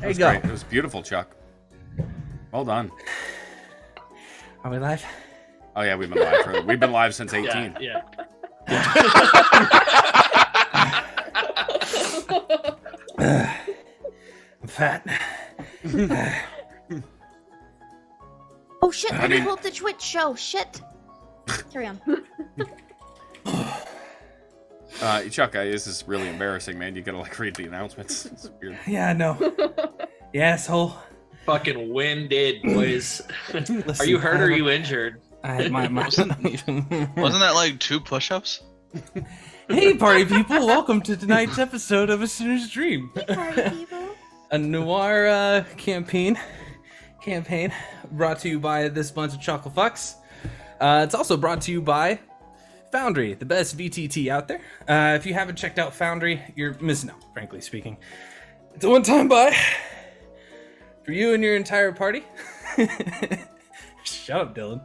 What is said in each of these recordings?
There you go. Great. It was beautiful, Chuck. Well done. Are we live? Oh yeah, we've been live since 18. Yeah. I'm fat. Oh shit, I didn't pull up the Twitch show. Shit. Carry on. Chuck, this is really embarrassing, man. You gotta read the announcements. It's weird. Yeah, I know. You asshole. Fucking winded, boys. Listen, Are you hurt or are you injured? Wasn't that like 2 push-ups? Hey, party people! Welcome to tonight's episode of A Sinner's Dream. Hey, party people. A Noir campaign brought to you by this bunch of chocolate fucks. It's also brought to you by Foundry, the best VTT out there. If you haven't checked out Foundry, you're missing out, frankly speaking. It's a one-time buy for you and your entire party. Shut up, Dylan.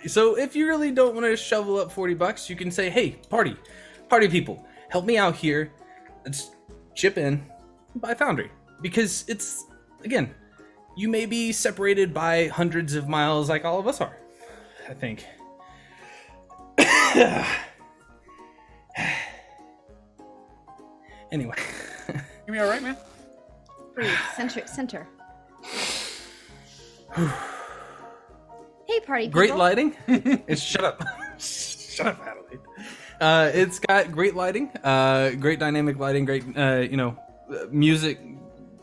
So if you really don't want to shovel up $40, you can say, hey, party people, help me out here. Let's chip in and buy Foundry. Because it's, again, you may be separated by hundreds of miles like all of us are, I think. Anyway. You be alright, man? Breathe. Center. Hey, party people. Great lighting. Shut up. Shut up, Adelaide. It's got great lighting, great dynamic lighting, great, music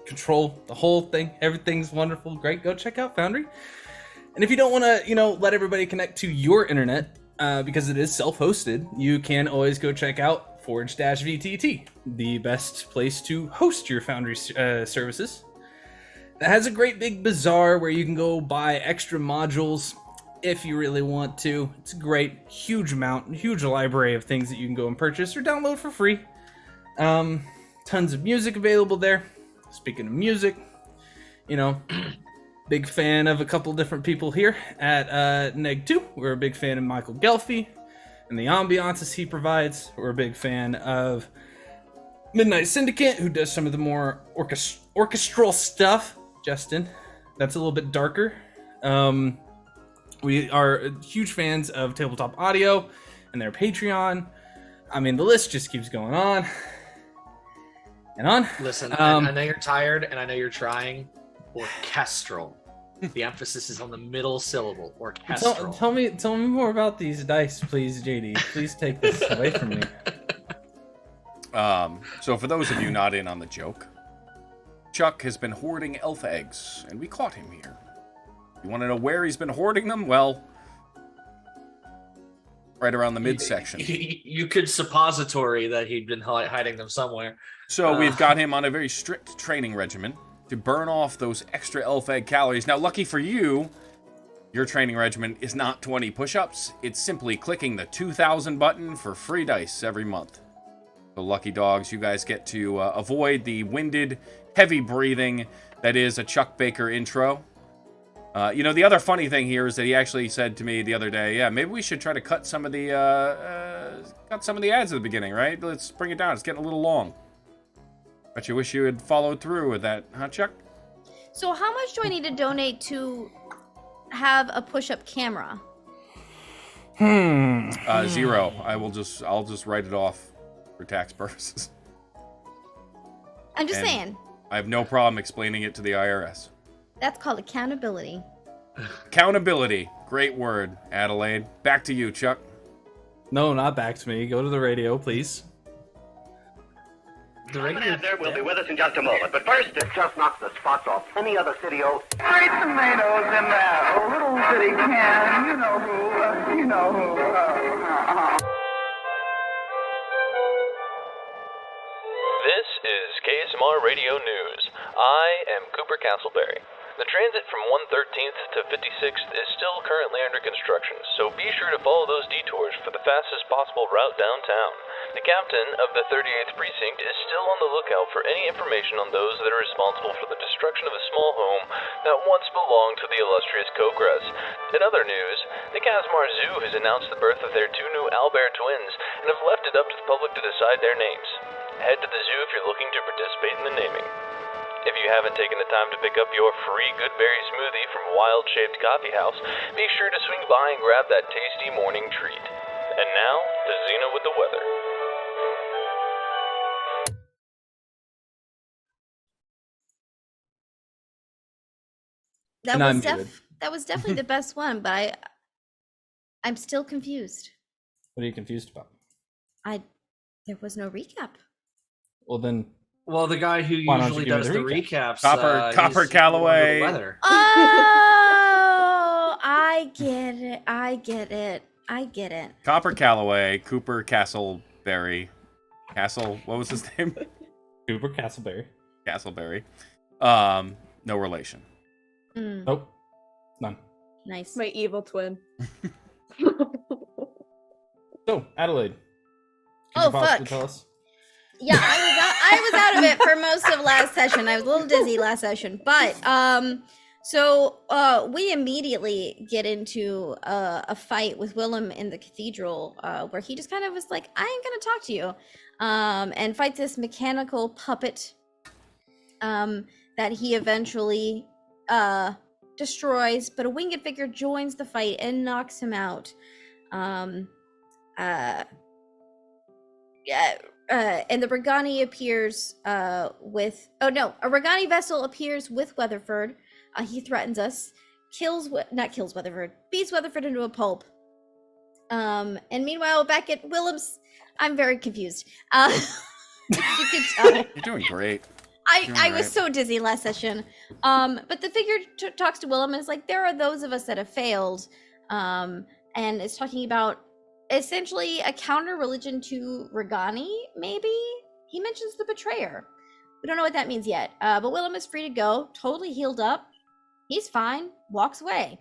control, the whole thing. Everything's wonderful. Great. Go check out Foundry. And if you don't want to, let everybody connect to your internet, because it is self-hosted, you can always go check out Forge-VTT, the best place to host your Foundry services. It has a great big bazaar where you can go buy extra modules if you really want to. It's a great, huge library of things that you can go and purchase or download for free. Tons of music available there. Speaking of music, big fan of a couple different people here at Neg 2. We're a big fan of Michael Gelfi and the ambiances he provides. We're a big fan of Midnight Syndicate, who does some of the more orchestral stuff. Justin, that's a little bit darker. We are huge fans of Tabletop Audio and their Patreon. I mean, the list just keeps going on and on. Listen, I know you're tired and I know you're trying. Orchestral. The emphasis is on the middle syllable. Orchestral. Tell me more about these dice, please, JD. Please take this away from me. So for those of you not in on the joke, Chuck has been hoarding elf eggs, and we caught him here. You want to know where he's been hoarding them? Well, right around the midsection. You could suppository that he'd been hiding them somewhere. So we've got him on a very strict training regimen to burn off those extra elf egg calories. Now, lucky for you, your training regimen is not 20 push-ups. It's simply clicking the 2,000 button for free dice every month. So lucky dogs, you guys get to avoid the winded, heavy breathing that is a Chuck Baker intro. The other funny thing here is that he actually said to me the other day, yeah, maybe we should try to cut some of the ads at the beginning, right? Let's bring it down. It's getting a little long. Bet you wish you had followed through with that, huh, Chuck? So how much do I need to donate to have a push-up camera? 0. I'll just write it off for tax purposes. I'm just saying. I have no problem explaining it to the IRS. That's called accountability. Accountability. Great word, Adelaide. Back to you, Chuck. No, not back to me. Go to the radio, please. The radio there will be with us in just a moment. But first, it just knocks the spots off any other city-o. Great tomatoes in that little bitty can. You know who. This is Kasmar Radio News. I am Cooper Castleberry. The transit from 113th to 56th is still currently under construction, so be sure to follow those detours for the fastest possible route downtown. The captain of the 38th Precinct is still on the lookout for any information on those that are responsible for the destruction of a small home that once belonged to the illustrious Cogress. In other news, the Kasmar Zoo has announced the birth of their 2 new owlbear twins and have left it up to the public to decide their names. head to the zoo if you're looking to participate in the naming. If you haven't taken the time to pick up your free Goodberry smoothie from Wild Shaped Coffee House, be sure to swing by and grab that tasty morning treat. And now, to Xena with the weather. And I'm muted. That was definitely the best one, but I'm still confused. What are you confused about? There was no recap. Well, then. Well, the guy who Why don't you usually give me does the the recap? recaps, Copper he's Calloway. under the weather. Oh, I get it. Copper Calloway, Cooper Castleberry. What was his name? Cooper Castleberry. Castleberry. No relation. Nope. None. Nice. My evil twin. So, Adelaide. Could Oh, you possibly fuck. tell us? Yeah, I was out of it for most of last session. I was a little dizzy last session, but so we immediately get into a fight with Willem in the cathedral, where he just kind of was like, "I ain't gonna talk to you," and fights this mechanical puppet that he eventually destroys. But a winged figure joins the fight and knocks him out. And the Regani appears a Regani vessel appears with Weatherford. He threatens us, beats Weatherford into a pulp. And meanwhile, back at Willem's, I'm very confused. You can tell. You're doing great. I was so dizzy last session. But the figure talks to Willem and is like, there are those of us that have failed. And is talking about essentially a counter religion to Regani, maybe? He mentions the betrayer. We don't know what that means yet. But Willem is free to go, totally healed up. He's fine, walks away.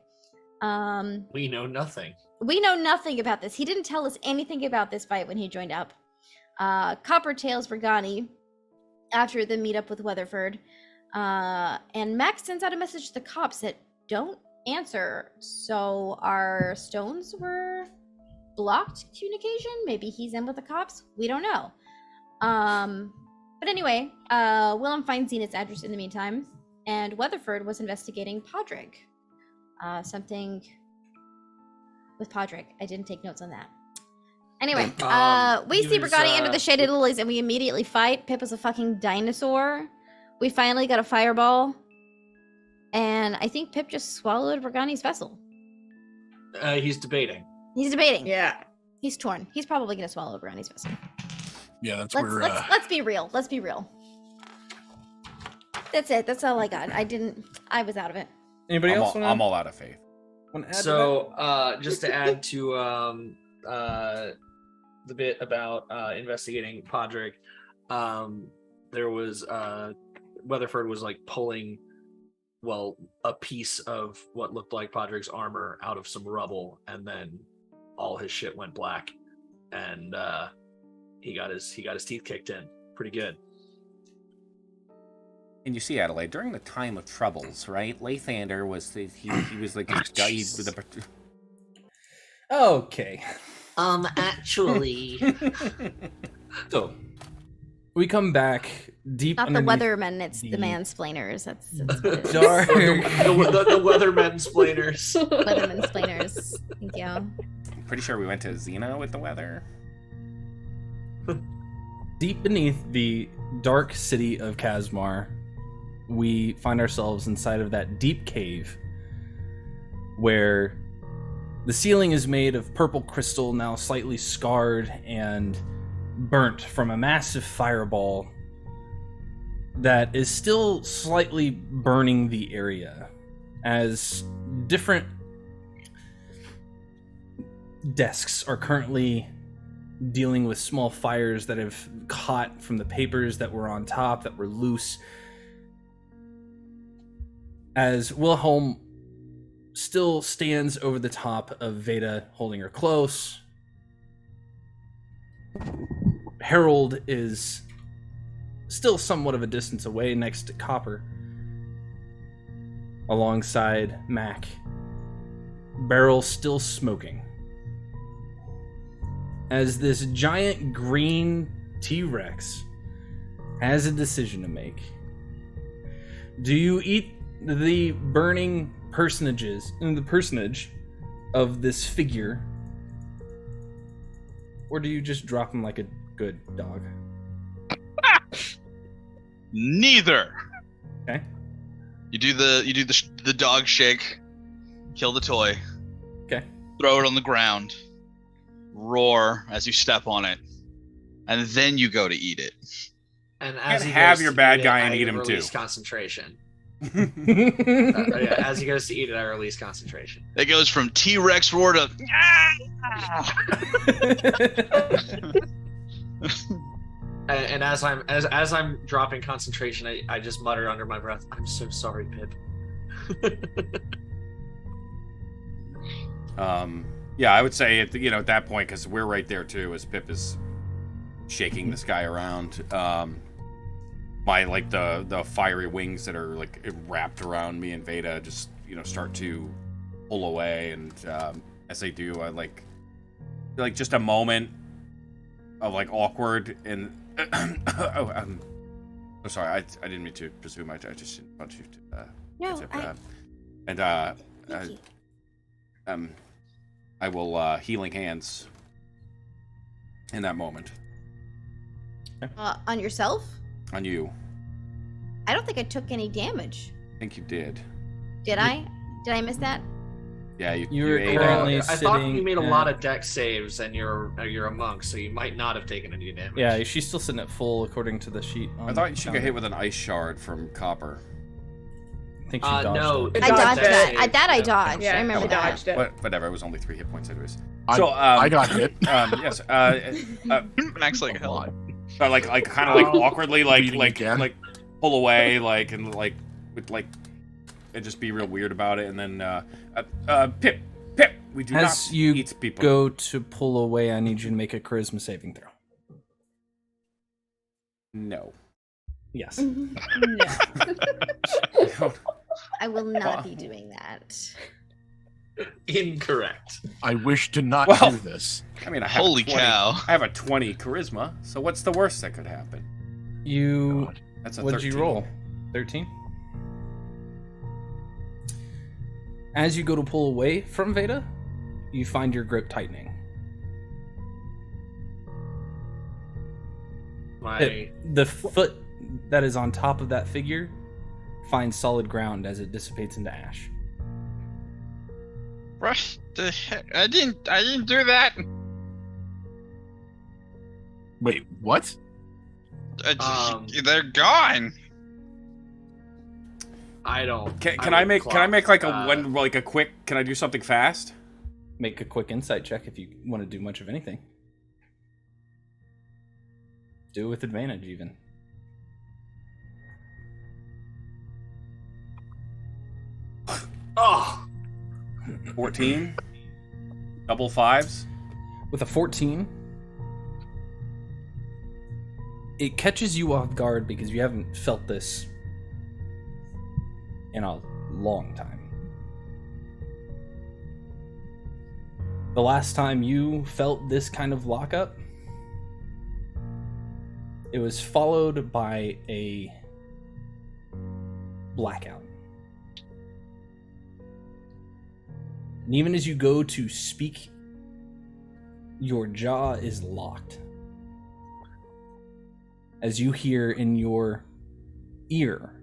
We know nothing. We know nothing about this. He didn't tell us anything about this fight when he joined up. Copper tails Regani after the meetup with Weatherford. And Max sends out a message to the cops that don't answer. So our stones were blocked communication. Maybe he's in with the cops. We don't know. But anyway, Willem finds Zenith's address in the meantime, and Weatherford was investigating Podrick. Something with Podrick. I didn't take notes on that. Anyway, we see Regani under the shaded lilies, and we immediately fight. Pip is a fucking dinosaur. We finally got a fireball, and I think Pip just swallowed Regani's vessel. He's debating. He's debating. Yeah. He's torn. He's probably gonna swallow Regani's vessel. Yeah, that's Let's be real. Let's be real. That's it. That's all I got. I was out of it. Anybody else? I'm all out of faith. So, just to add to the bit about investigating Podrick, there was Weatherford was like pulling, a piece of what looked like Podrick's armor out of some rubble, and then all his shit went black, and he got his teeth kicked in pretty good. And you see, Adelaide, during the time of troubles, right? Lathander was he was like this guy with the. Okay. Actually. So we come back deep. Not the underneath weathermen. It's the mansplainers. That's what it is. dark. the weathermen splainers. Weathermen splainers. Thank you. I'm pretty sure we went to Xena with the weather. Deep beneath the dark city of Kasmar, we find ourselves inside of that deep cave where the ceiling is made of purple crystal, now slightly scarred and burnt from a massive fireball that is still slightly burning the area, as different desks are currently dealing with small fires that have caught from the papers that were on top, that were loose. As Wilhelm still stands over the top of Veda, holding her close. Harold is still somewhat of a distance away next to Copper, alongside Mac. Barrel still smoking. As this giant green T-Rex has a decision to make. Do you eat the burning personage of this figure, or do you just drop him like a good dog? Neither. Okay. You do the dog shake, kill the toy. Okay. Throw it on the ground, roar as you step on it, and then you go to eat it. And as You he can't have goes your to bad eat guy it, and I eat him release too. concentration. Yeah, as he goes to eat it, I release concentration. It goes from T-Rex roar to And as I'm dropping concentration, I just mutter under my breath, "I'm so sorry, Pip." Yeah, I would say at that point, because we're right there too, as Pip is shaking this guy around. My the fiery wings that are like wrapped around me and Veda just start to pull away, and as they do, I like just a moment of like awkward and I'm sorry, I didn't mean to presume. I just didn't want you to. I will healing hands in that moment On yourself? on you. I don't think I took any damage. I think you did. Did I? Did I miss that? Yeah, You were ate currently I thought you sitting made a at- lot of dex saves, and you're a monk, so you might not have taken any damage. Yeah, she's still sitting at full according to the sheet. I thought she got hit with an ice shard from Copper. I think she dodged no, it. I dodged dex that. save. I dodged. Yeah, I remember she that. dodged it. But whatever, it was only 3 hit points anyways. I got hit. Yes. Max like hell. Like kind of like awkwardly Beating again. like pull away and just be real weird about it, and then Pip, we do As not you eat people. go to pull away, I need you to make a charisma saving throw. No. Yes. No. No. I will not be doing that. Incorrect. I wish to not Well, do this. I mean, I have Holy a 20, cow. I have a 20 charisma, so what's the worst that could happen? You. God. That's a What'd 13. you roll? 13? As you go to pull away from Veda, you find your grip tightening. The foot that is on top of that figure finds solid ground as it dissipates into ash. What the heck? I didn't do that. Wait, what? They're gone. I don't. Can I make like a quick? Can I do something fast? Make a quick insight check if you want to do much of anything. Do it with advantage, even. Oh, 14, double fives. With a 14, it catches you off guard because you haven't felt this in a long time. The last time you felt this kind of lockup, it was followed by a blackout. And even as you go to speak, your jaw is locked. As you hear in your ear,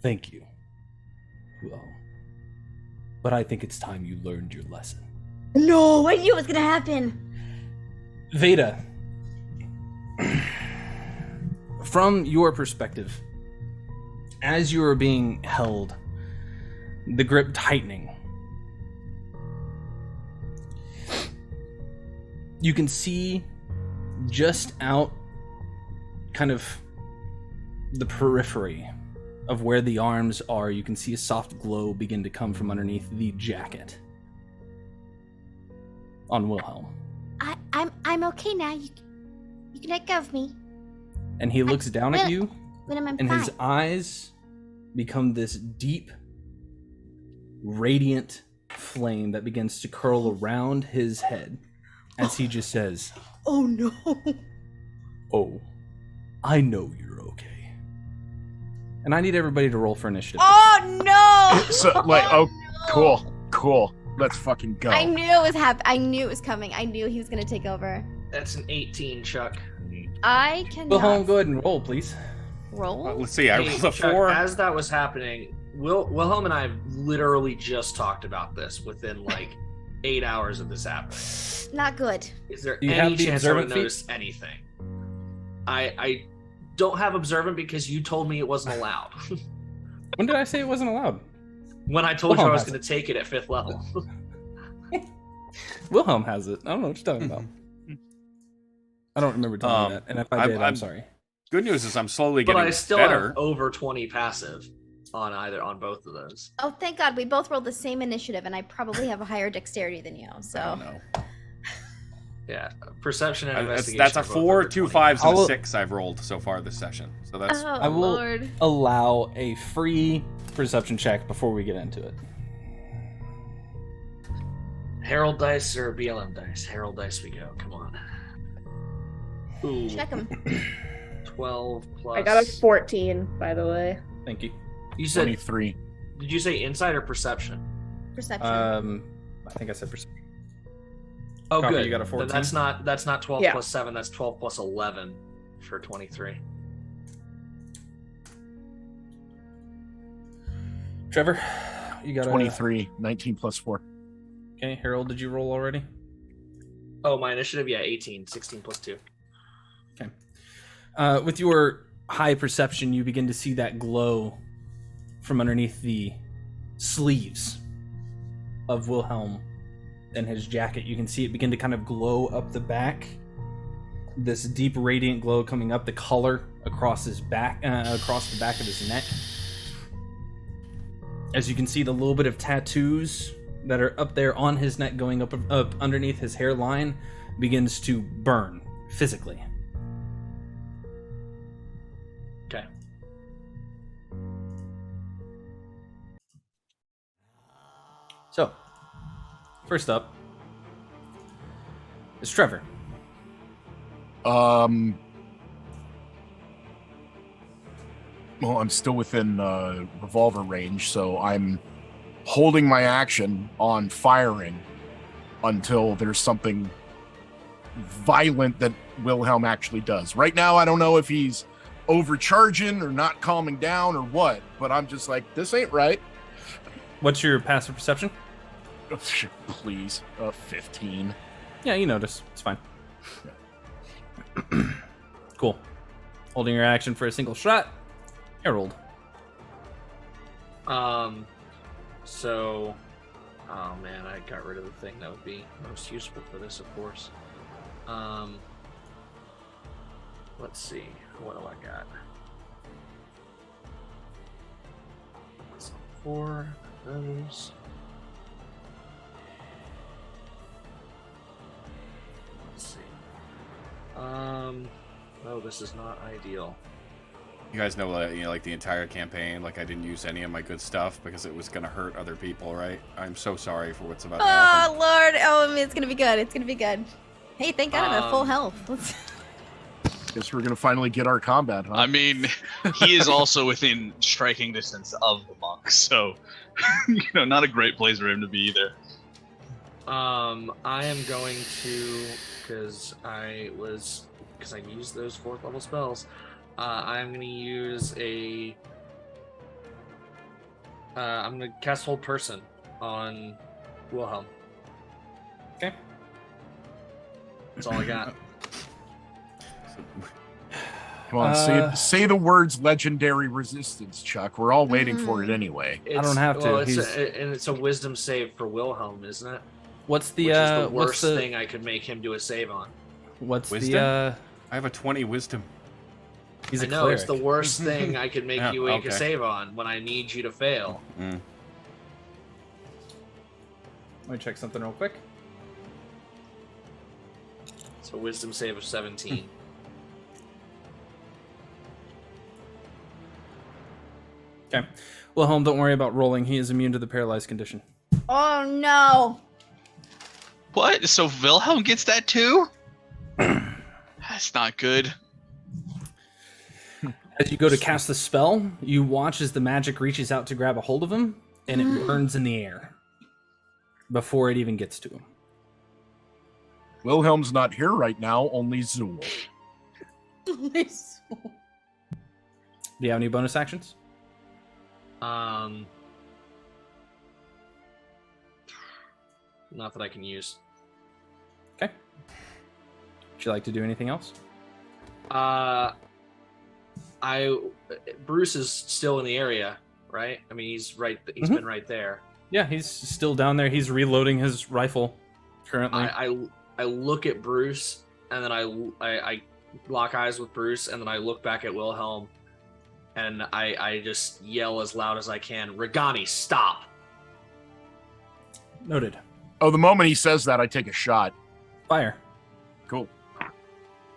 "Thank you. Well, but I think it's time you learned your lesson." No, I knew it was gonna happen. Veda, from your perspective, as you are being held, the grip tightening, you can see just out kind of the periphery of where the arms are, you can see a soft glow begin to come from underneath the jacket on Wilhelm. I'm okay now. You can let go of me. And he looks down at you, When I'm and fine. his eyes become this deep, radiant flame that begins to curl around his head. as he just says, Oh no. "Oh, I know you're okay." And I need everybody to roll for initiative. Oh no. So, cool. Let's fucking go. I knew it was I knew it was coming. I knew he was gonna take over. That's an 18, Chuck. I cannot Wilhelm, go ahead and roll, please. roll. Let's see. I Hey, rolled a Chuck, 4. as that was happening, Wilhelm and I literally just talked about this within like 8 hours of this happening. Not good. Is there Do you any have the chance I would observant feat? notice anything? I don't have observant because you told me it wasn't allowed. When did I say it wasn't allowed? When I told you I Wilhelm was has going to take it at 5th level. Wilhelm has it. I don't know what you're talking about. I don't remember telling you that. And if I did, I'm sorry. Good news is I'm slowly But getting I still better. have over 20 passive on both of those. Oh, thank God. We both rolled the same initiative, and I probably have a higher dexterity than you. I So don't know. Yeah, perception and investigation. That's a are both 4, over 2 20. 5s, and I will- a 6 I've rolled so far this session. So that's oh I will- Lord. Allow a free perception check before we get into it. Herald dice or BLM dice? Herald dice we go. Come on. Ooh, Check him. 12 plus. I got a 14, by the way. Thank you. You said, 23. did you say insight or perception? Perception. I think I said perception. Oh, Copy, good. you got a Then 14? that's not 12 Yeah. plus 7. That's 12 plus 11 for 23. Trevor, you got 23. 19 plus 4. Okay, Harold, did you roll already? Oh, my initiative? Yeah, 18. 16 plus 2. Okay. With your high perception, you begin to see that glow from underneath the sleeves of Wilhelm and his jacket. You can see it begin to kind of glow up the back. This deep radiant glow coming up the collar across his back, across the back of his neck. As you can see, the little bit of tattoos that are up there on his neck going up underneath his hairline begins to burn physically. Okay. So, first up is Trevor. Well, I'm still within revolver range, so I'm holding my action on firing until there's something violent that Wilhelm actually does. Right now, I don't know if he's overcharging or not calming down or what, but I'm just like, this ain't right. What's your passive perception? Oh, shit, please. 15. Yeah, you notice. It's fine. Cool. Holding your action for a single shot. Harold. So, oh man, I got rid of the thing that would be most useful for this, of course. Let's see, what do I got? So 4 of those. Let's see. Oh, this is not ideal. You guys know, like the entire campaign, like I didn't use any of my good stuff because it was gonna hurt other people, right? I'm so sorry for what's about to happen. Oh Lord! Oh, it's gonna be good. It's gonna be good. Hey, thank God I'm at full health. Let's... Guess we're gonna finally get our combat, huh? I mean, he is also within striking distance of the monk, so not a great place for him to be either. I am going to, because I used those 4th level spells. I'm going to use I'm going to cast Hold Person on Wilhelm. Okay. That's all I got. Come on, say the words legendary resistance, Chuck. We're all waiting for it anyway. I don't have to. Well, it's a wisdom save for Wilhelm, isn't it? What's the Which is the what's worst the thing I could make him do a save on. what's Wisdom? the I have a 20 wisdom. he's a I know cleric. it's the worst thing I could make Yeah, you make okay. a save on when I need you to fail. Mm. Let me check something real quick. It's a wisdom save of 17. Okay. Wilhelm, don't worry about rolling. He is immune to the paralyzed condition. Oh no! What? So Wilhelm gets that too? That's not good. As you go to cast the spell, you watch as the magic reaches out to grab a hold of him, and it burns in the air before it even gets to him. Wilhelm's not here right now, only Zool. Do you have any bonus actions? Not that I can use. Okay. Would you like to do anything else? Bruce is still in the area, right? I mean, he's been right there. Yeah, he's still down there. He's reloading his rifle currently. I look at Bruce, and then I lock eyes with Bruce, and then I look back at Wilhelm, and I just yell as loud as I can, "Regani, stop!" Noted. Oh, the moment he says that, I take a shot. Fire. Cool.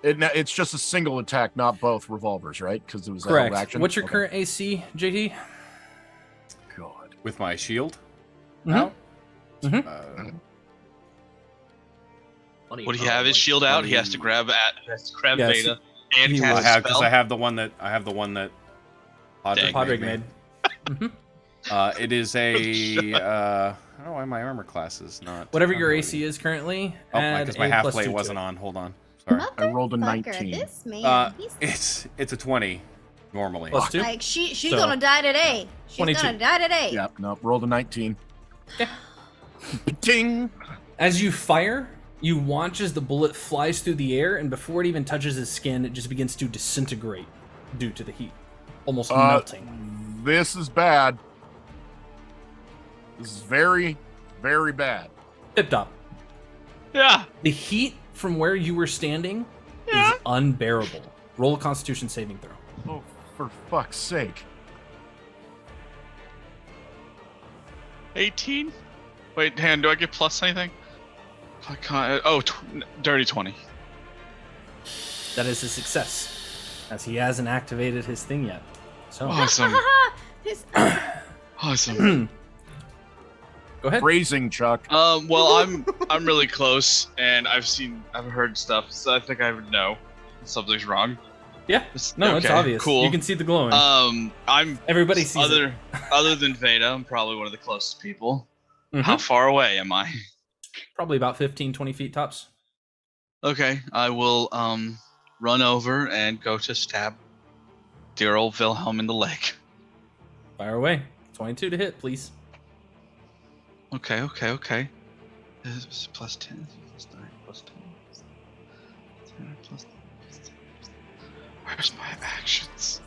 It's just a single attack, not both revolvers, right? Because it was correct. Action. What's your current AC, JT? God. With my shield Mhm. out. Mhm. Would he have his shield out? He has to grab Yes, Veda and he cast would. a because spell. I have the one that Podrick made. It is a I don't know why my armor class is not Whatever your AC is currently, Oh, add because my a half plus plate 2 to wasn't it. on. Hold on. Sorry. I rolled a Motherfucker, 19. This man, It's a 20 normally. Plus 2? like she's So, gonna die today. She's 22. gonna die today. Yeah, no, rolled a 19. Okay. Ding! As you fire, you watch as the bullet flies through the air, and before it even touches his skin, it just begins to disintegrate due to the heat, almost melting. This is bad. This is very, very bad. Tip top. Yeah. The heat from where you were standing Yeah. is unbearable. Roll a Constitution saving throw. Oh, for fuck's sake. 18? Wait, Han, do I get plus anything? I can't. Dirty 20. That is a success, as he hasn't activated his thing yet. So Awesome. His- Awesome. go ahead. Phrasing, Chuck. Well, I'm really close, and I've heard stuff, so I think I would know something's wrong. Yeah. No, it's okay, obvious. cool. You can see the glowing. I'm Everybody sees it. other than Veda, I'm probably one of the closest people. Mhm. How far away am I? Probably about 15, 20 feet tops. Okay, I will run over and go to stab dear old Wilhelm in the leg. Fire away. 22 to hit, please. Okay. This is plus 10, plus 9, plus 10, plus 10, plus 9, plus 10. Where's my actions?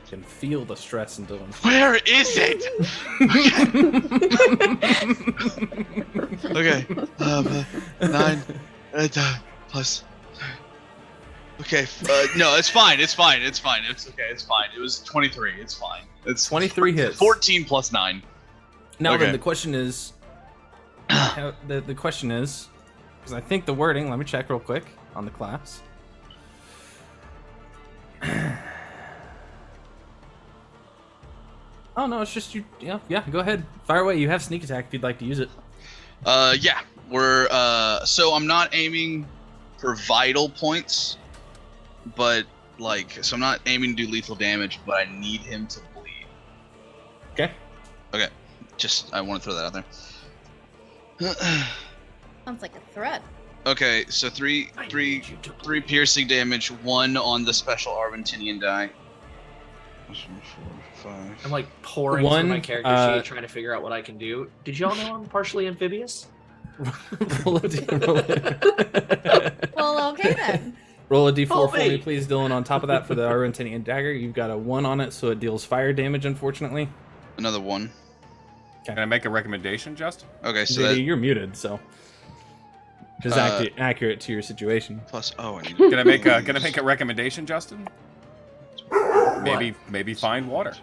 You can feel the stress in Dylan's. Where is it? Okay. 9 plus. Okay. No, it's fine. It's okay. It's fine. It was 23. It's fine. It's 23 hits. 14 plus 9. Now Okay. then, the question is, the question is, because I think the wording. Let me check real quick on the class. Oh no, it's just you. Yeah. Go ahead, fire away. You have sneak attack if you'd like to use it. Yeah. We're so I'm not aiming for vital points, but so I'm not aiming to do lethal damage, but I need him to bleed. Okay. Okay. Just I want to throw that out there. Sounds like a threat. Okay, so three piercing damage, 1 on the special Arventinian die. 4, 5. I'm like pouring One, through my character sheet, trying to figure out what I can do. Did y'all know I'm partially amphibious? Roll a D4. Well, okay then. Roll a D4 Oh, for me, wait. please, Dylan. On top of that, for the Arventinian dagger, you've got a 1 on it, so it deals fire damage. Unfortunately, Another 1. Can I make a recommendation, Justin? Okay, so JD, that you're muted, so just accurate to your situation. plus. Oh, I need Can I make a recommendation, Justin? Maybe find water.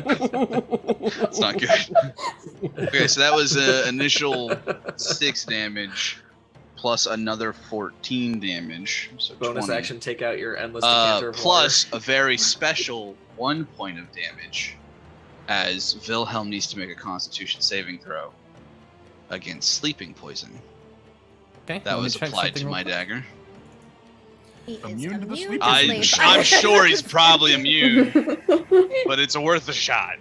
It's not good. Okay, so that was initial 6 damage plus another 14 damage. So Bonus 20. action, take out your endless decanter of Plus water. a very special 1 point of damage. as Wilhelm needs to make a Constitution saving throw against sleeping poison. Okay. That let me was check applied something to real my quick. dagger. He is Immune to the immune sleep to poison. sleep. I'm sure he's probably immune, but it's worth a shot.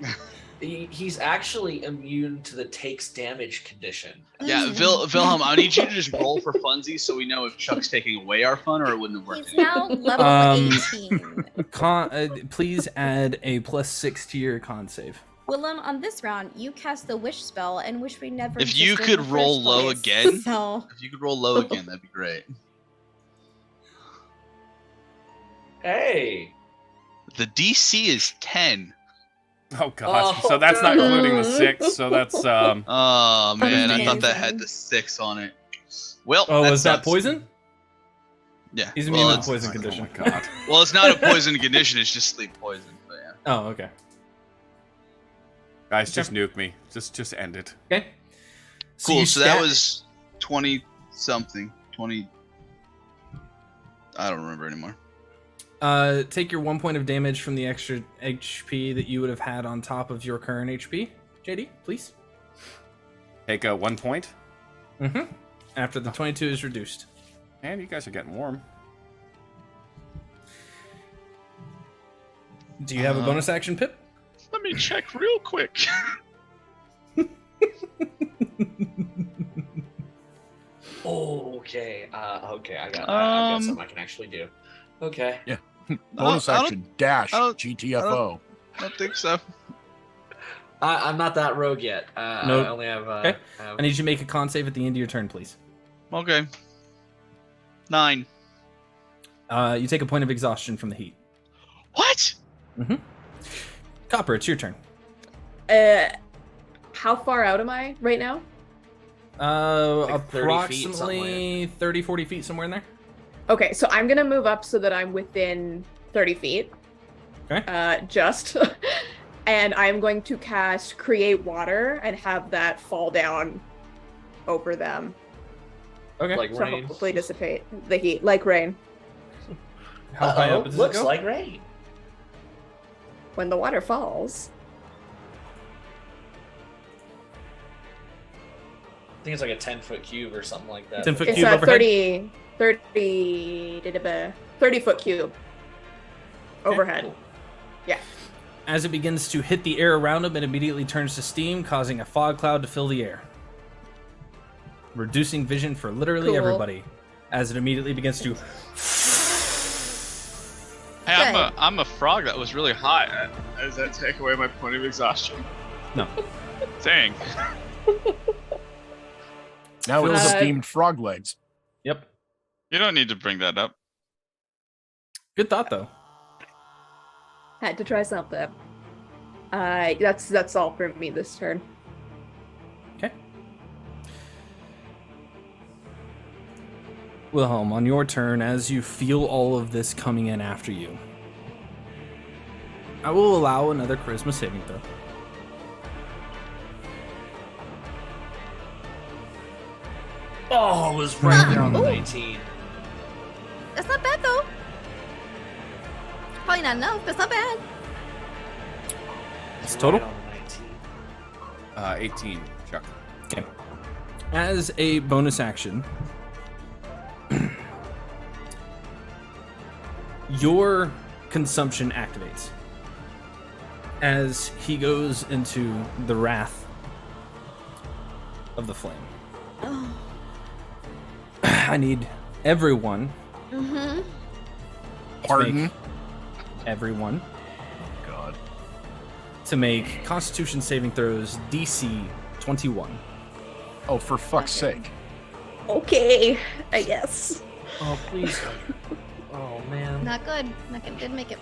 He's actually immune to the takes damage condition. Yeah, Wilhelm, I need you to just roll for funsies so we know if Chuck's taking away our fun or it wouldn't have worked. He's now level Um, 18. Please add a +6 to your con save. Willem, on this round, you cast the wish spell and wish we never. If you existed in could the roll first low place. again, So if you could roll low again, that'd be great. Hey. The DC is 10. Oh gosh. Oh, So that's not no. including the 6. So that's Oh man, I thought that Amazing. had the 6 on it. Well, Oh, that was that sucks. poison? Yeah. He's immune to it's, poison oh condition. my god. well, it's not a poison condition. It's just sleep poison. But yeah. Oh, okay. Guys, just nuke me. Just end it. Okay. Cool. you So that stat- was 20 something. 20. I don't remember anymore. Take your 1 point of damage from the extra HP that you would have had on top of your current HP. JD, please. Take a 1 point. Mm-hmm. After the 22 is reduced. And you guys are getting warm. Do you have a bonus action, Pip? Let me check real quick. Okay. Okay. I got something I can actually do. Okay. Bonus I don't- action dash I don't- GTFO. I don't think so. I'm not that rogue yet. Nope. I only have. Okay. I need you to make a con save at the end of your turn, please. Okay. 9. You take a point of exhaustion from the heat. What? Copper, it's your turn. How far out am I right now? Like 30 feet, Approximately 30, 40 feet, somewhere in there. Okay, so I'm gonna move up so that I'm within 30 feet. Okay. Just. And I'm going to cast Create Water and have that fall down over them. Okay. Like So rain. hopefully dissipate the heat, like rain. How high up does it Looks go? like rain. When the water falls. I think it's like a 10-foot cube or something like that. 10-foot It's cube a overhead? 30-foot cube overhead. Cool. Yeah. As it begins to hit the air around him, it immediately turns to steam, causing a fog cloud to fill the air. Reducing vision for literally Cool. everybody. As it immediately begins to... Hey, Good. I'm a frog that was really hot. Does that take away my point of exhaustion? No. Dang. Now it's Uh, steamed frog legs. Yep. You don't need to bring that up. Good thought, though. Had to try something. That's all for me this turn. Okay. Wilhelm, on your turn, as you feel all of this coming in after you, I will allow another charisma saving throw. Oh, it was right there on the Ooh. 19. that's not bad though. Probably not enough, but it's not bad. It's total? Right on the 19. 18, Chuck. Okay. As a bonus action, your consumption activates as he goes into the wrath of the flame. Oh. I need everyone, Mm-hmm. Pardon? everyone, God. to make Constitution saving throws DC 21. Oh, for fuck's sake. Okay, I guess. Oh, please. Oh, man. Not good. Not good. Didn't make it.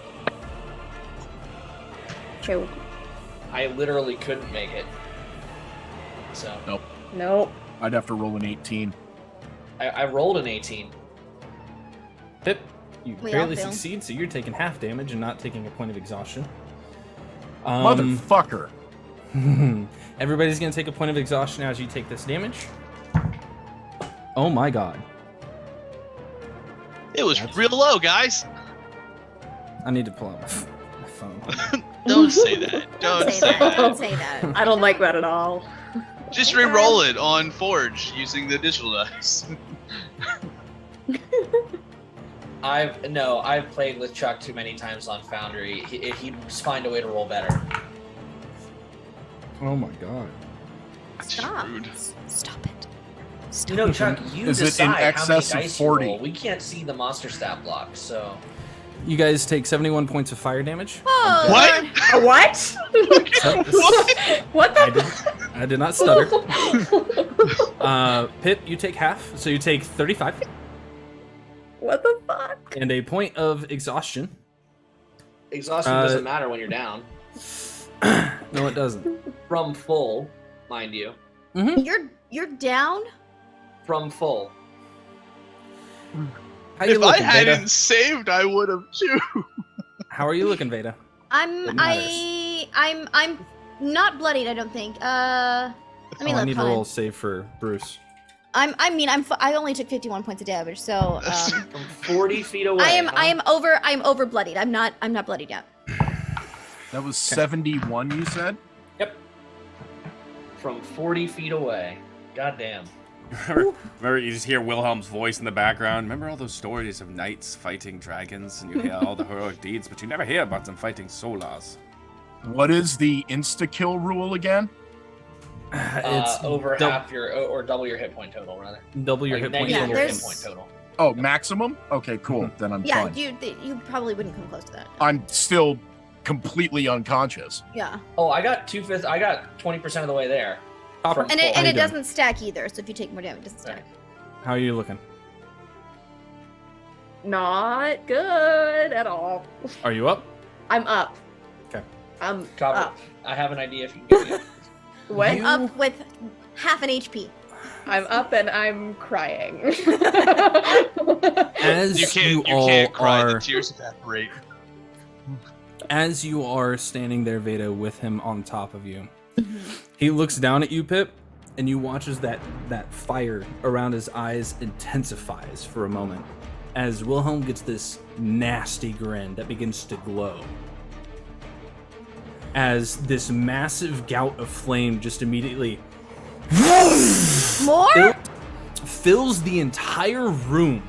Okay, well, I literally couldn't make it. So, nope. I'd have to roll an 18. I rolled an 18. Pip, you We all barely fail. succeed, so you're taking half damage and not taking a point of exhaustion. Motherfucker. Everybody's gonna take a point of exhaustion as you take this damage. Oh my god. It was real low, guys. I need to pull out my phone. Don't say that. Don't say that. Don't say that. I don't like that at all. Just re-roll it on Forge using the digital dice. I've played with Chuck too many times on Foundry. He'd find a way to roll better. Oh my god. Stop. Rude. Stop it. Stop. You know, Chuck, you Is it in decide how many excess of dice you 40? roll. We can't see the monster stat block, so. You guys take 71 points of fire damage. Oh, What? Lord. A what? What the? I did not stutter. Pip, you take half, so you take 35. What the fuck? And a point of exhaustion. Exhaustion doesn't matter when you're down. No, it doesn't. From full, mind you. You're down? From full. How you If I looking, hadn't Veda? saved, I would have too. How are you looking, Veda? I'm not bloodied, I don't think. Let me I look. need to hold roll on. a save for Bruce. I only took 51 points of damage, so From 40 feet away. I am over bloodied. I'm not bloodied yet. That was 71, you said? Yep. From 40 feet away. Goddamn. Remember, you just hear Wilhelm's voice in the background. Remember all those stories of knights fighting dragons, and you hear all the heroic deeds, but you never hear about them fighting solars. What is the insta-kill rule again? It's Over half your or double your hit point total, rather. double your Like hit points. negative Yeah, your there's- hit point total. Oh, maximum? Okay, cool. Then I'm Yeah, fine. you probably wouldn't come close to that. I'm still completely unconscious. Yeah, Oh, I got 2/5. I got 20% of the way there. Copper? From and full. it How you doing? doesn't stack either. So if you take more damage, it doesn't stack. How are you looking? Not good at all. Are you up? I'm up. Okay. I'm Cover. up. I have an idea if you can get me up. What? You- Up with half an HP. I'm up and I'm crying. As You can't all cry. are, The tears evaporate. as you are standing there, Veda, with him on top of you, he looks down at you, Pip, and you watch as that fire around his eyes intensifies for a moment, as Wilhelm gets this nasty grin that begins to glow. As this massive gout of flame just immediately More? fills the entire room.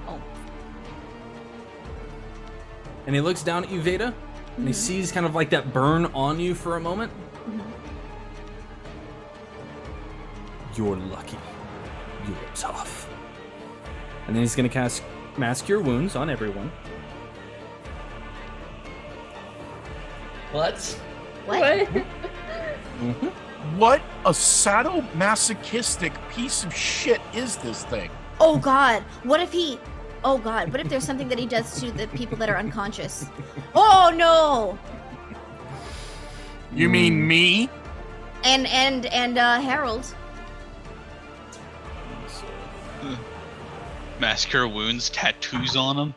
Oh. And he looks down at you, Veda, and he sees kind of like that burn on you for a moment. You're lucky. You're tough. And then he's going to cast Mask Your Wounds on everyone. What? What? What a sadomasochistic piece of shit is this thing? Oh God! What if he? Oh God! What if there's something that he does to the people that are unconscious? Oh no! You mean me? And Harold. Massacre wounds, tattoos on them.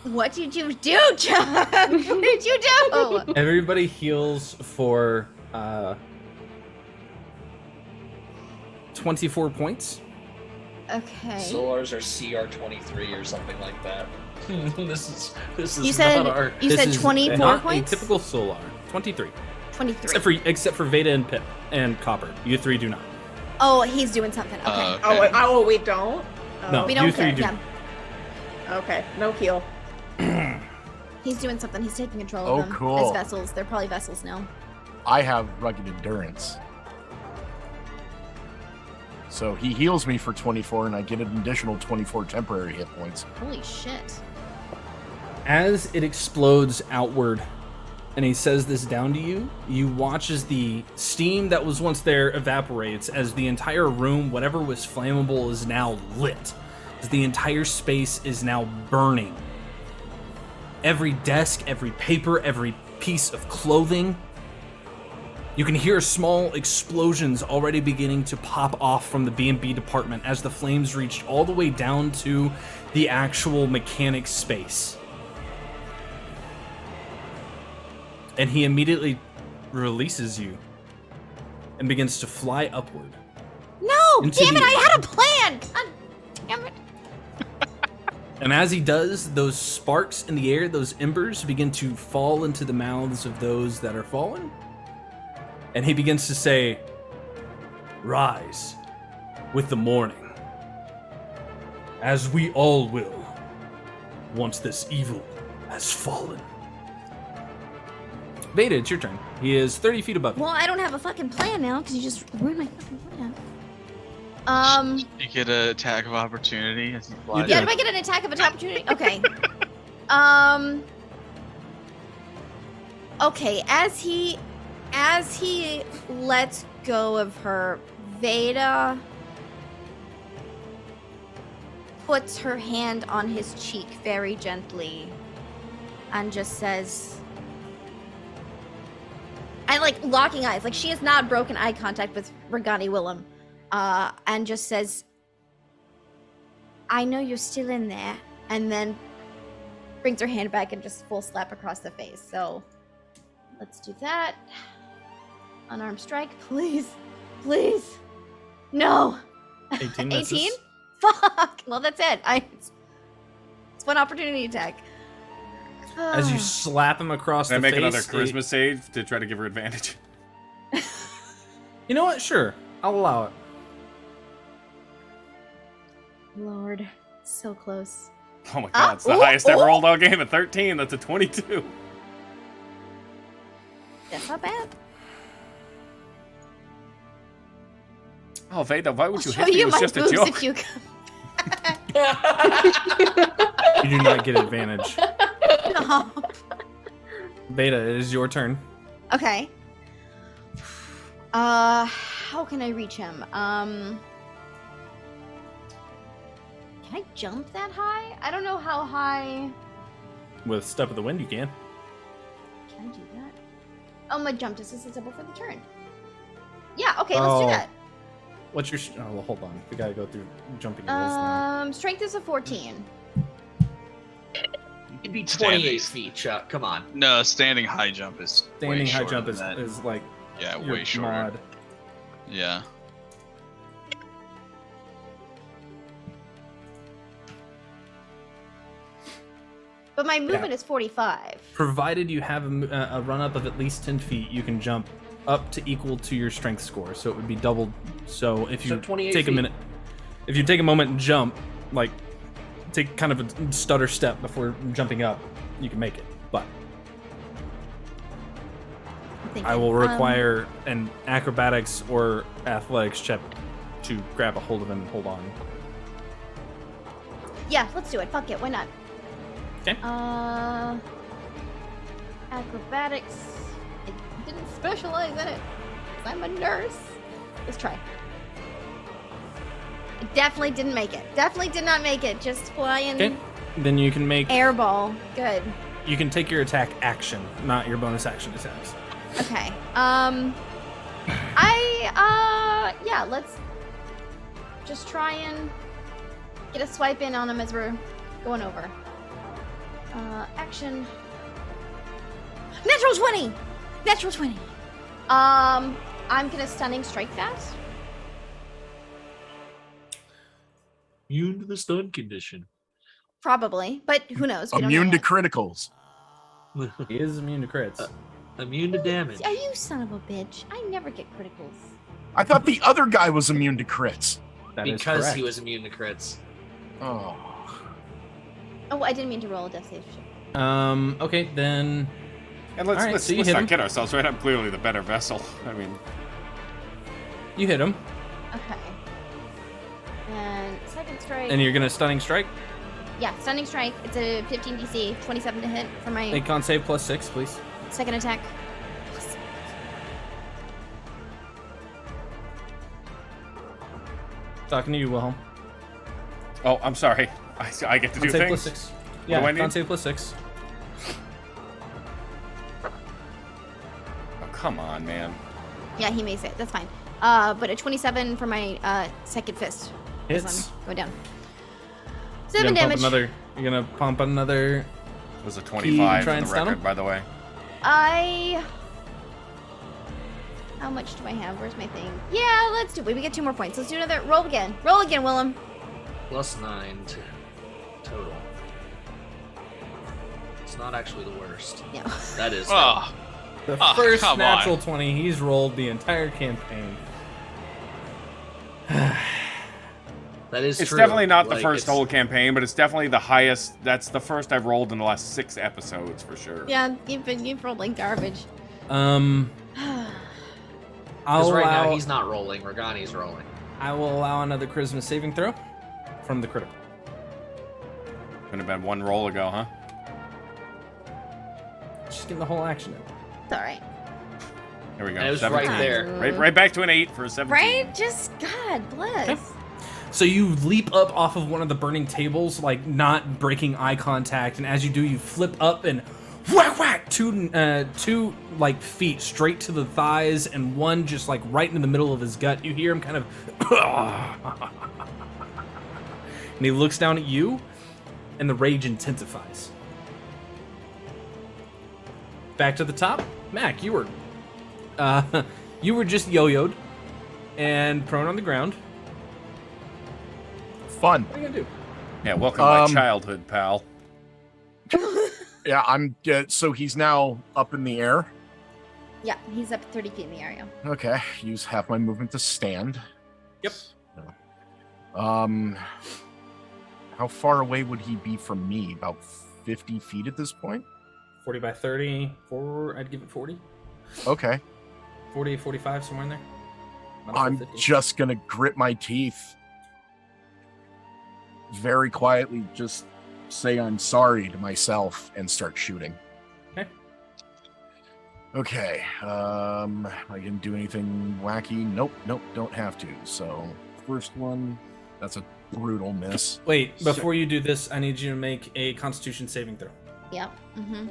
What did you do, Chuck? What did you do? Everybody heals for 24 points. Okay. Solars are CR23 or something like that. This is You said not our. you This said is 24 not points. a typical Solar. 23. 23. Except for Veda and Pip and Copper. You three do not. Oh, he's doing something. Okay. Okay. Oh, we don't? Oh, No. we you don't three care. do. Yeah. Okay, no heal. He's doing something. He's taking control Oh, of them cool. as vessels. They're probably vessels now. I have rugged endurance. So he heals me for 24, and I get an additional 24 temporary hit points. Holy shit. As it explodes outward, and he says this down to you, you watch as the steam that was once there evaporates, as the entire room, whatever was flammable, is now lit. As the entire space is now burning. Every desk, every paper, every piece of clothing. You can hear small explosions already beginning to pop off from the B&B department as the flames reached all the way down to the actual mechanic space. And he immediately releases you. and begins to fly upward. No! Into Damn the it, I air. had a plan! God damn it. And as he does, those sparks in the air, those embers, begin to fall into the mouths of those that are fallen. And he begins to say, "Rise with the morning, as we all will, once this evil has fallen." Veda, it's your turn. He is 30 feet above you. Well, I don't have a fucking plan now because you just ruined my fucking plan. You get an attack of opportunity as he flies. do. Yeah, do I get an attack of an opportunity? Okay. Okay, as he lets go of her, Veda puts her hand on his cheek very gently and just says, and like locking eyes, like she has not broken eye contact with Regani Willem, and just says, "I know you're still in there," and then brings her hand back and just full slap across the face. So let's do that. Unarmed strike, please. Please. No. 18 misses. 18? Fuck. Well, that's it. It's one opportunity attack. As you slap him across Can I the make face. another charisma save to try to give her advantage? You know what? Sure. I'll allow it. Lord. So close. Oh my god, it's the highest ever rolled all game at 13. That's a 22. That's not bad. Oh, Veda, why would you Show hit me? you It was my just a boobs joke. if you come. You do not get advantage. No. Veda, it is your turn. Okay. How can I reach him? Can I jump that high? I don't know how high. With Step of the Wind, you can. Can I do that? Oh, my jump distance is up for the turn. Yeah, okay, let's do that. What's your... Oh, well, hold on. We gotta go through jumping rules now. Strength is a 14. It'd be Standing. 28 feet, Chuck. Come on. No, standing high jump is Standing way high shorter jump than is, that. is like... Yeah, your way shorter. mod. Yeah. But my movement is 45. Provided you have a run-up of at least 10 feet, you can jump up to equal to your strength score. So it would be doubled. So if you 28 take a feet. minute... If you take a moment and jump, like, take kind of a stutter step before jumping up, you can make it. But I will require an acrobatics or athletics check to grab a hold of him and hold on. Yeah, let's do it. Fuck it. Why not? Okay. Acrobatics. I didn't specialize in it. 'Cause I'm a nurse. Let's try. I definitely didn't make it. Definitely did not make it. Just flying. Okay. Then you can make... Airball. Good. You can take your attack action, not your bonus action attacks. Okay. Yeah, let's just try and get a swipe in on him as we're going over. Action. Natural 20! Natural 20! I'm gonna stunning strike that. Immune to the stun condition. Probably, but who knows? We don't Immune know to yet. criticals. He is immune to crits. Immune to damage. Are you son of a bitch? I never get criticals. I thought the other guy was immune to crits. That is Because correct. he was immune to crits. Oh. Oh, I didn't mean to roll a death save. Shit. Okay, then... And let's, All right, let's, so you let's hit not him. kid ourselves, right? I'm clearly the better vessel. I mean, You hit him, Okay. And second strike. and you're gonna stunning strike. Yeah, stunning strike. It's a 15 DC, 27 to hit for my Make con save plus 6, please. second attack. Talking to you, Wilhelm. oh, I'm sorry. I get to Con do save things. plus 6. do I Yeah, need? con save plus 6. Oh, come on, man. Yeah, he makes it. That's fine. But a 27 for my second fist. as Hits. I'm going down. You're 7 gonna pump damage. another. You're gonna pump another. It was a 25 try for and the stun record, him? by the way. How much do I have? Where's my thing? Yeah, let's do it. We get 2 more points. Let's do another. Roll again. Roll again, Willem. +9 to total. It's not actually the worst. No. That is. Oh, The Oh, first come natural on. 20 he's rolled the entire campaign. That is It's true. definitely not the Like, first it's- whole campaign, but it's definitely the highest. That's the first I've rolled in the last 6 episodes for sure. Yeah, you've rolled like garbage. I'll Because right now allow, he's not rolling. Regani's rolling. I will allow another charisma saving throw from the critical. Could have been 1 roll ago, huh? Just getting the whole action in. It's all right. There we go. And it was 17. right there. Right back to an 8 for a 17. Right? Just God bless. Okay. So you leap up off of one of the burning tables, like not breaking eye contact, and as you do, you flip up and whack whack two like feet straight to the thighs, and one just like right in the middle of his gut. You hear him kind of, and he looks down at you, and the rage intensifies. Back to the top, Mac. You were just yo-yoed and prone on the ground. Fun. What are you gonna do? Yeah, welcome to my childhood, pal. Yeah, I'm. So he's now up in the air. Yeah, he's up 30 feet in the area. Okay, use half my movement to stand. Yep. How far away would he be from me? About 50 feet at this point? 40 by 30, I'd give it 40. Okay. 40, 45, somewhere in there. Not a full I'm 50. just gonna grit my teeth. Very quietly, just say I'm sorry to myself and start shooting. Okay. Okay. I can do anything wacky? Nope, don't have to. So, first one, that's a brutal miss. Wait, before you do this, I need you to make a Constitution saving throw. Yep. Mm-hmm.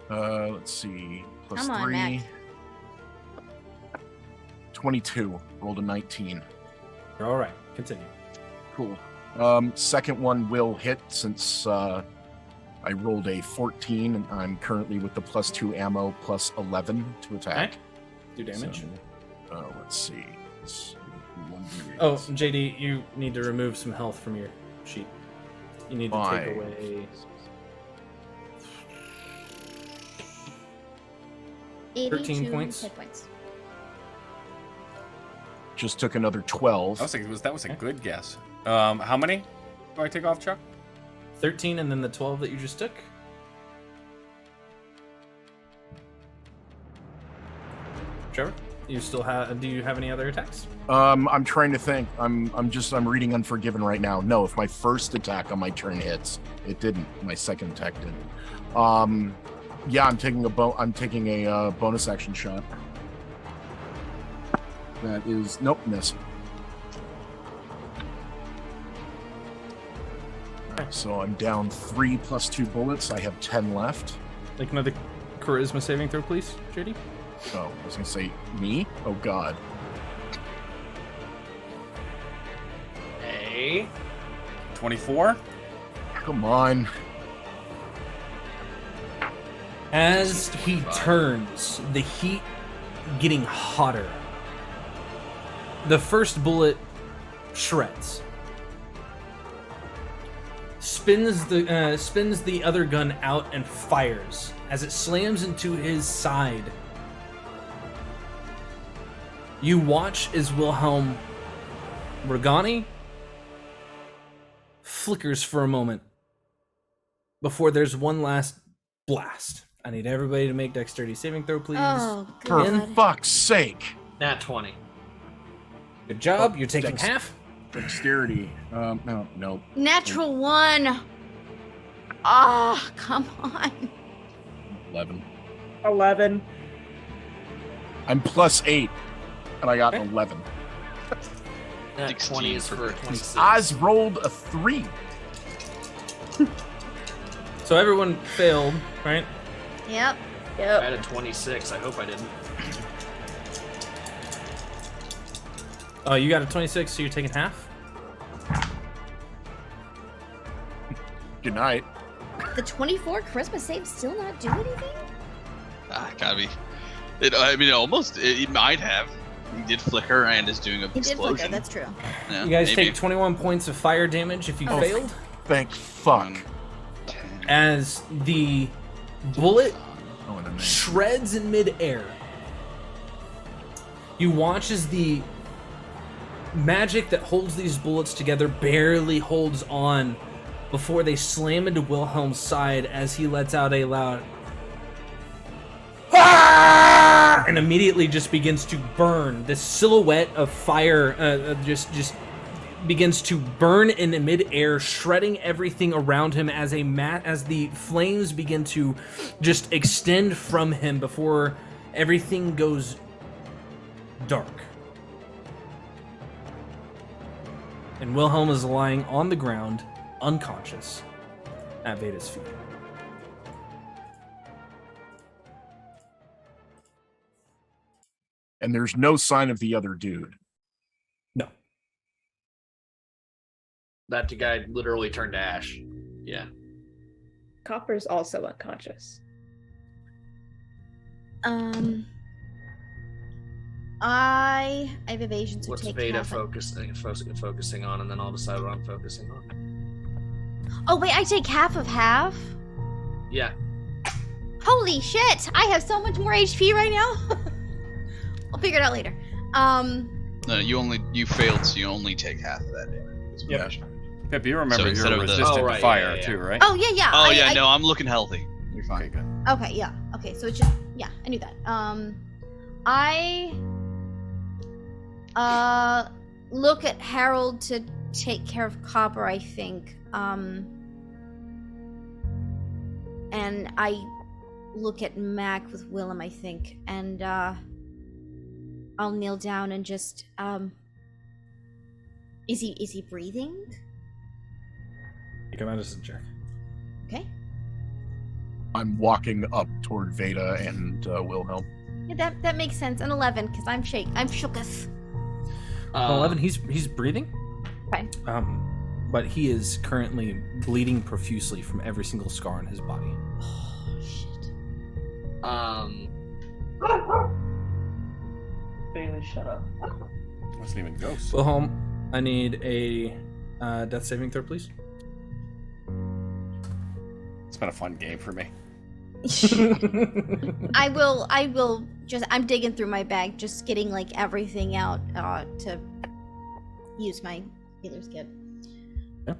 Let's see. Plus Come on, 3. Mac. 22. Rolled a 19. You're all right. Continue. Cool. Second one will hit since I rolled a 14 and I'm currently with the +2 ammo plus 11 to attack. Okay. Do damage. So, let's see. It's 1d8. Oh, JD, you need to remove some health from your sheet. You need to take 5. away 13 points. Hit points. Just took another 12. That was a good guess. How many do I take off, Chuck? 13 and then the 12 that you just took. Trevor, you still have? Do you have any other attacks? I'm trying to think. I'm reading Unforgiven right now. No, if my first attack on my turn hits, it didn't. My second attack didn't. Yeah, I'm taking a bonus action shot. That is nope, miss. So I'm down 3 plus 2 bullets. I have 10 left. Like another charisma saving throw, please, JD. Oh, I was gonna say me. Oh God. Hey. 24. Come on. As he turns, the heat getting hotter. The first bullet shreds. Spins the other gun out and fires as it slams into his side. You watch as Wilhelm Regani flickers for a moment before there's one last blast. I need everybody to make dexterity saving throw, please. Oh, For God. fuck's sake. Nat 20. Good job. You're taking Dex- half. Dexterity. No. Natural 1. Ah, come on. 11. 11. I'm plus 8, and I got Okay. 11. Nat 16 20 is for for 26. Oz rolled a 3. So everyone failed, right? Yep. I Yep. had a 26. I hope I didn't. Oh, you got a 26, so you're taking half? Good night. The 24 charisma save still not do anything? Gotta be. It might have. He did flicker and is doing a He did explosion. flicker, that's true. Yeah, You guys maybe. take 21 points of fire damage if you failed. Thank fuck. 10. As the bullet Oh, and then they- shreds in midair. You watch as the magic that holds these bullets together barely holds on before they slam into Wilhelm's side as he lets out a loud "Ah!" and immediately just begins to burn. This silhouette of fire just begins to burn in midair, shredding everything around him as as the flames begin to just extend from him before everything goes dark. And Wilhelm is lying on the ground, unconscious, at Veda's feet. And there's no sign of the other dude. No. That guy literally turned to ash. Yeah. Copper's also unconscious. I have evasion, so What's take Veda half of- focusing on, and then I'll decide what I'm focusing on. Oh wait, I take half of half? Yeah. Holy shit! I have so much more HP right now. I'll figure it out later. No, you failed, so you only take half of that damage. Yep. Pip, you remember So instead you're of the- resistant Oh, right, to fire yeah. too, right? Oh yeah. Oh I- no, I'm looking healthy. You're fine. Okay, good. Okay, yeah. Okay, so it's just yeah, I knew that. I look at Harold to take care of Copper, I think. And I look at Mac with Willem, I think, and I'll kneel down and just is he breathing? Make a medicine check. Okay. I'm walking up toward Veda and Wilhelm. Yeah, that makes sense. An 11, because I'm shooketh. 11. He's breathing. Okay. But he is currently bleeding profusely from every single scar on his body. Oh shit. Bailey, shut up. Wasn't even ghosts. Wilhelm, I need a death saving throw, please. It's been a fun game for me. I will just I'm digging through my bag, just getting like everything out to use my healer's kit. Yeah.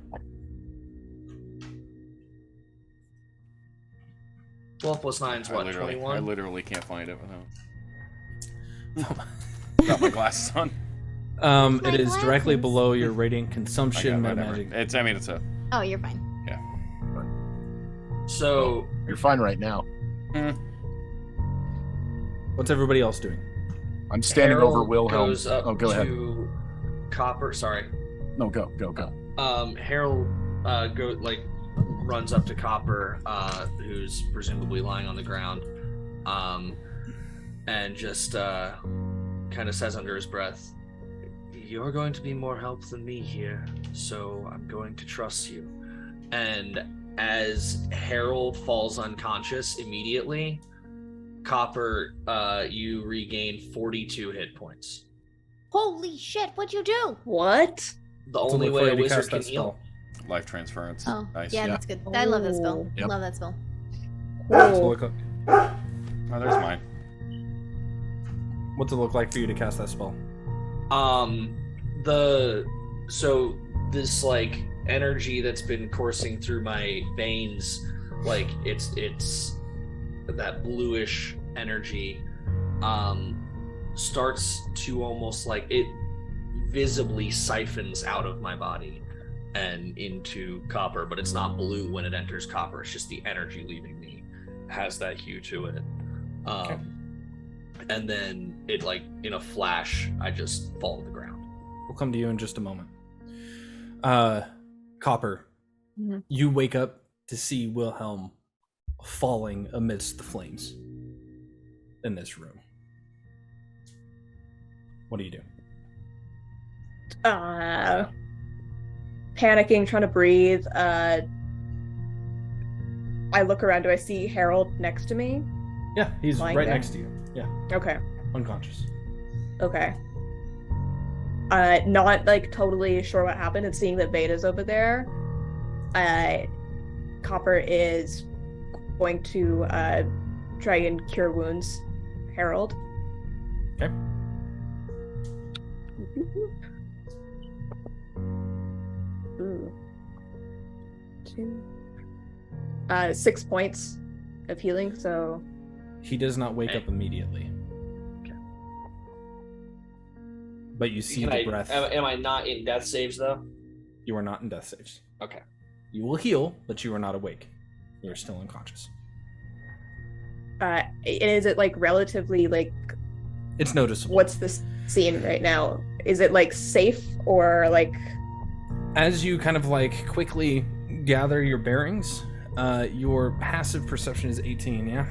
12 plus 9 is what, I 21? literally can't find it without got my glasses on. It is directly glasses. below your radiant I consumption. got My whatever. magic. It's a Oh, you're fine. So, You're fine right now. What's everybody else doing? I'm standing over Harold Wilhelm. goes up Oh, go ahead. to Copper. Sorry. No, go. Harold runs up to Copper, who's presumably lying on the ground, and just kind of says under his breath, "You're going to be more help than me here, so I'm going to trust you." And as Harold falls unconscious immediately, Copper, you regain 42 hit points. Holy shit, what'd you do? What? The Let's only look for way you a to wizard cast can that heal. spell. life transference. Oh, Nice. yeah, that's good. I love that spell. Oh. Yep. Love that spell. What's it Cool. look like? Oh, there's mine. What's it look like for you to cast that spell? So this like energy that's been coursing through my veins, like it's that bluish energy, starts to almost like it visibly siphons out of my body and into Copper, but it's not blue when it enters Copper. It's just the energy leaving me has that hue to it. Okay. And then it like in a flash, I just fall to the ground. We'll come to you in just a moment. Copper, Mhm. you wake up to see Wilhelm falling amidst the flames in this room. What do you do? Panicking, trying to breathe. I look around. Do I see Harold next to me? Yeah, he's Lying right there? next to you. Yeah, Okay. unconscious. Okay. Not like totally sure what happened, and seeing that Veda's over there, Copper is going to try and cure wounds Harold. Okay. Ooh. 6 points of healing, so He does not wake up immediately. Okay. But you see Can the breath. Am I not in death saves though? You are not in death saves. Okay. You will heal, but you are not awake. You are still unconscious. is it like relatively like It's noticeable. what's this scene right now? Is it like safe or like As you kind of like quickly gather your bearings, your passive perception is 18, yeah?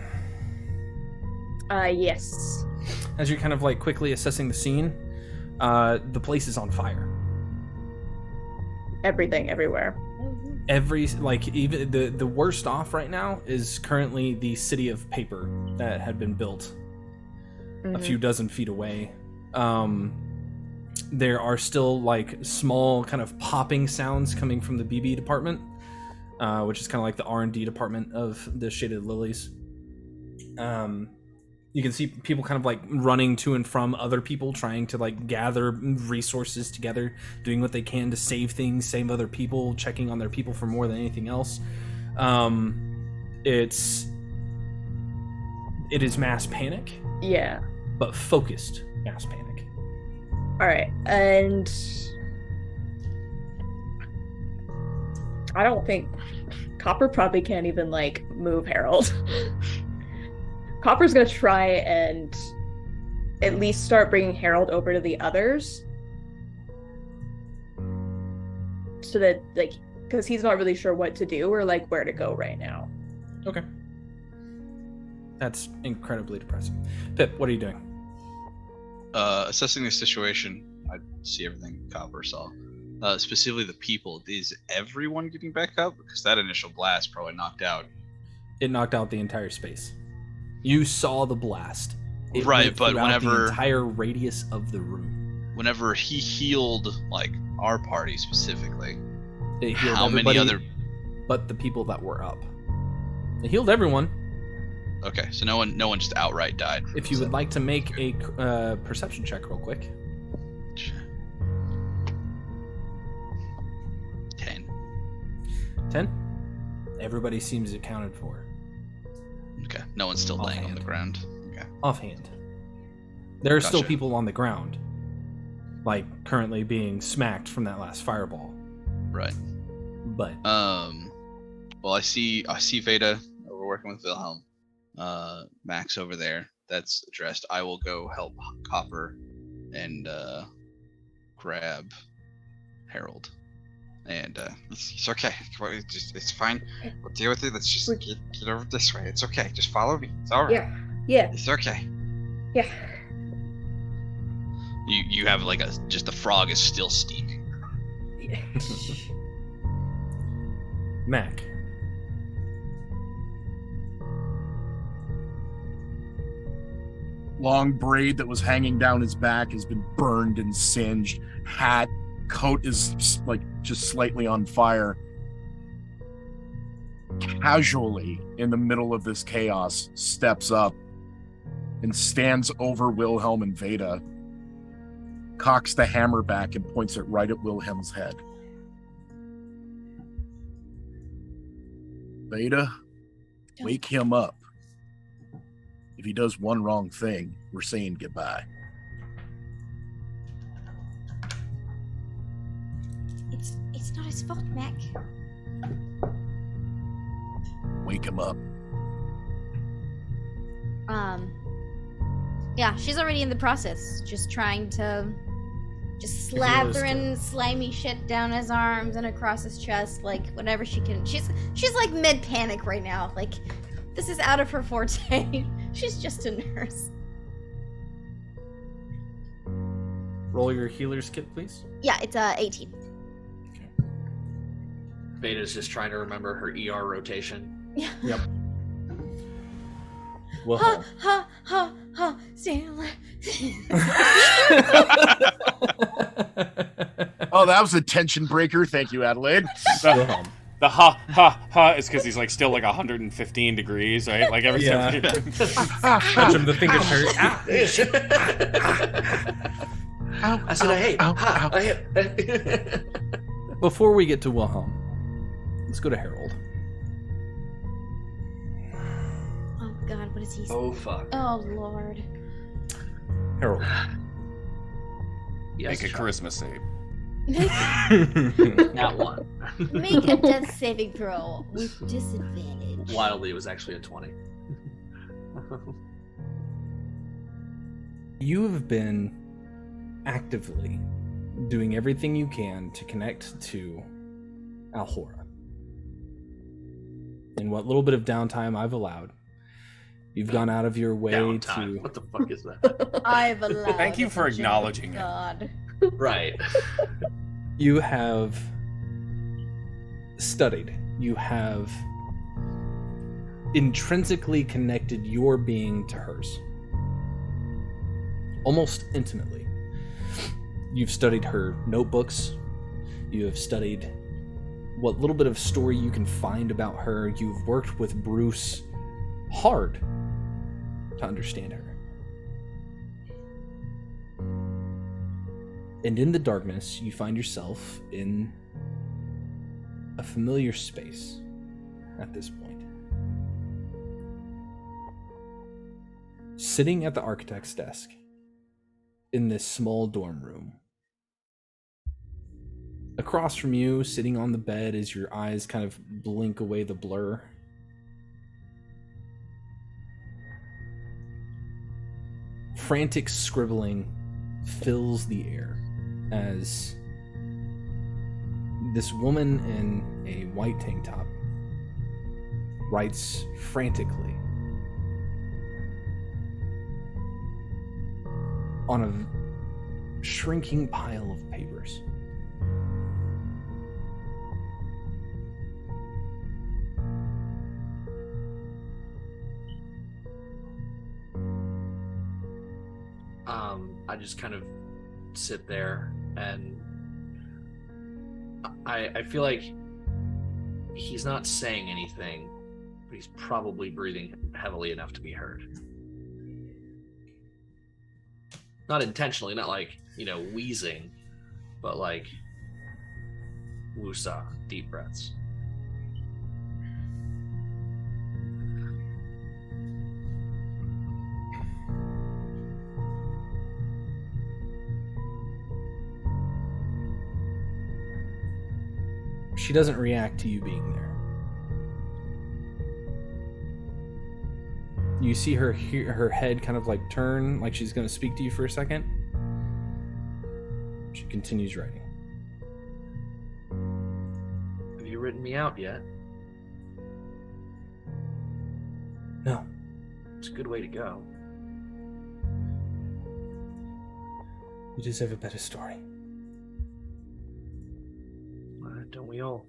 yes. As you're kind of like quickly assessing the scene, the place is on fire. Everything everywhere. Every, like, even the worst off right now is currently the city of paper that had been built a few dozen feet away. There are still like small kind of popping sounds coming from the BB department, which is kind of like the R&D department of the Shaded Lilies. You can see people kind of like running to and from other people, trying to like gather resources together, doing what they can to save things, save other people, checking on their people for more than anything else. It is mass panic. Yeah. But focused mass panic. All right, and I don't think Copper probably can't even like move Harold. Copper's gonna try and at least start bringing Harold over to the others, so that like, because he's not really sure what to do or like where to go right now. Okay. That's incredibly depressing. Pip, what are you doing? Assessing the situation, I see everything Copper saw. Specifically the people. Is everyone getting back up? Because that initial blast probably knocked out. It knocked out the entire space. You saw the blast. It Right, went but throughout whenever the entire radius of the room, whenever he healed like our party specifically, it healed how everybody many other? but the people that were up. It healed everyone. Okay, so no one just outright died. If you would like to make a perception check real quick. 10. Everybody seems accounted for. Okay, no one's still laying on the ground. Okay. Offhand. There are still Gotcha. people on the ground, like currently being smacked from that last fireball. Right. But well, I see Veda. We're working with Wilhelm. Max over there. That's addressed. I will go help Copper and grab Harold. And it's okay. It's fine. We'll deal with it. Let's just get over this way. It's okay. Just follow me. It's all right. Yeah. It's okay. Yeah. you have like just the frog is still steaming. Mac. Long braid that was hanging down his back has been burned and singed. Hat, coat is like just slightly on fire. Casually, in the middle of this chaos, steps up and stands over Wilhelm and Veda, cocks the hammer back and points it right at Wilhelm's head. Veda, wake him up. If he does one wrong thing, we're saying goodbye. It's not his fault, Mac. Wake him up. Yeah, she's already in the process. Just trying to slathering slimy shit down his arms and across his chest, like whatever she can. She's like mid panic right now. Like this is out of her forte. She's just a nurse. Roll your healer's kit, please. Yeah, it's 18. Beta's just trying to remember her ER rotation. Yep. Well, Ha ha ha ha, Stanley. Oh, that was a tension breaker. Thank you, Adelaide. The ha ha ha is because he's like still like 115 degrees, right? Like every Yeah. time. Touch him, the fingers hurt. Ah. I said, I hate. ow, Ha, ow. I hate. Before we get to Wilhelm, let's go to Harold. Oh God, what is he? Oh fuck. Oh Lord. Harold. Yes, Make a child. charisma save. Not one. Make a death saving throw with disadvantage. Wildly, it was actually a 20. You have been actively doing everything you can to connect to Alhora. In what little bit of downtime I've allowed, you've gone out of your way Downtime. to... What the fuck is that? I've allowed. Thank you for acknowledging it. God. Right. You have studied. You have intrinsically connected your being to hers. Almost intimately. You've studied her notebooks. You have studied what little bit of story you can find about her. You've worked with Bruce hard to understand her. And in the darkness, you find yourself in a familiar space at this point. Sitting at the architect's desk in this small dorm room. Across from you, sitting on the bed as your eyes kind of blink away the blur. Frantic scribbling fills the air as this woman in a white tank top writes frantically on a shrinking pile of papers. I just kind of sit there and I feel like he's not saying anything, but he's probably breathing heavily enough to be heard. Not intentionally, not like, wheezing, but like woosah, deep breaths. She doesn't react to you being there. You see her head kind of like turn, like she's going to speak to you for a second. She continues writing. Have you written me out yet? No. It's a good way to go. You deserve a better story. Don't we all?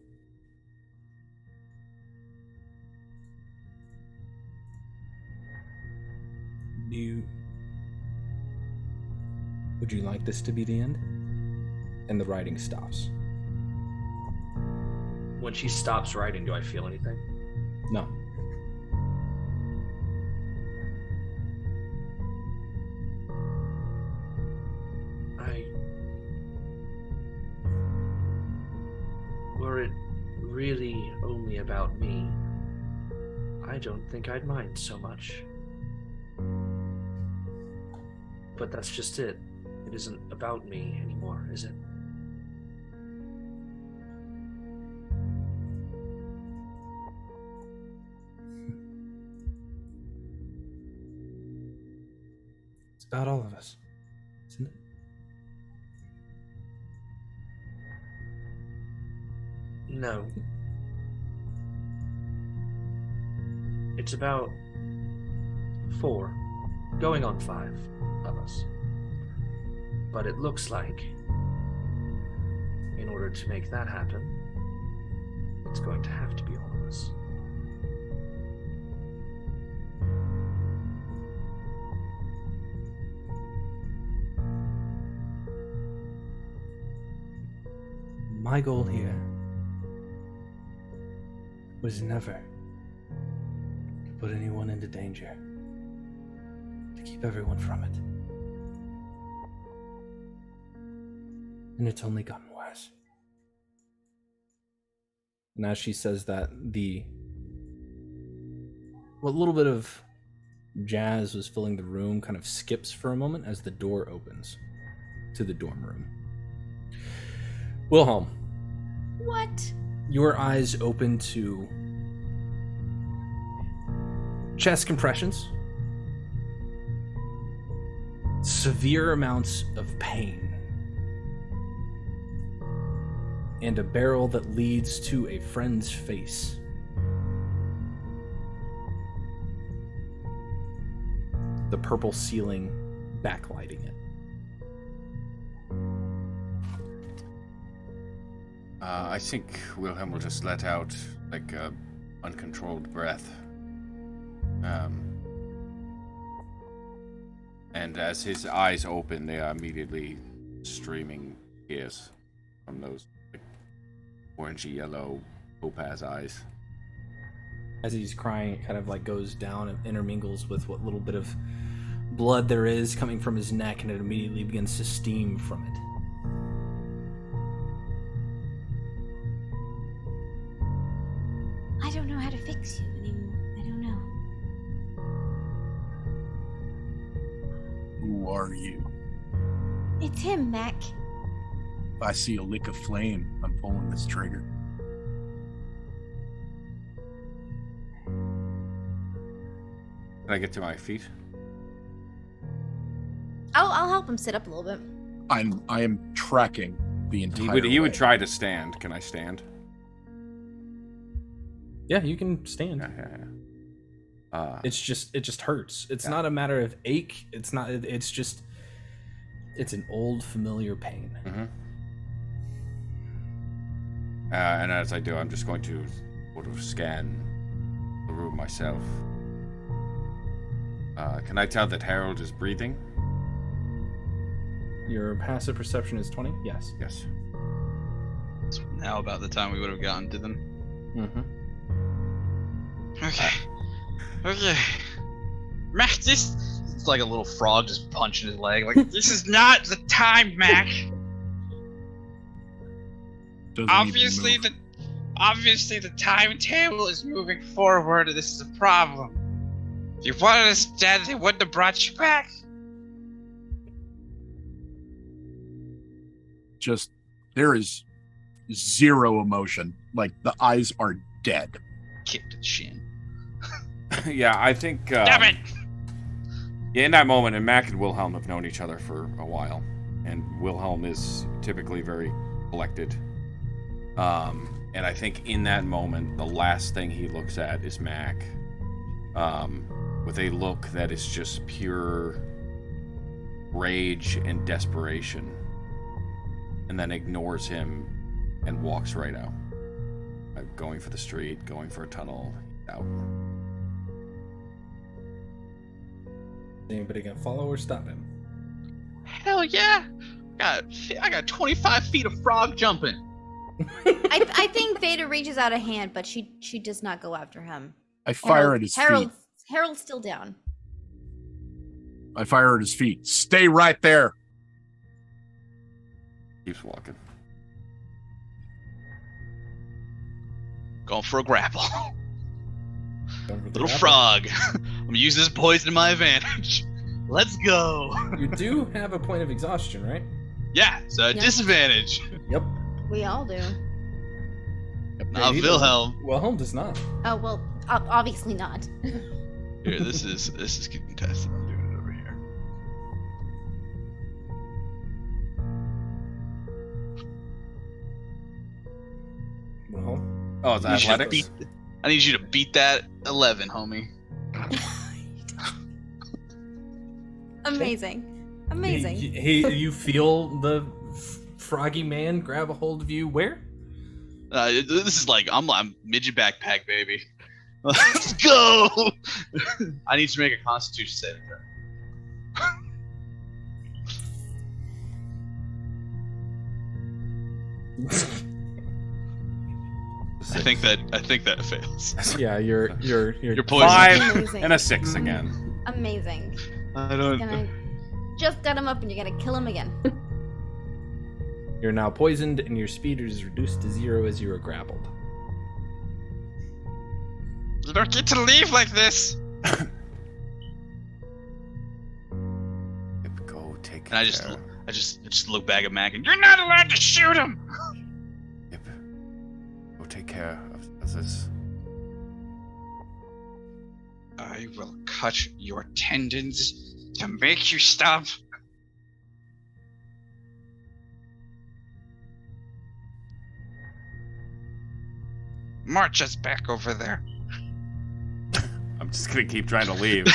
Would you like this to be the end? And the writing stops. When she stops writing, do I feel anything? No. Were it really only about me, I don't think I'd mind so much. But that's just it. It isn't about me anymore, is it? It's about all of us, isn't it? No. It's about 4, going on 5 of us. But it looks like, in order to make that happen, it's going to have to be all of us. My goal here was never to put anyone into danger, to keep everyone from it. And it's only gotten worse. And as she says that, what little bit of jazz was filling the room kind of skips for a moment as the door opens to the dorm room. Wilhelm. What? Your eyes open to chest compressions, severe amounts of pain, and a barrel that leads to a friend's face. The purple ceiling backlighting it. I think Wilhelm will just let out, like, a uncontrolled breath. And as his eyes open, they are immediately streaming tears from those, like, orangey yellow topaz eyes. As he's crying, it kind of like goes down and intermingles with what little bit of blood there is coming from his neck, and it immediately begins to steam from it. I don't know how to fix you anymore. I don't know. Who are you? It's him, Mac. If I see a lick of flame, I'm pulling this trigger. Can I get to my feet? I'll help him sit up a little bit. I am tracking the entire He would way. try to stand. Can I stand? Yeah, you can stand. Yeah. It just hurts. It's not a matter of ache. It's not. It's just. It's an old familiar pain. Mm-hmm. And as I do, I'm just going to sort of scan the room myself. Can I tell that Harold is breathing? Your passive perception is 20? Yes. Yes. It's now about the time we would have gotten to them. Mm-hmm. Okay. Mac, this... It's like a little frog just punching his leg. Like, This is not the time, Mac. Doesn't Obviously, even the timetable is moving forward, and this is a problem. If you wanted us dead, they wouldn't have brought you back. just there is zero emotion. Like the eyes are dead. Kicked the shin. Yeah, I think. Damn it! Yeah, in that moment, and Mac and Wilhelm have known each other for a while, and Wilhelm is typically very collected. And I think in that moment, the last thing he looks at is Mac, with a look that is just pure rage and desperation, and then ignores him and walks right out. Going for the street, going for a tunnel, out. Anybody gonna follow or stop him? Hell yeah! I got 25 feet of frog jumping. I think Veda reaches out a hand, but she does not go after him. I fire at his feet. Harold's still down. I fire at his feet. Stay right there. Keeps walking. Going for a grapple. Going for the Little grapple. frog. I'm gonna use this poison to my advantage. Let's go. You do have a point of exhaustion, right? Yeah, so Yeah. disadvantage. Yep. We all do. Not He Wilhelm. doesn't. Wilhelm does not. Oh well, obviously not. Here, this is getting tested. I'm doing it over here. Wilhelm. Oh, it's I need you to athletics? I need you to beat that 11, homie. Amazing. Amazing. You feel the froggy man grab a hold of you where? This is like I'm midget backpack, baby. Let's go. I need to make a Constitution saving throw. think that fails. Yeah, you're poisoned. 5 Amazing. and a 6 again. Amazing. I don't. Gonna just got him up, and you're gonna kill him again. You're now poisoned, and your speed is reduced to 0 as you are grappled. You don't get to leave like this. Go take And I care. just look back at Mac and You're not allowed to shoot him. Yep. Go take care of this. I will cut your tendons to make you stop. March us back over there. I'm just gonna keep trying to leave.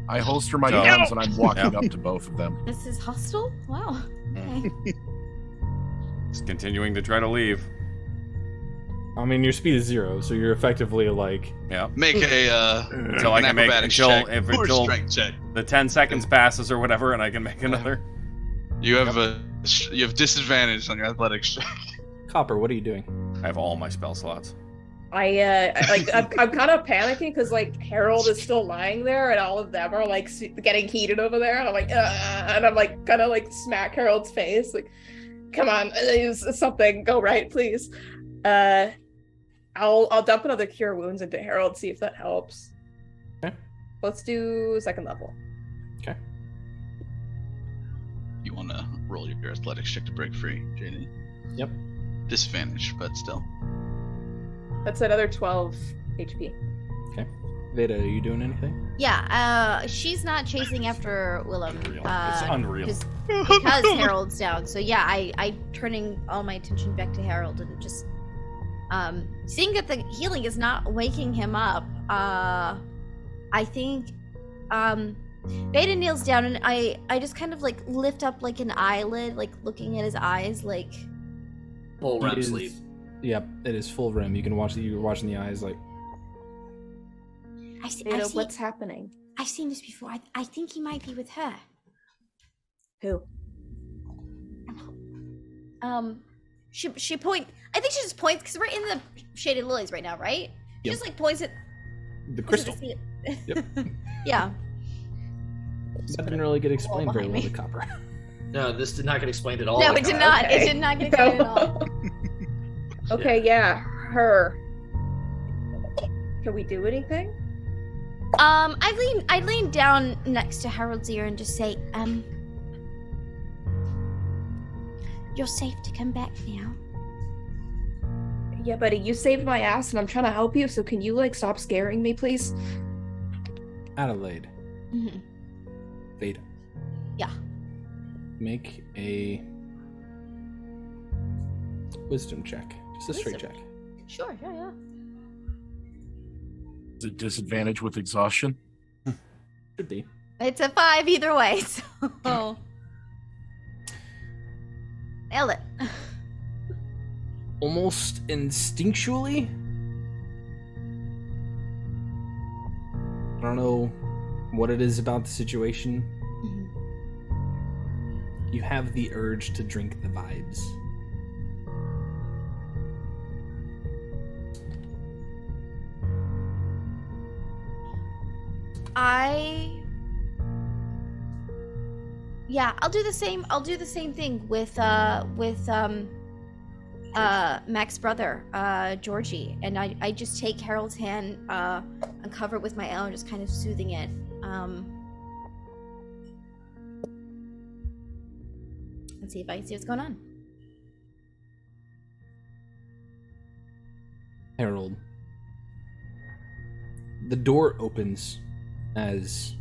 I holster my Go. guns and I'm walking Yeah. up to both of them. This is hostile. Wow. Okay. Just continuing to try to leave. I mean, your speed is 0, so you're effectively like. Yeah. make a Until I an can make acrobatics until check or until strength check. the 10 seconds passes or whatever, and I can make another. You have you have disadvantage on your athletics check. Copper, what are you doing? I have all my spell slots. I'm kind of panicking because like Harold is still lying there and all of them are like getting heated over there, and I'm like, and I'm like kind of like smack Harold's face, like, come on, something go right, please. I'll dump another cure wounds into Harold, see if that helps. Okay. Let's do 2nd level. Okay. You want to roll your athletics check to break free, JD? Yep. Disadvantage, but still. That's another 12 HP. Okay. Veda, are you doing anything? Yeah. She's not chasing after Willem. Unreal. It's unreal. Because Harold's down. So yeah, I turning all my attention back to Harold and just seeing that the healing is not waking him up. I think Veda kneels down and I just kind of like lift up like an eyelid, like looking at his eyes, like Full It REM is- sleep. Yep, it is full REM. You can watch you're watching the eyes like. What's happening? I've seen this before. I think he might be with her. Who? She point. I think she just points because we're in the shaded lilies right now, right? She Yep. just like points at The crystal. Yep. Yeah. That didn't really get explained very behind well me. to Copper. No, this did not get explained at all. No, it did not. Okay. It did not get explained at all. Okay, yeah, her. Can we do anything? I lean down next to Harold's ear and just say, you're safe to come back now. Yeah, buddy, you saved my ass and I'm trying to help you, so can you like stop scaring me, please? Adelaide. Mm-hmm. Veda. Yeah. Make a wisdom check. Just a straight Wisdom. check. Sure. Yeah. Is it disadvantage with exhaustion? Should be. It's a 5 either way. So nailed it. Almost instinctually. I don't know what it is about the situation. You have the urge to drink the vibes. I'll do the same. I'll do the same thing with Mac's brother, Georgie, and I just take Harold's hand, uncover it with my own, just kind of soothing it. Let's see if I can see what's going on. Harold. The door opens as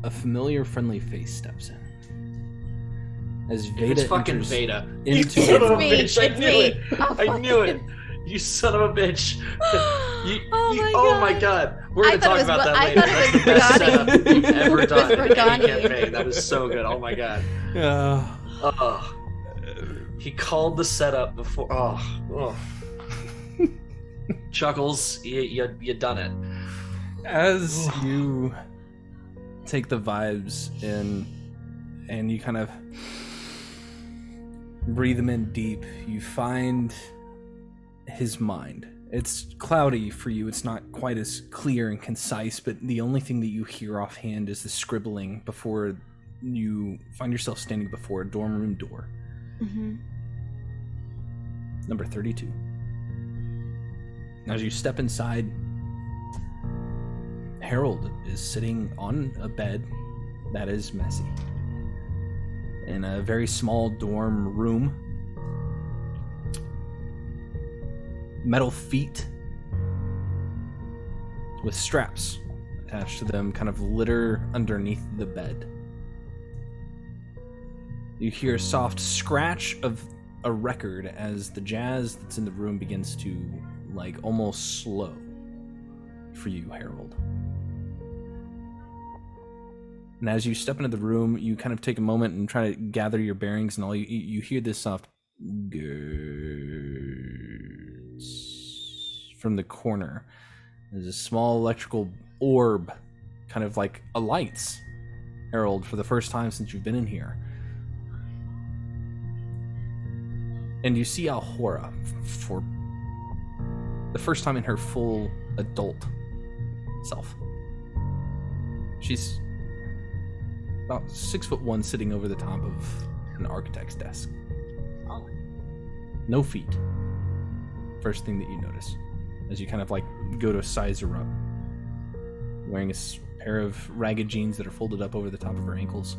a familiar, friendly face steps in. As Veda It's fucking enters Veda. into You son of a me, bitch! I it's knew me. it. Oh, I knew it. You son of a bitch. Oh my god. We're I gonna thought talk it about was- that I later. thought it was Best Ronnie. setup you've ever done With in any Ronnie. campaign. That is so good. Oh my god. Oh. He called the setup before. Oh. Chuckles, you done it. As you take the vibes in and you kind of breathe them in deep, you find his mind. It's cloudy for you. It's not quite as clear and concise, but the only thing that you hear offhand is the scribbling before you find yourself standing before a dorm room door. Mm-hmm. Number 32. As you step inside, Harold is sitting on a bed that is messy in a very small dorm room. Metal feet with straps attached to them kind of litter underneath the bed. You hear a soft scratch of a record as the jazz that's in the room begins to, like, almost slow for you, Harold. And as you step into the room, you kind of take a moment and try to gather your bearings, and all you hear this soft from the corner. There's a small electrical orb kind of like alights, Harold, for the first time since you've been in here. And you see Alhora for the first time in her full adult self. She's about 6'1", sitting over the top of an architect's desk. Oh. No feet. First thing that you notice as you kind of like go to size her up. Wearing a pair of ragged jeans that are folded up over the top of her ankles.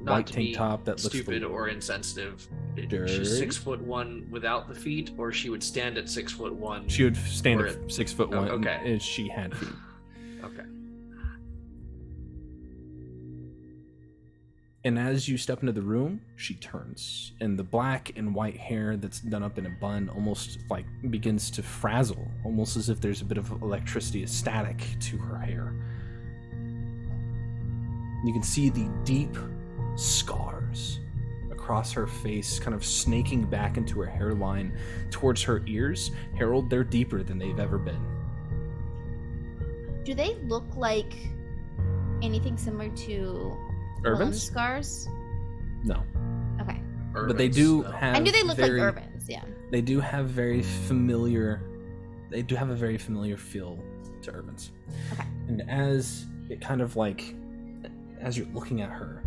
Not White to tank be top that looks stupid or insensitive. Dirty. She's 6'1" without the feet, or she would stand at 6'1". She would stand or at 6'1", okay. and she had feet. Okay. And as you step into the room, she turns, and the black and white hair that's done up in a bun almost like begins to frazzle, almost as if there's a bit of electricity, a static to her hair. You can see the deep scars across her face, kind of snaking back into her hairline towards her ears. Harold, they're deeper than they've ever been. Do they look like anything similar to Urban's? scars? No. Okay. But they do have. And do they look very, like Urban's? Yeah. They do have very familiar. They do have a very familiar feel to Urban's. Okay. And as it kind of like, as you're looking at her,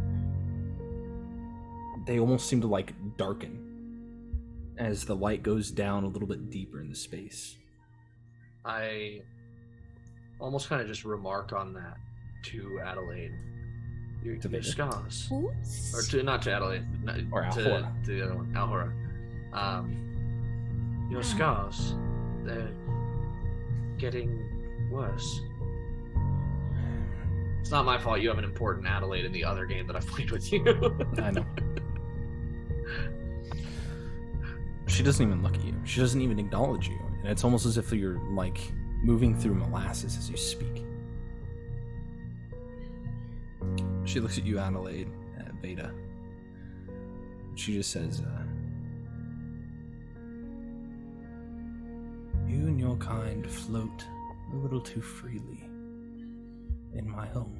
they almost seem to like darken as the light goes down a little bit deeper in the space. I almost kind of just remark on that to Adelaide. Your scars. Oops. Or to, not to Adelaide, Or to Alhora. the other one, Alhora. Your scars, they're getting worse. It's not my fault you have an important Adelaide in the other game that I've played with you. I know. She doesn't even look at you. She doesn't even acknowledge you. And it's almost as if you're like moving through molasses as you speak. She looks at you, Adelaide, at Veda. She just says, you and your kind float a little too freely in my home.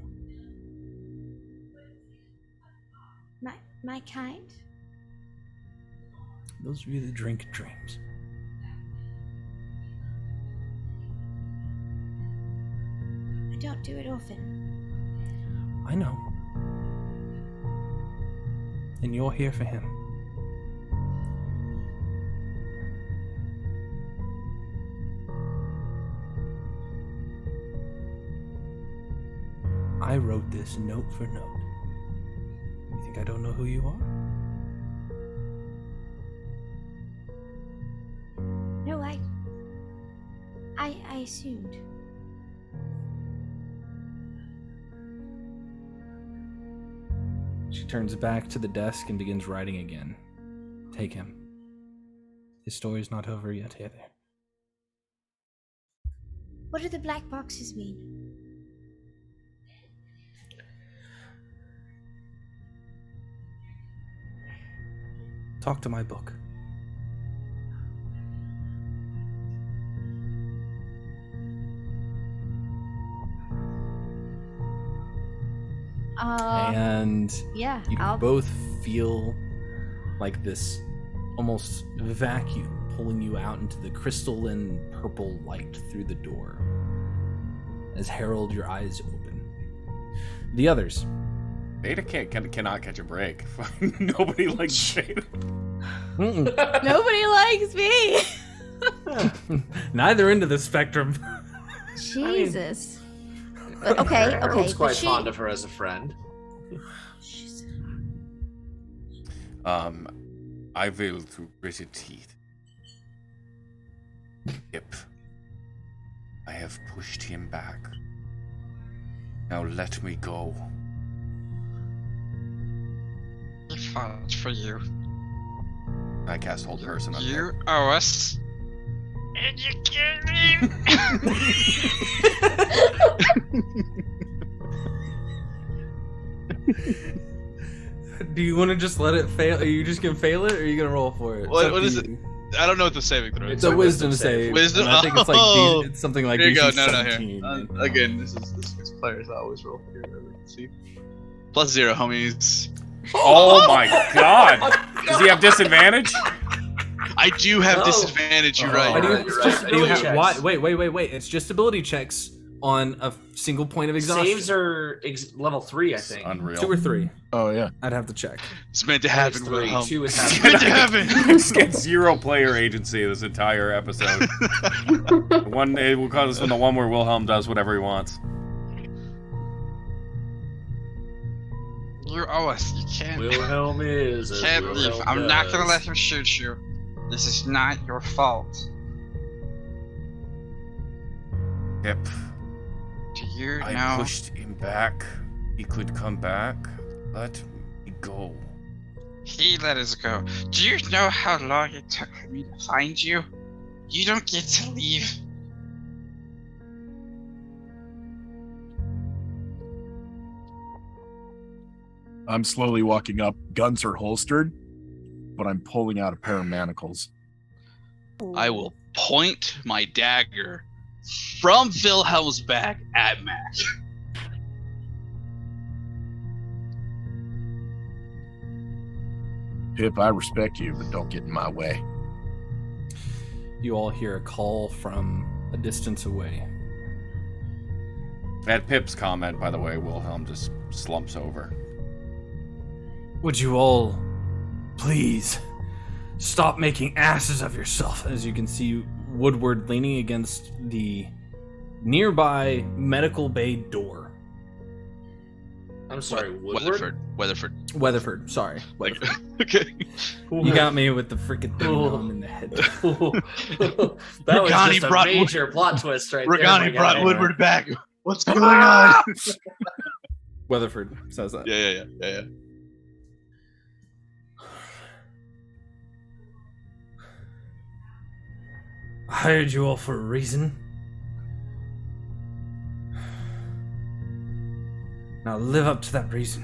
My kind? Those of you that drink dreams. I don't do it often. I know. And you're here for him. I wrote this note for note. You think I don't know who you are? No, I assumed. She turns back to the desk and begins writing again. Take him. His story's not over yet either. What do the black boxes mean? Talk to my book. And yeah, you can both feel like this almost vacuum pulling you out into the crystalline purple light through the door. As Harold, your eyes open. The others. Veda cannot catch a break. Nobody likes Veda. Nobody likes me. Neither end of the spectrum. Jesus. But okay. Harold's but quite she- fond of her as a friend. I will through gritted teeth. Yep. I have pushed him back. Now let me go. He fought for you. I cast Hold Person on You him. owe us. And you can't leave. Do you want to just let it fail? Are you just gonna fail it, or are you gonna roll for it? It's What up to is it? you. I don't know what the saving throw is. It's a wisdom save. Wisdom? and I think it's like Oh! it's something like Here you go. DC No, 17, here. man. Again, this is players. I always roll here. Let's see. +0, homies. Oh my god! Does he have disadvantage? I do have No. disadvantage. You're right. Why do you, It's it's just just, do you ability have, checks. wait. It's just ability checks on a single point of exhaustion. Saves are level 3, I think. Unreal. 2 or 3. Oh yeah. I'd have to check. It's meant to I think it's happen. 3. Wilhelm. 2 is It's happening. meant to happen. I just get 0 player agency this entire episode. It will cause us from the one where Wilhelm does whatever he wants. You owe us. You can't. Wilhelm is. as Can't leave. Wilhelm I'm not gonna does. let him shoot you. This is not your fault. Yep. Do you I know? pushed him back. He could come back. Let me go. He let us go. Do you know how long it took for me to find you? You don't get to leave. I'm slowly walking up. Guns are holstered, but I'm pulling out a pair of manacles. I will point my dagger from Wilhelm's back at Mac. Pip, I respect you, but don't get in my way. You all hear a call from a distance away. At Pip's comment, by the way, Wilhelm just slumps over. Would you all please stop making asses of yourself? As you can see Woodward leaning against the nearby medical bay door. I'm sorry, Woodward? Weatherford, sorry. Like, Weatherford. okay. You got me with the freaking thing on in the head. That was Regani just a brought major plot twist right there. Regani my brought guy. Woodward back. What's going on? Weatherford says that. Yeah. I hired you all for a reason. Now live up to that reason.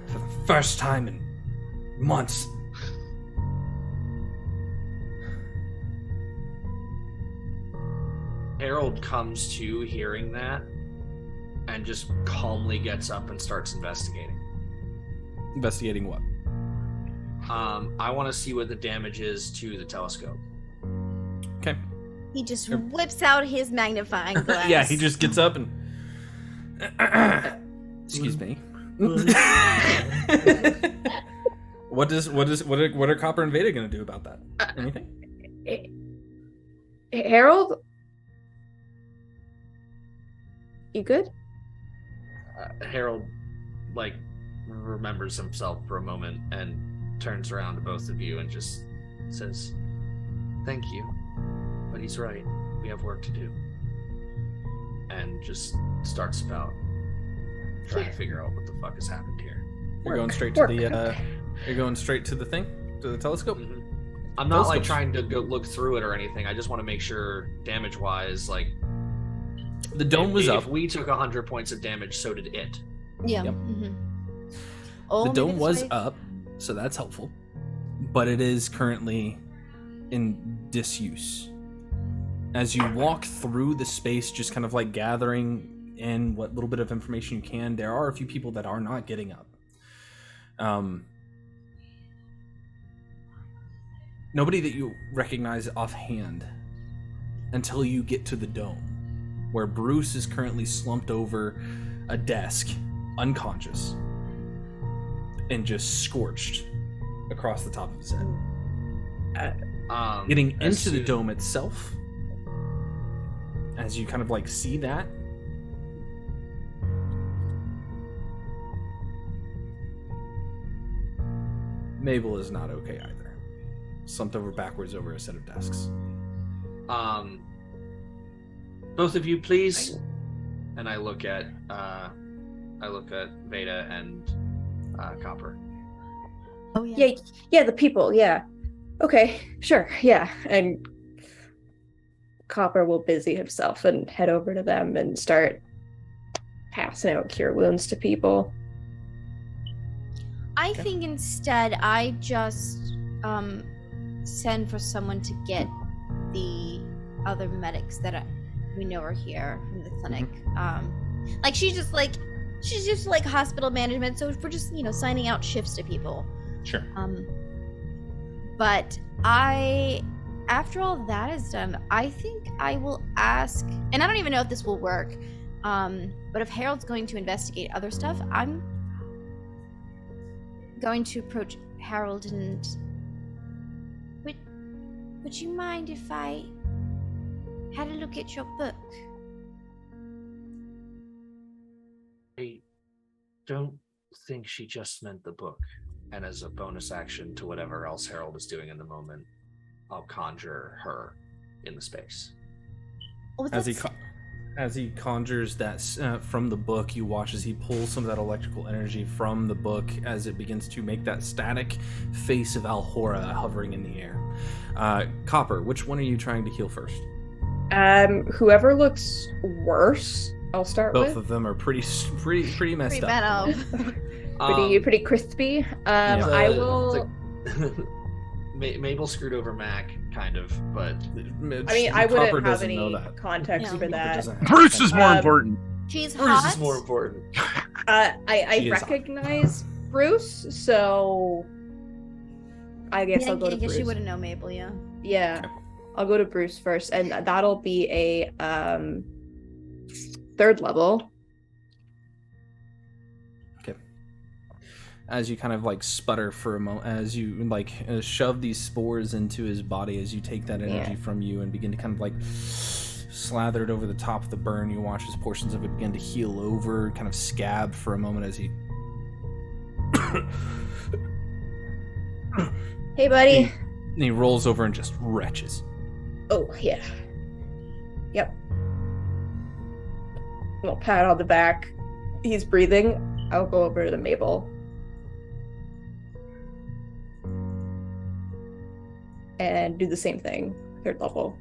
For the first time in months. Harold comes to hearing that and just calmly gets up and starts investigating. Investigating what? I want to see what the damage is to the telescope. Okay. He just whips out his magnifying glass. Yeah, he just gets up and. Excuse me. What are Copper and Veda going to do about that? Anything? Harold? You good? Harold, remembers himself for a moment and turns around to both of you and just says, "Thank you, but he's right. We have work to do." And just starts about trying to figure out what the fuck has happened here. You're going straight to the. You're going straight to the thing, to the telescope. Mhm. I'm not Telescopes. trying to go look through it or anything. I just want to make sure damage-wise, The dome was up. If we took 100 points of damage, so did it. Yeah. Yep. Mm-hmm. The dome was up, so that's helpful. But it is currently in disuse. As you walk through the space, just kind of gathering in what little bit of information you can, there are a few people that are not getting up. nobody that you recognize offhand until you get to the dome, where Bruce is currently slumped over a desk, unconscious, and just scorched across the top of his head. Getting into the dome itself, as you kind of like see that, Mabel is not okay either. Slumped over backwards over a set of desks. Both of you, please. And I look at Veda and Copper. Oh yeah. Yeah, the people, yeah. Okay, sure, yeah. And Copper will busy himself and head over to them and start passing out cure wounds to people. I think instead I just send for someone to get the other medics that we know are here from the clinic. Like she's just like hospital management, so we're just signing out shifts to people. Sure. But after all that is done, I think I will ask, and I don't even know if this will work, but if Harold's going to investigate other stuff, I'm going to approach Harold and would you mind if I had a look at your book? I don't think she just meant the book. And as a bonus action to whatever else Harold is doing in the moment, I'll conjure her in the space. Oh, As he conjures that from the book, you watch as he pulls some of that electrical energy from the book as it begins to make that static face of Alhora hovering in the air. Copper, which one are you trying to heal first? Whoever looks worse, I'll start with. Both of them are pretty messed up. Pretty crispy. I will. Mabel screwed over Mac, kind of, but I mean, I wouldn't have any context for that. Bruce is more important. She's Bruce hot. is more important. I recognize Bruce, so I guess I'll go to I guess Bruce. you wouldn't know Mabel, yeah. Yeah, I'll go to Bruce first, and that'll be a 3rd level. As you kind of like sputter for a moment, as you like shove these spores into his body, as you take that energy from you and begin to kind of like slather it over the top of the burn, you watch as portions of it begin to heal over, kind of scab for a moment as he... Hey, buddy. And he rolls over and just retches. Oh, yeah. Yep. I'll pat on the back. He's breathing. I'll go over to Mabel. And do the same thing, 3rd level.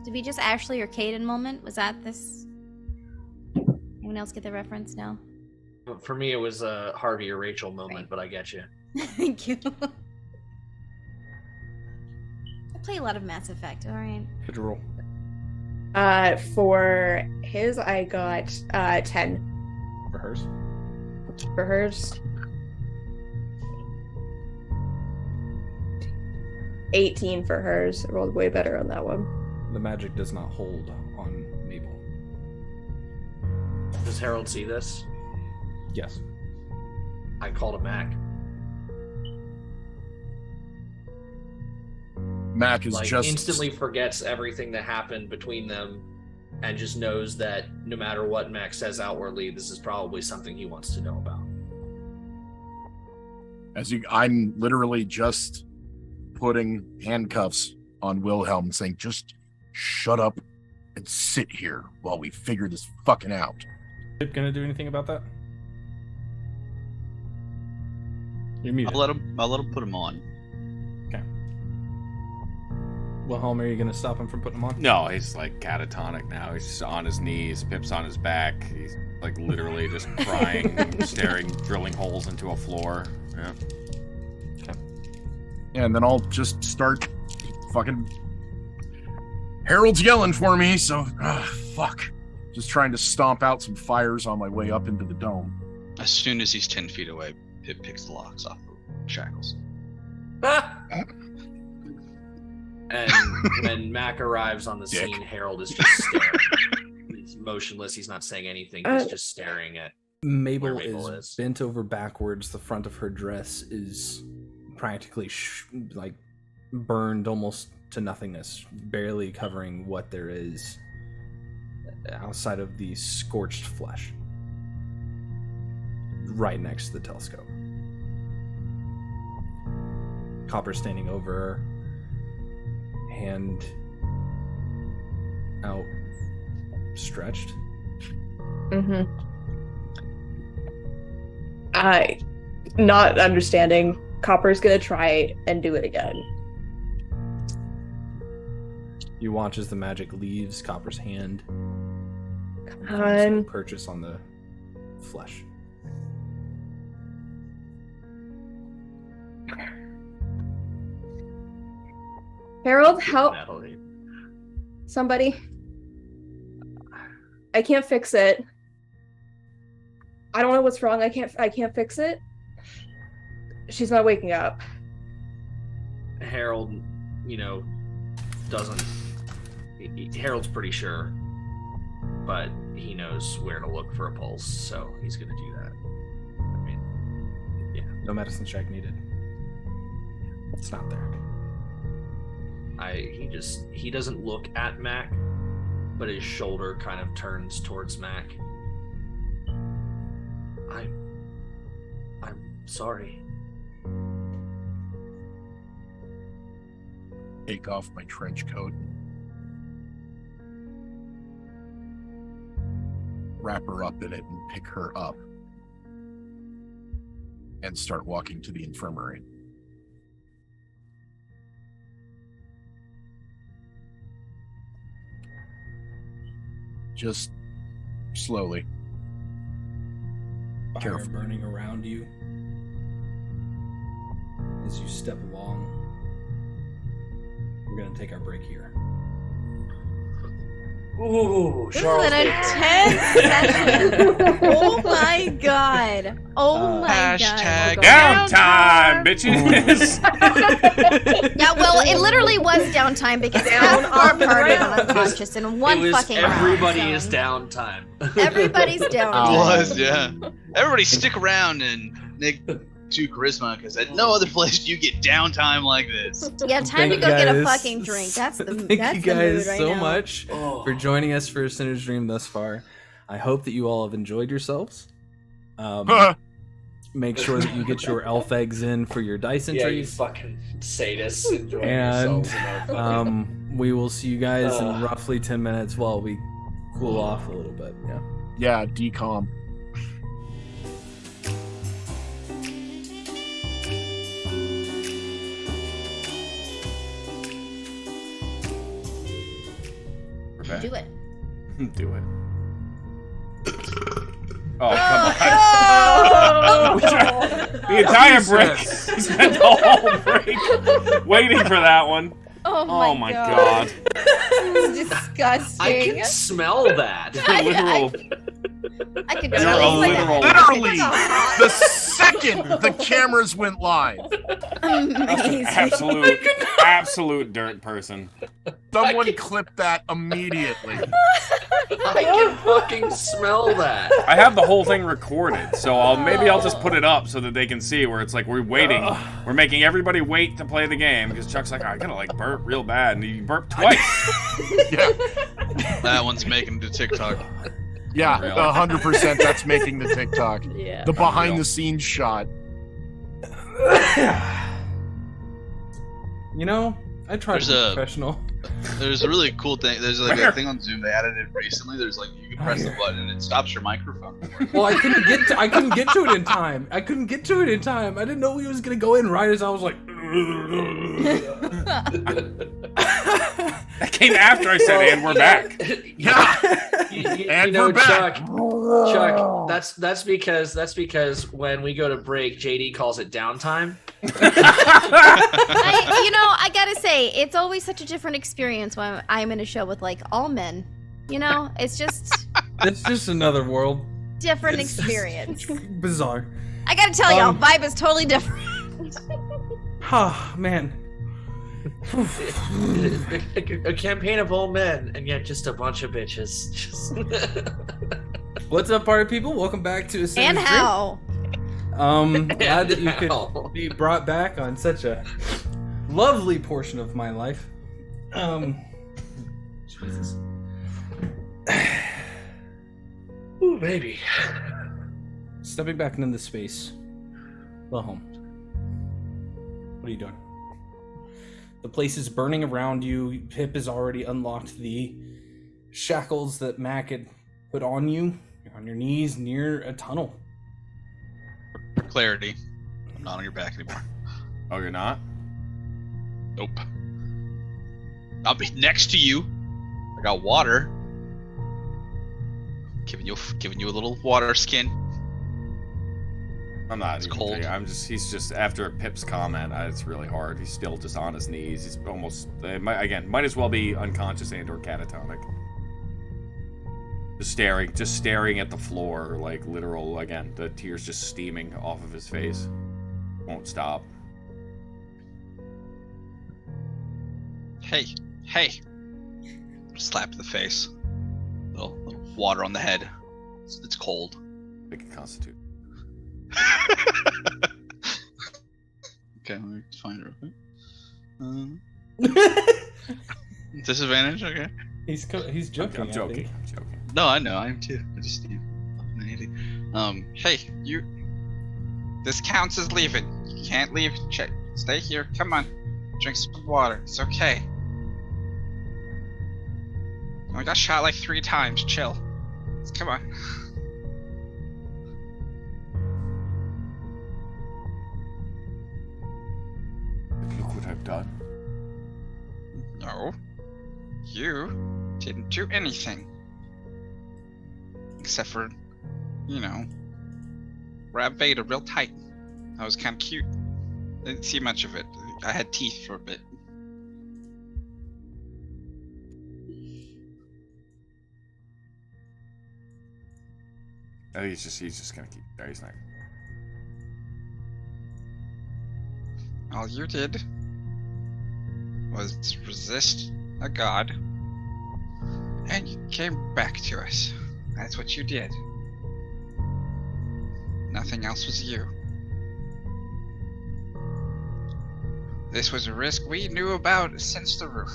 Did we just Ashley or Caden moment? Was that this? Anyone else get the reference now? For me, it was a Harvey or Rachel moment, Right. but I get you. Thank you. I play a lot of Mass Effect, alright. Good roll. For his, I got 10. For hers? For hers. 18 for hers. I rolled way better on that one. The magic does not hold on Mabel. Does Harold see this? Yes. I called him Mac. Mac is Like, just instantly forgets everything that happened between them and just knows that no matter what Mac says outwardly, this is probably something he wants to know about. I'm literally just putting handcuffs on Wilhelm, saying, "Just shut up and sit here while we figure this fucking out." Pip gonna do anything about that? You're muted. I'll let him put him on. Okay. Wilhelm, are you gonna stop him from putting him on? No, he's like catatonic now. He's just on his knees. Pip's on his back. He's like literally just crying, staring, drilling holes into a floor. Yeah. And then I'll just start fucking... Harold's yelling for me, so... fuck. Just trying to stomp out some fires on my way up into the dome. As soon as he's 10 feet away, Pip picks the locks off the shackles. And when Mac arrives on the scene, Harold is just staring. He's motionless. He's not saying anything. He's just staring at Mabel, where Mabel is bent over backwards. The front of her dress is practically like burned almost to nothingness, barely covering what there is outside of the scorched flesh right next to the telescope. Copper standing over her, hand outstretched. Not understanding, Copper's gonna try and do it again. You watch as the magic leaves Copper's hand. Come on. Purchase on the flesh. Harold, help somebody. I can't fix it. I don't know what's wrong. I can't fix it. She's not waking up. Harold, doesn't. Harold's pretty sure, but he knows where to look for a pulse, so he's gonna do that. I mean, yeah. No medicine check needed. It's not there. He doesn't look at Mac, but his shoulder kind of turns towards Mac. I'm sorry. Take off my trench coat. Wrap her up in it and pick her up. And start walking to the infirmary. Just slowly. Fire Careful. burning around you as you step along. We're gonna take our break here. Ooh, This is an intense session. Oh my god. Oh my Hashtag god. Downtime, bitches. Yeah, well, it literally was downtime because half our party went unconscious in one fucking round. Everybody so. is downtime. Everybody's downtime. It was, yeah. Everybody stick around and Nick do charisma, because at no other place do you get downtime like this. Yeah, time to go get a fucking drink. That's the Thank that's you the mood guys right so now. much for joining us for Sinner's Dream thus far. I hope that you all have enjoyed yourselves. Make sure that you get your elf eggs in for your dice Yeah, you entries. fucking sadists enjoying And yourselves. we will see you guys in roughly 10 minutes while we cool off a little bit. Yeah. Yeah, decom. Do it. Do it. Oh, come on. The entire break. Spent the whole break waiting for that one. Oh my god. This is disgusting. I can smell that. Literal. I could You're totally a see literal- that. Literally, the second the cameras went live, Amazing. Absolute dirt person. someone clipped that immediately. I can fucking smell that. I have the whole thing recorded, so maybe I'll just put it up so that they can see where it's like we're waiting. We're making everybody wait to play the game because Chuck's like, I gotta like burp real bad, and he burped twice. Yeah, That one's making the TikTok. yeah, Unreal. 100%. That's making the TikTok. Yeah. The behind-the-scenes shot. You know, I try There's to be a- professional. There's a really cool thing. There's like a thing on Zoom they added it recently. There's like you can press the button and it stops your microphone. Well, I couldn't get to it in time. I didn't know he was gonna go in right as I was like. That came after I said, and we're back. Yeah, and we're back. Chuck, that's because when we go to break, JD calls it downtime. I gotta say, it's always such a different experience when I'm in a show with like all men. It's just It's just another world. different It's experience. Bizarre. I gotta tell y'all, vibe is totally different. Oh, man. a campaign of old men, and yet just a bunch of bitches. What's up, party people? Welcome back to Ascend's And how? Glad that you could be brought back on such a lovely portion of my life. Jesus. Ooh, baby. Stepping back into space. Wilhelm. What are you doing? The place is burning around you. Pip has already unlocked the shackles that Mac had put on you. You're on your knees near a tunnel. For clarity, I'm not on your back anymore. Oh, you're not? Nope. I'll be next to you. I got water. Giving you a little water skin. I'm not. It's even cold. kidding. He's just after Pip's comment. It's really hard. He's still just on his knees. He's almost might as well be unconscious and/or catatonic. Just staring at the floor, like literal. Again, the tears just steaming off of his face. Won't stop. Hey. Slap to the face. Little water on the head. It's cold. Make it constitute. Okay, let me find it real quick. Disadvantage, okay. He's joking. I'm joking. I'm joking. No, I know, I am too. I just hey, you. This counts as leaving. You can't leave. Stay here. Come on. Drink some water. It's okay. I got shot like 3 times. Chill. Come on. Look what I've done. No. You didn't do anything. Except for, grab Vader real tight. That was kind of cute. Didn't see much of it. I had teeth for a bit. Oh, he's just gonna keep. No, he's not. All you did was resist a god, and you came back to us. That's what you did. Nothing else was you. This was a risk we knew about since the roof.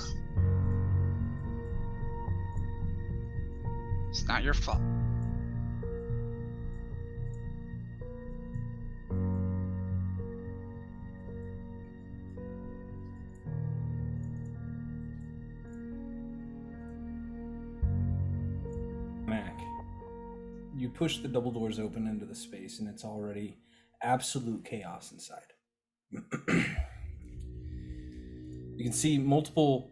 It's not your fault. Mac, you push the double doors open into the space, and it's already absolute chaos inside. You can see multiple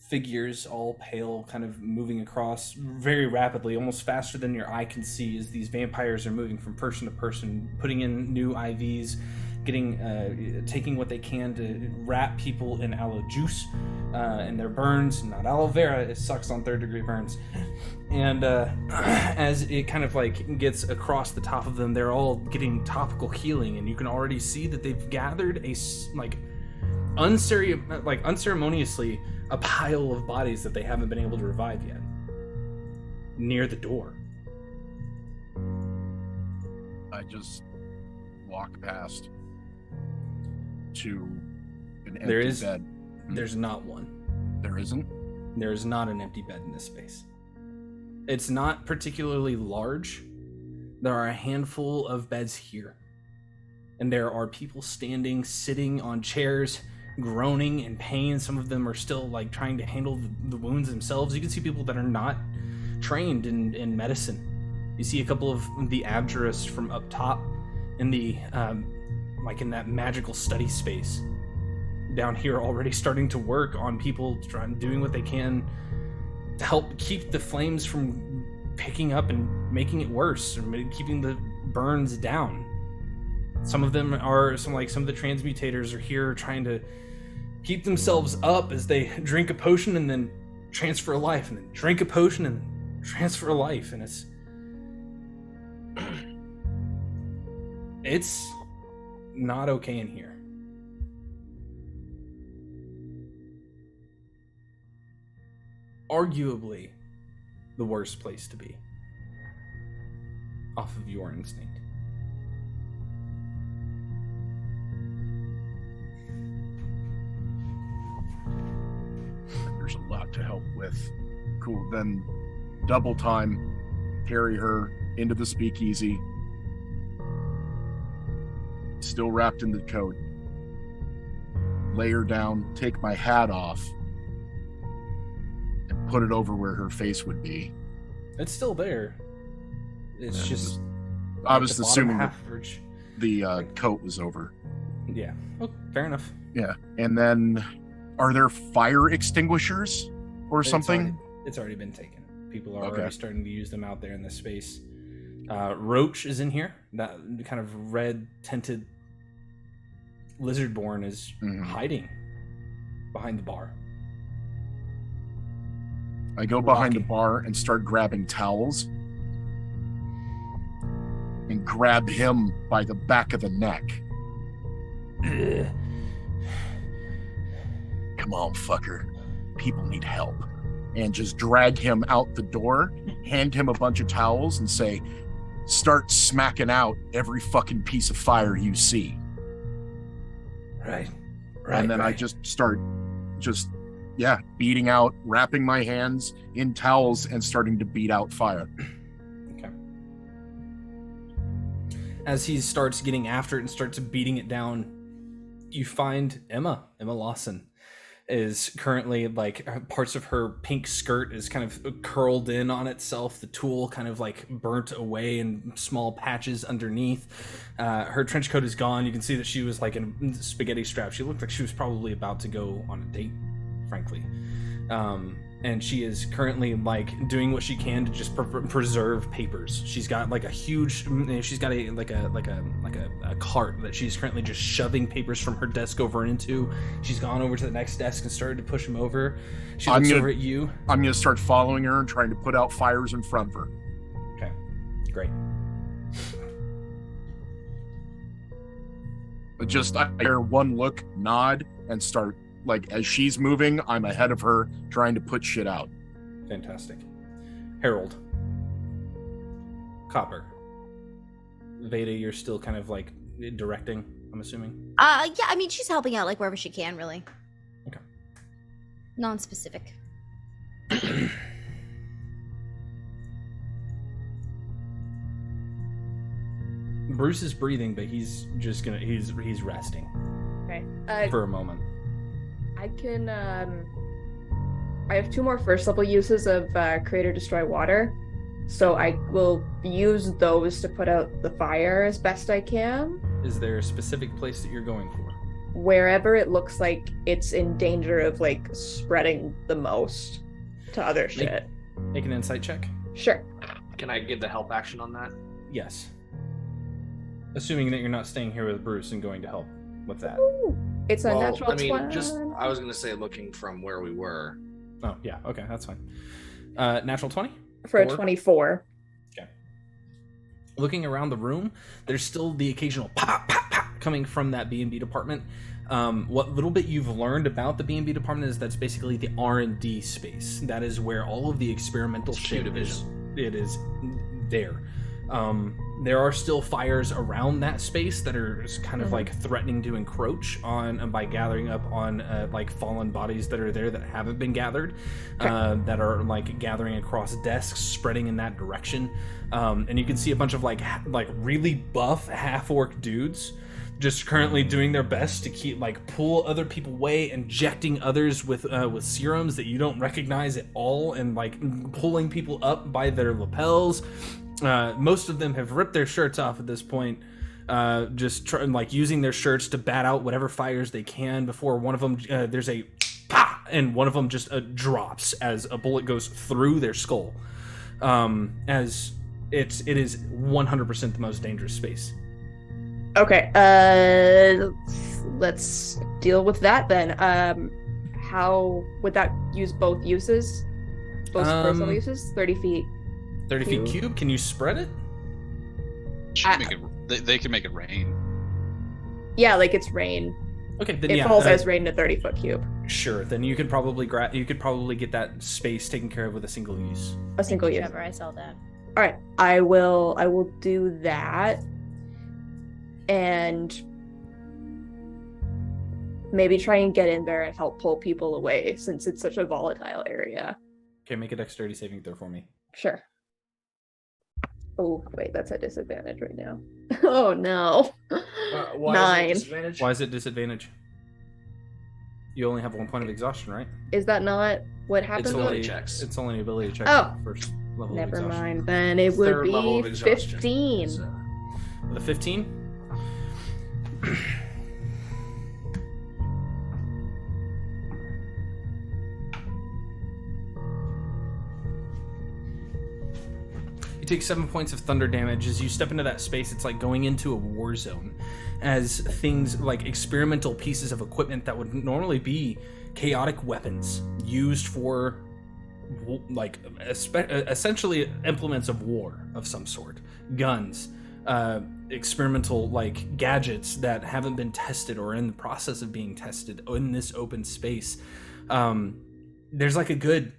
figures, all pale, kind of moving across very rapidly, almost faster than your eye can see, as these vampires are moving from person to person, putting in new IVs, taking what they can to wrap people in aloe juice and their burns, not aloe vera. It sucks on 3rd-degree burns. And as it kind of like gets across the top of them, they're all getting topical healing, and you can already see that they've gathered unceremoniously a pile of bodies that they haven't been able to revive yet near the door. I just walk past to an empty There is bed. There's not one. There isn't? There is not an empty bed in this space. It's not particularly large. There are a handful of beds here. And there are people standing, sitting on chairs, groaning in pain. Some of them are still trying to handle the wounds themselves. You can see people that are not trained in medicine. You see a couple of the abjurists from up top in the in that magical study space down here, already starting to work on people, doing what they can to help keep the flames from picking up and making it worse, or keeping the burns down. Some of them are some of the transmutators are here trying to keep themselves up as they drink a potion and then transfer a life, and then drink a potion and then transfer a life, and it's It's not okay in here. Arguably the worst place to be. Off of your instinct. There's a lot to help with. Cool. Then double time, carry her into the speakeasy. Still wrapped in the coat. Lay her down, take my hat off, and put it over where her face would be. It's still there. It's Yeah, just. I was the bottom assuming half verge. the coat was over. Yeah. Oh, fair enough. Yeah. And then, are there fire extinguishers or something? It's already been taken. People are Okay. already starting to use them out there in this space. Roach is in here. That kind of red tinted lizardborn is Mhm. hiding behind the bar. I go behind the Rocky. bar and start grabbing towels and grab him by the back of the neck. Come on, fucker. People need help. And just drag him out the door, hand him a bunch of towels, and say, start smacking out every fucking piece of fire you see. Right. And then I just start beating out, wrapping my hands in towels and starting to beat out fire. Okay. As he starts getting after it and starts beating it down, you find Emma Lawson is currently like parts of her pink skirt is kind of curled in on itself. The tulle kind of like burnt away in small patches underneath. Her trench coat is gone. You can see that she was like in a spaghetti strap. She looked like she was probably about to go on a date, frankly. And she is currently like doing what she can to just preserve papers. She's got like a huge, she's got a cart that she's currently just shoving papers from her desk over into. She's gone over to the next desk and started to push them over. She looks over at you. I'm going to start following her and trying to put out fires in front of her. Okay, great. But just I hear one look, nod, and start, like, as she's moving, I'm ahead of her trying to put shit out. Fantastic. Harold. Copper. Veda, you're still kind of like directing, I'm assuming? Yeah, I mean, she's helping out like wherever she can, really. Okay. Non-specific. Bruce is breathing, but he's just gonna, he's resting Okay. for a moment. I can, I have 2 more first level uses of Create or Destroy Water. So I will use those to put out the fire as best I can. Is there a specific place that you're going for? Wherever it looks like it's in danger of, like, spreading the most to other shit. Make an insight check. Sure. Can I get the help action on that? Yes. Assuming that you're not staying here with Bruce and going to help with that. Ooh, it's a Well, natural I mean, 20. just I was gonna say looking from where we were. Oh, yeah, okay, that's fine. Natural 20? For a 4? 24. Okay. Looking around the room, there's still the occasional pop, pop, pop coming from that B&B department. What little bit you've learned about the B&B department is that's basically the R&D space. That is where all of the experimental shit is. It is there. There are still fires around that space that are kind of like threatening to encroach on by gathering up on like fallen bodies that are there that haven't been gathered, that are like gathering across desks, spreading in that direction. And you can see a bunch of like really buff half-orc dudes just currently doing their best to keep like pull other people away, injecting others with serums that you don't recognize at all, and like pulling people up by their lapels. Most of them have ripped their shirts off at this point, just like using their shirts to bat out whatever fires they can before one of them there's a pah, and one of them just drops as a bullet goes through their skull. As it is 100% the most dangerous space. Okay, let's deal with that then. How would that use both uses? Both first level uses? 30 feet. 30 feet cube? Can you spread it? Should make it They can make it rain. Yeah, like it's rain. Okay, then It falls as rain in a 30-foot cube. Sure, then you could probably get that space taken care of with a single use. A single use. Trevor, I saw that. All right, I will do that, and maybe try and get in there and help pull people away since it's such a volatile area. Okay, make a dexterity saving throw for me. Sure. Oh wait, that's a disadvantage right now. Oh no. Why 9. Is it disadvantage? Why is it disadvantage? You only have 1 point of exhaustion, right? Is that not what happened? It's ability only checks. It's only ability check. Oh. First level Never of exhaustion. mind. Then it would Third level of be exhaustion. 15. So- With a 15. You take 7 points of thunder damage as you step into that space. It's like going into a war zone, as things like experimental pieces of equipment that would normally be chaotic weapons used for like essentially implements of war of some sort, guns, experimental like gadgets that haven't been tested or in the process of being tested in this open space. There's like a good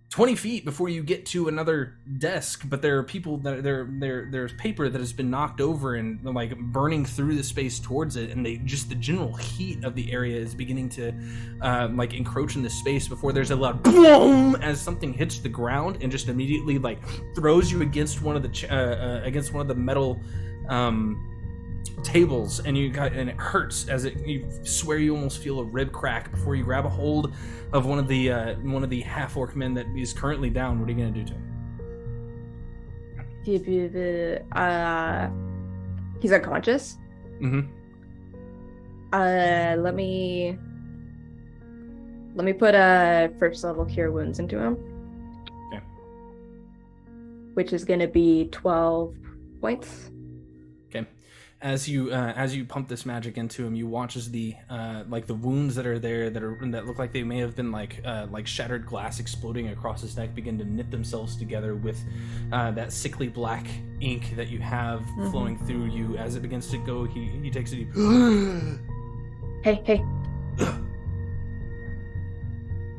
20 feet before you get to another desk, but there are people that there's paper that has been knocked over and like burning through the space towards it, and the general heat of the area is beginning to like encroach in the space before there's a loud boom as something hits the ground and just immediately like throws you against one of the metal tables, and it hurts as you swear you almost feel a rib crack before you grab a hold of one of the half-orc men that is currently down. What are you gonna do to him? He's unconscious. Mm-hmm. Let me put a first level cure wounds into him. Okay. Which is gonna be 12 points. Okay. As you pump this magic into him, you watch as the like the wounds that are there that look like they may have been like shattered glass exploding across his neck begin to knit themselves together with that sickly black ink that you have flowing through you. As it begins to go, he takes a deep Hey.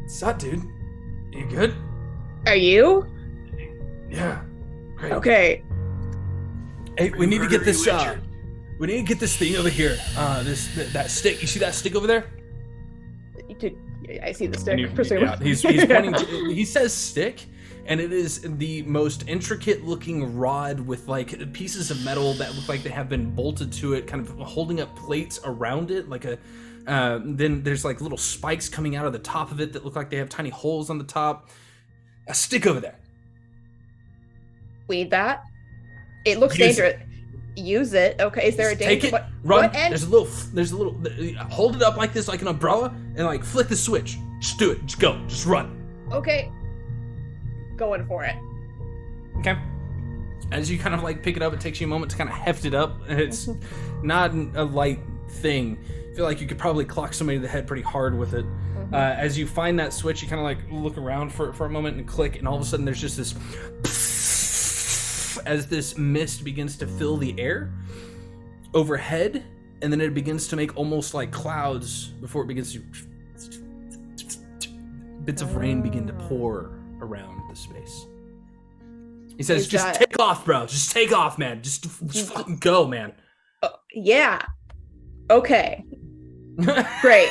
What's up, dude? You good? Are you? Yeah. Great. Okay. Hey, we need to get this we need to get this thing over here. That stick. You see that stick over there? I see the stick. Yeah, he's pointing he says stick, and it is the most intricate looking rod with like pieces of metal that look like they have been bolted to it, kind of holding up plates around it, like a then there's like little spikes coming out of the top of it that look like they have tiny holes on the top. A stick over there. Weed that. It looks dangerous. Use it. Okay. Is there a danger? Take it. Run. There's a little. Hold it up like this, like an umbrella, and like flick the switch. Just do it. Just go. Just run. Okay. Going for it. Okay. As you kind of like pick it up, it takes you a moment to kind of heft it up. It's not a light thing. I feel like you could probably clock somebody in the head pretty hard with it. As you find that switch, you kind of like look around for a moment and click, and all of a sudden there's just this as this mist begins to fill the air overhead, and then it begins to make almost like clouds before it begins to bits of rain begin to pour around the space. He says, take off, bro. Just take off, man. Just fucking go, man. Yeah. Okay. Great.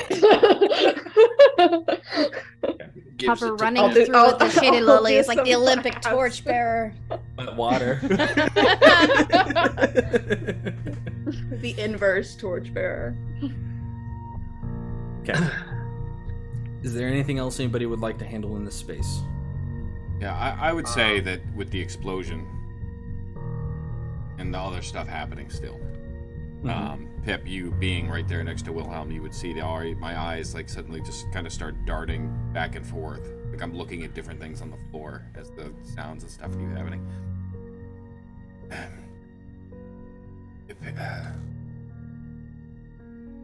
Papa running through with the shaded lilies like the Olympic torchbearer. Water. The inverse torchbearer. Okay. Is there anything else anybody would like to handle in this space? Yeah, I would say that with the explosion and the other stuff happening still, Pip, you being right there next to Wilhelm, you would see my eyes like suddenly just kind of start darting back and forth. Like I'm looking at different things on the floor as the sounds and stuff keep happening.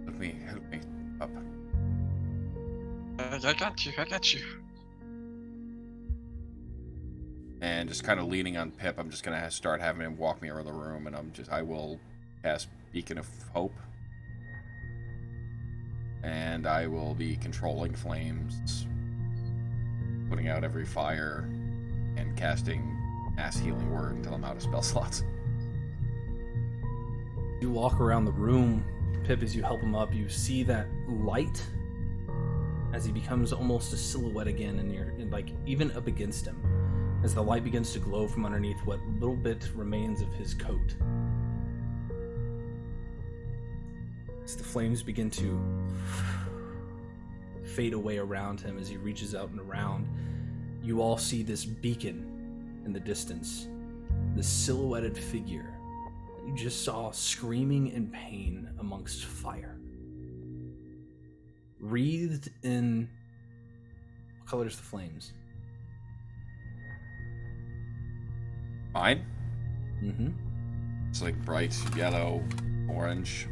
Help me up. I got you. And just kind of leaning on Pip, I'm just gonna start having him walk me around the room, and I will cast Beacon of Hope. And I will be controlling flames, putting out every fire, and casting Mass Healing Word until I'm out of spell slots. You walk around the room, Pip, as you help him up, you see that light as he becomes almost a silhouette again, and you're like even up against him, as the light begins to glow from underneath what little bit remains of his coat. As the flames begin to fade away around him as he reaches out and around, you all see this beacon in the distance, this silhouetted figure that you just saw screaming in pain amongst fire. Wreathed in, what color is the flames? Mine? Mm-hmm. It's like bright yellow, orange.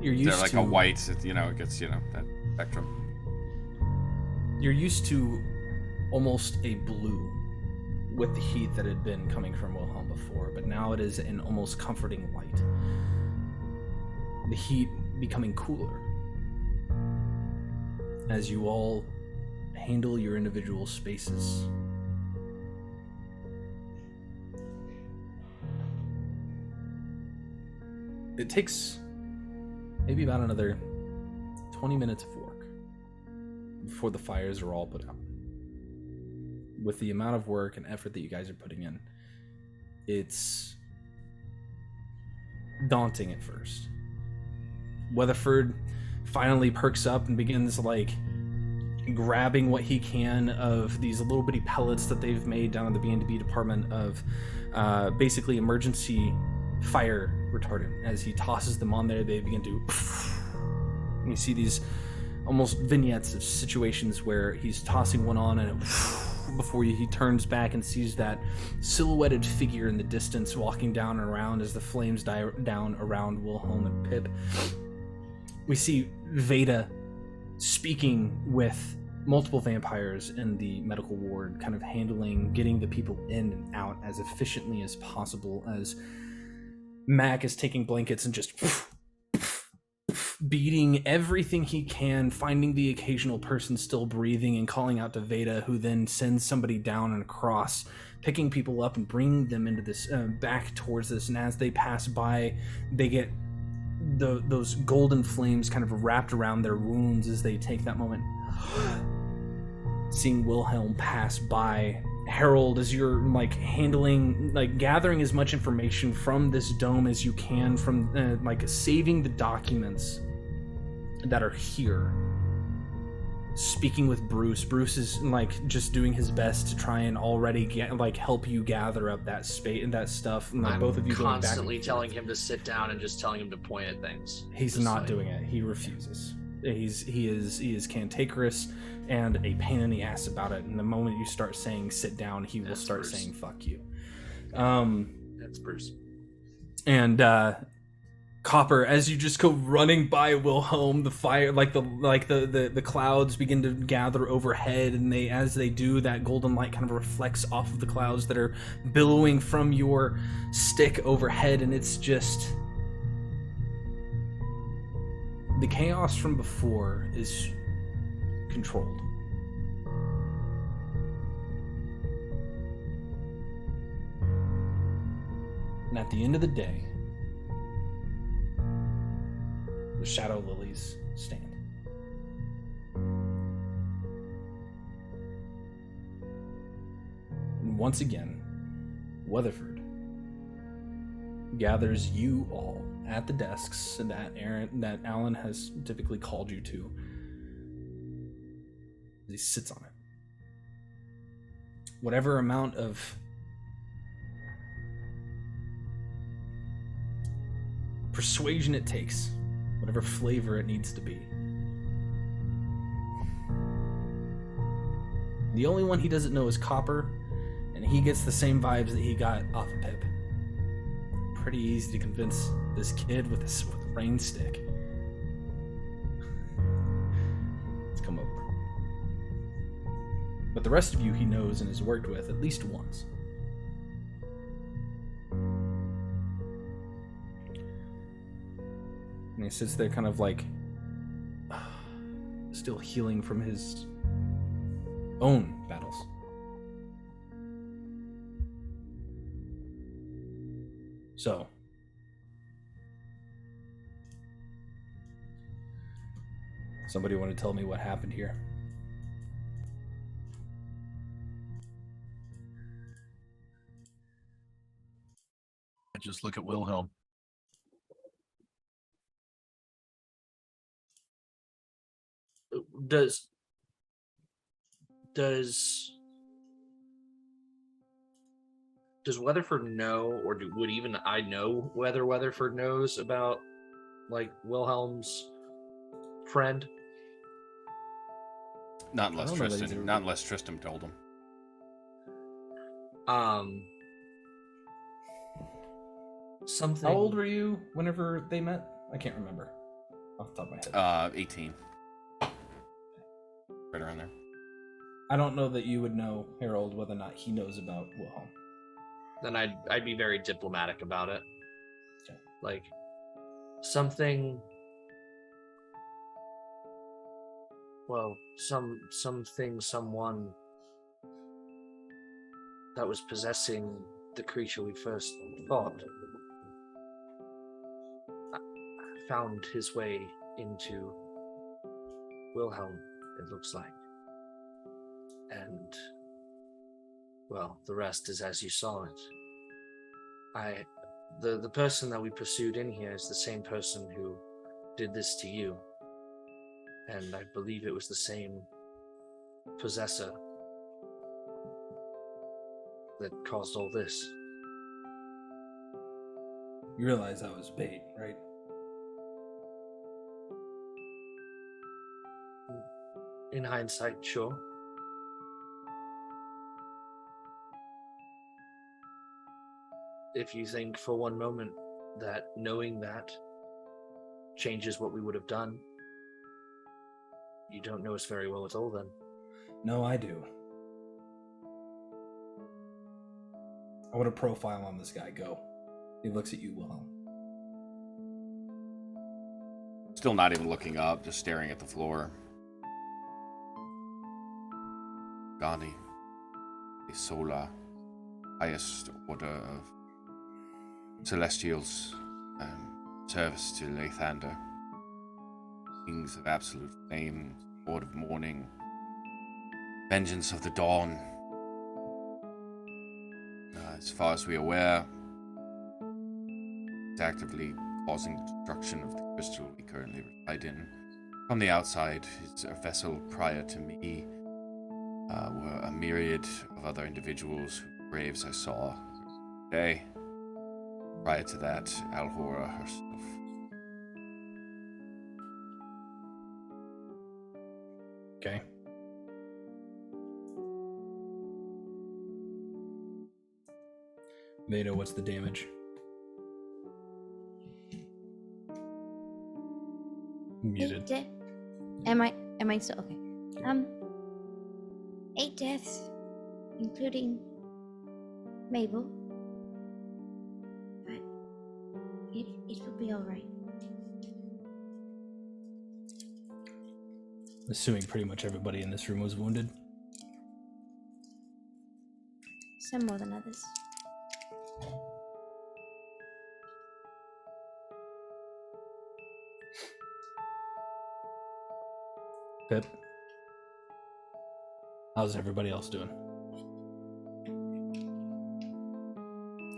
You're used They're like to a white, it gets, that spectrum. You're used to almost a blue with the heat that had been coming from Wilhelm before, but now it is an almost comforting light. The heat becoming cooler as you all handle your individual spaces. It takes maybe about another 20 minutes of work before the fires are all put out. With the amount of work and effort that you guys are putting in, it's daunting at first. Weatherford finally perks up and begins grabbing what he can of these little bitty pellets that they've made down in the B&B department of basically emergency fire retardant. As he tosses them on there, they begin to and you see these almost vignettes of situations where he's tossing one on and before he turns back and sees that silhouetted figure in the distance walking down and around as the flames die down around Wilhelm and Pip. We see Veda speaking with multiple vampires in the medical ward, kind of getting the people in and out as efficiently as possible, as Mac is taking blankets and just beating everything he can, finding the occasional person still breathing and calling out to Veda, who then sends somebody down and across, picking people up and bringing them into this, back towards this. And as they pass by, they get those golden flames kind of wrapped around their wounds as they take that moment. Seeing Wilhelm pass by, Harold, as you're gathering as much information from this dome as you can, from saving the documents that are here, speaking with Bruce is just doing his best to try and already help you gather up that space and that stuff, and I'm both of you constantly telling him to sit down and just telling him to point at things. He's not doing it. He refuses. He is cantankerous and a pain in the ass about it. And the moment you start saying sit down, he will start Bruce. saying fuck you. That's Bruce. And Copper, as you just go running by Wilhelm, the fire, the clouds begin to gather overhead, and as they do, that golden light kind of reflects off of the clouds that are billowing from your stick overhead, and it's just the chaos from before is controlled. And at the end of the day, the shadow lilies stand. And once again, Weatherford gathers you all at the desks that Alan has typically called you to. He sits on it. Whatever amount of persuasion it takes, whatever flavor it needs to be. The only one he doesn't know is Copper, and he gets the same vibes that he got off of Pip. Pretty easy to convince this kid with a rain stick. Let's come over. But the rest of you he knows and has worked with at least once. he sits there kind of like still healing from his own battles. So, somebody want to tell me what happened here? I just look at Wilhelm. Does Weatherford know, or would even I know whether Weatherford knows about like Wilhelm's friend? Not unless I don't know that Tristan. he's Not unless Tristram told him. Something. How old were you whenever they met? I can't remember off the top of my head. 18. Right around there. I don't know that you would know, Harold, whether or not he knows about Wilhelm. Then I'd be very diplomatic about it. Okay. Like something. Well, someone that was possessing the creature we first fought found his way into Wilhelm, it looks like. And, well, the rest is as you saw it. The person that we pursued in here is the same person who did this to you. And I believe it was the same possessor that caused all this. You realize that was bait, right? In hindsight, sure. If you think for one moment that knowing that changes what we would have done, you don't know us very well at all then. No, I do. I want a profile on this guy. Go. He looks at you, Wilhelm. Still not even looking up, just staring at the floor. Gandhi, the solar, highest order of celestials, service to Lathander, kings of absolute flame, lord of morning, vengeance of the dawn. As far as we are aware, is actively causing destruction of the crystal we currently reside in. From the outside, his vessel prior to me were a myriad of other individuals whose graves I saw today. Prior to that, Alhora herself. Okay. Veda, what's the damage? Muted. Am I still okay? 8 deaths, including Mabel. But it will be all right. Assuming pretty much everybody in this room was wounded. Some more than others. Pip, how's everybody else doing?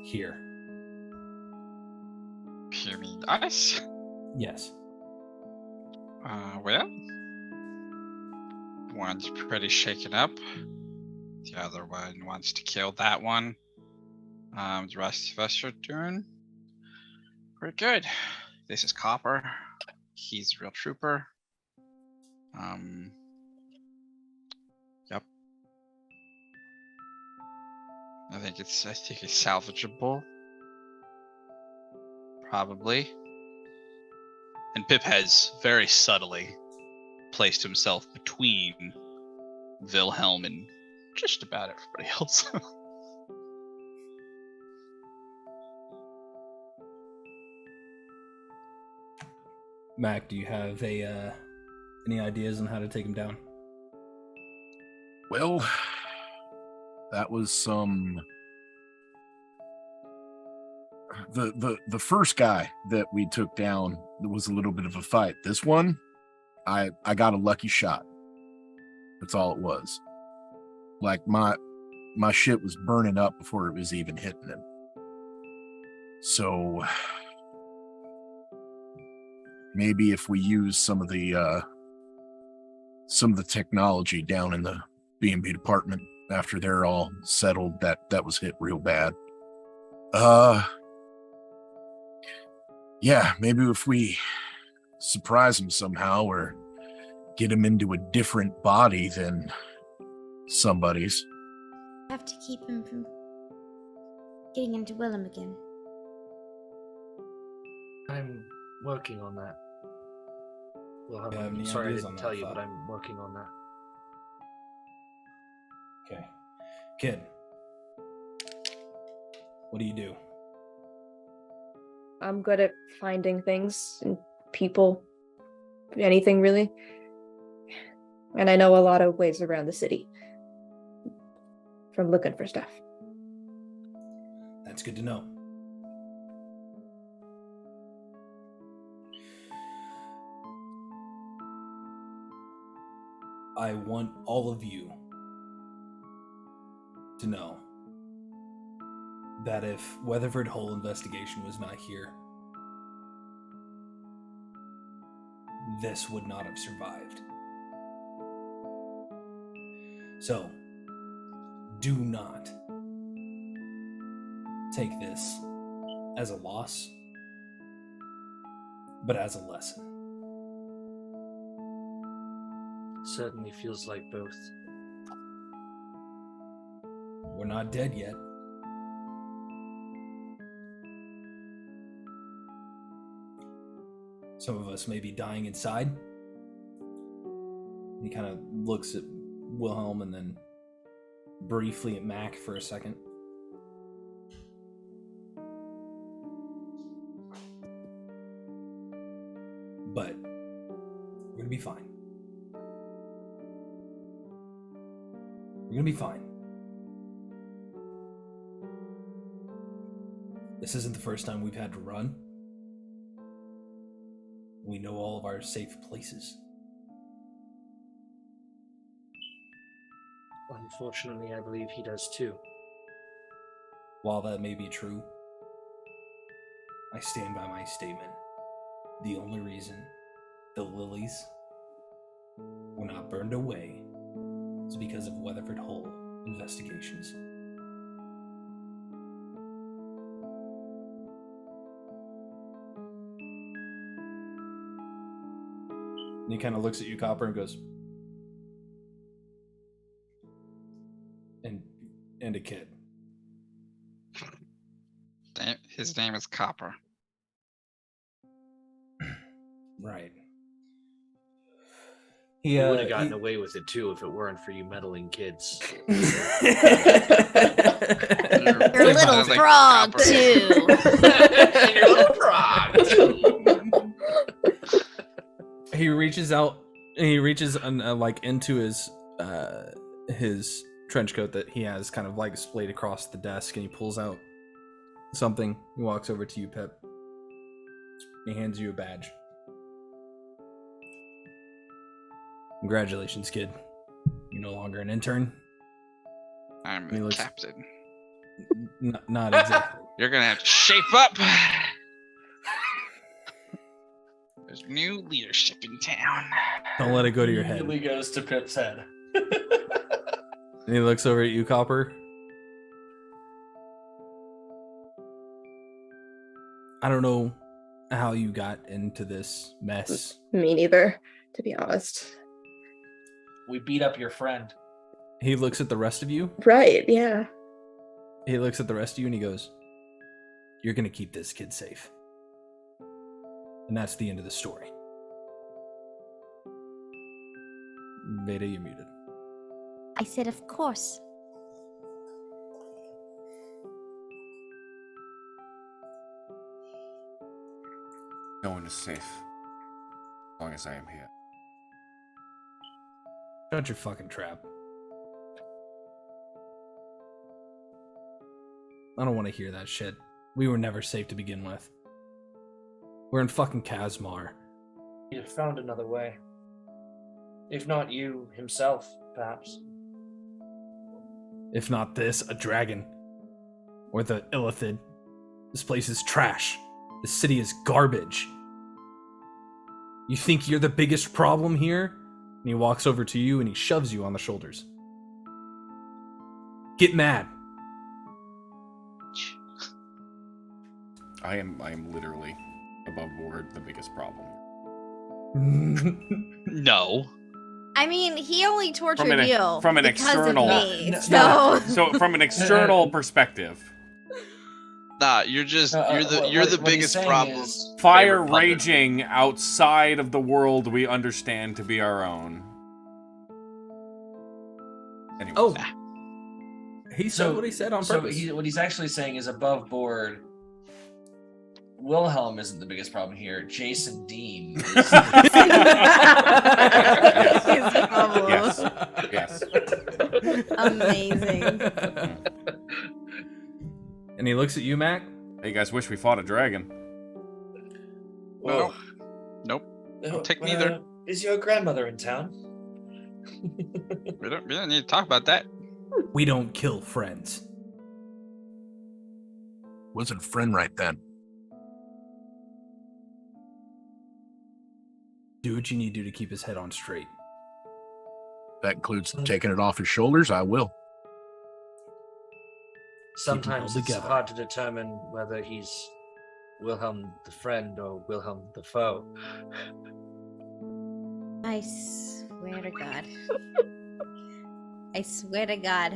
Here. You mean us? Yes. Well, one's pretty shaken up. The other one wants to kill that one. The rest of us are doing pretty good. This is Copper. He's a real trooper. Yep. I think it's salvageable. Probably. And Pip has very subtly placed himself between Wilhelm and just about everybody else. Mac, do you have any ideas on how to take him down? Well, that was some. The first guy that we took down was a little bit of a fight. This one, I got a lucky shot. That's all it was. Like my shit was burning up before it was even hitting him. So maybe if we use some of the technology down in the B&B department after they're all settled, that was hit real bad. Yeah, maybe if we surprise him somehow or get him into a different body than somebody's. I have to keep him from getting into Willem again. I'm working on that. Well, You have I'm any sorry I ideas on didn't that tell you, thought? but I'm working on that. Okay. Kid. What do you do? I'm good at finding things and people, anything really. And I know a lot of ways around the city from looking for stuff. That's good to know. I want all of you to know that if Weatherford Hole investigation was not here, this would not have survived. So, do not take this as a loss, but as a lesson. Certainly feels like both. We're not dead yet. Some of us may be dying inside. He kind of looks at Wilhelm and then briefly at Mac for a second. But we're gonna be fine. We're gonna be fine. This isn't the first time we've had to run. We know all of our safe places. Unfortunately, I believe he does too. While that may be true, I stand by my statement. The only reason the lilies were not burned away is because of Weatherford Hole investigations. And he kind of looks at you, Copper, and goes, and a kid. His name is Copper. Right. He would have gotten away with it too if it weren't for you meddling kids. You're a little frog too. And your little frog too. He reaches out. He reaches like into his trench coat that he has kind of like splayed across the desk, and he pulls out something. He walks over to you, Pip. He hands you a badge. Congratulations, kid. You're no longer an intern. I'm He a looks- captain. Not exactly. You're gonna have to shape up. There's new leadership in town. Don't let it go to your head. Immediately goes to Pip's head. And he looks over at you, Copper. I don't know how you got into this mess. Me neither, to be honest. We beat up your friend. He looks at the rest of you. Right, yeah. He looks at the rest of you and he goes, "You're going to keep this kid safe." And that's the end of the story. Veda, you're muted. I said, of course. No one is safe. As long as I am here. Shut your fucking trap. I don't want to hear that shit. We were never safe to begin with. We're in fucking Kasmar. He'd have found another way. If not you himself, perhaps. If not this, a dragon. Or the Illithid. This place is trash. This city is garbage. You think you're the biggest problem here? And he walks over to you and he shoves you on the shoulders. Get mad. I am literally above board the biggest problem. No. I mean, he only tortured you from an because external- of me. No. So from an external perspective, Nah, you're the biggest problem. fire Favorite puppet. raging outside of the world we understand to be our own. Anyways. Oh. He said what he said on purpose. What he's actually saying is above board. Wilhelm isn't the biggest problem here. Jason Dean is His problem. Yes. Amazing. And he looks at you, Mac. Hey, you guys wish we fought a dragon. Nope. Don't take neither. Is your grandmother in town? We don't need to talk about that. We don't kill friends. Wasn't a friend right then. Do what you need to keep his head on straight. That includes taking it off his shoulders. I will. Sometimes all it's together. hard to determine whether he's Wilhelm the friend or Wilhelm the foe. I swear to God. I swear to God.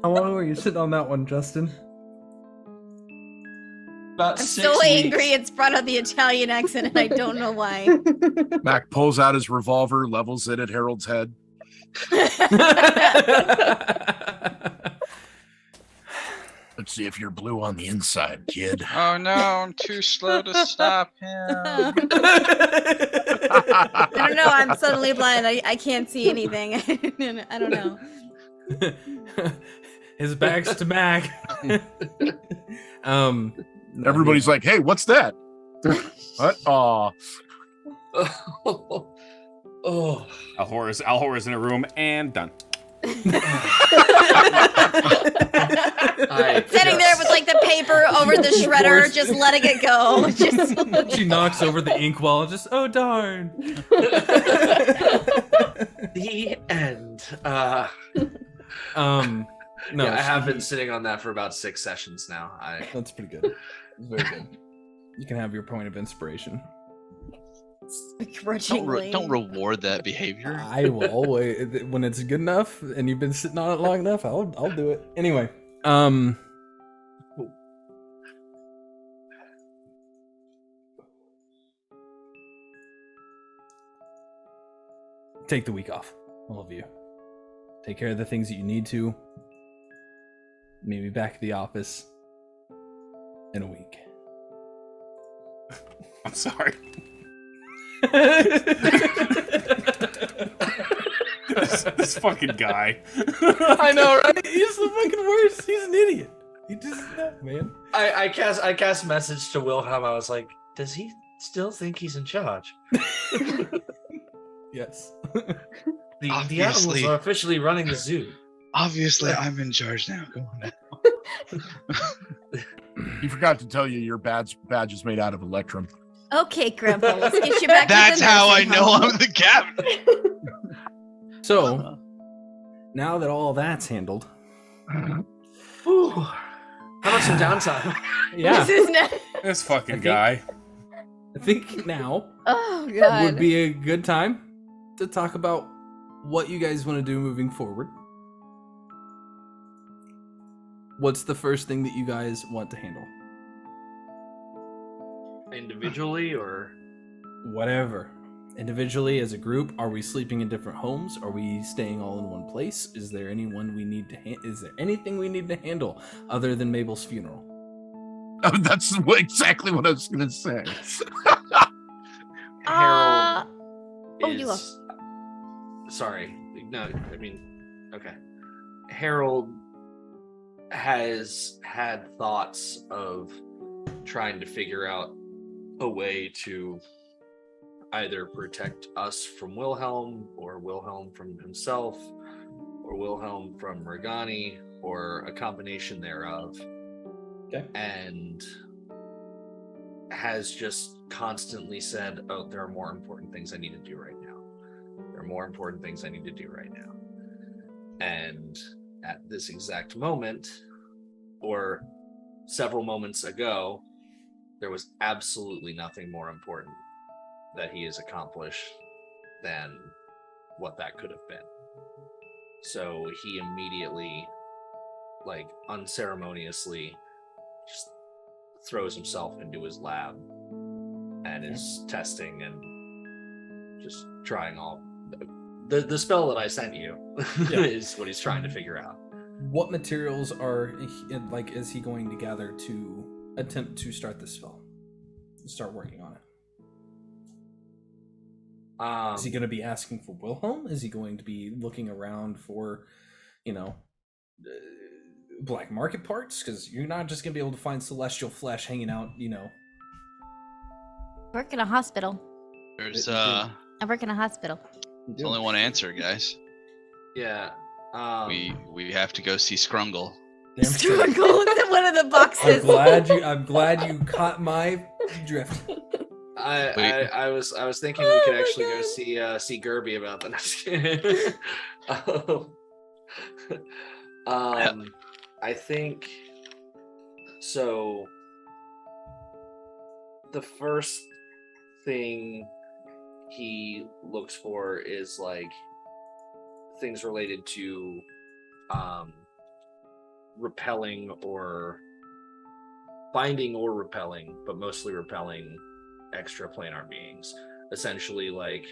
How long were you sitting on that one, Justin? About I'm 6 so weeks. angry it's brought out the Italian accent and I don't know why. Mac pulls out his revolver, levels it at Harold's head. Let's see if you're blue on the inside, kid. Oh no, I'm too slow to stop him. I don't know. I'm suddenly blind. I can't see anything. I don't know. His back's to Mac. Everybody's like, "Hey, what's that?" What? Aw. Oh. Alhor is in a room and done. Sitting there with like the paper over the shredder, just letting it go. Just She knocks over the inkwell. Just darn. The end. No, I have been sitting on that for about 6 sessions now. That's pretty good. It's very good. You can have your point of inspiration. Don't reward that behavior. I will always, when it's good enough and you've been sitting on it long enough, I'll do it. Anyway, take the week off, all of you. Take care of the things that you need to. Maybe back at the office in a week. I'm sorry. this fucking guy. I know, right? He's the fucking worst. He's an idiot. He just man. I cast message to Wilhelm. I was like, does he still think he's in charge? Yes. The animals are officially running the zoo. Obviously, I'm in charge now. Go on now. He forgot to tell you your badge is made out of electrum. Okay, Grandpa, let's get you back. That's to the how I nursing know home. I'm the captain. So, now that all that's handled, Ooh, how about some downtime? yeah, This is not- This fucking guy. I think now Oh God. would be a good time to talk about what you guys want to do moving forward. What's the first thing that you guys want to handle? Individually or Whatever. Individually, as a group, are we sleeping in different homes? Are we staying all in one place? Is there anyone we need to is there anything we need to handle other than Mabel's funeral? That's exactly what I was going to say. Harold? Oh, you lost. Sorry. No, I mean, okay. Harold has had thoughts of trying to figure out a way to either protect us from Wilhelm, or Wilhelm from himself, or Wilhelm from Regani, or a combination thereof. Okay. And has just constantly said, oh, there are more important things I need to do right now. There are more important things I need to do right now. And at this exact moment, or several moments ago, there was absolutely nothing more important that he has accomplished than what that could have been. So he immediately, like, unceremoniously just throws himself into his lab and is testing and just trying all the spell that I sent you is what he's trying to figure out. What materials is he going to gather to attempt to start this spell? Start working on it. Is he going to be asking for Wilhelm? Is he going to be looking around for, black market parts? Because you're not just going to be able to find celestial flesh hanging out, Work in a hospital. There's I work in a hospital. there's only one answer, guys. Yeah. We have to go see Scrungle. Struggle in one of the boxes. I'm glad you caught my drift. I was thinking we could actually go see Gerby about that. I think so. The first thing he looks for is like things related to repelling or binding or repelling, but mostly repelling extraplanar beings. Essentially, like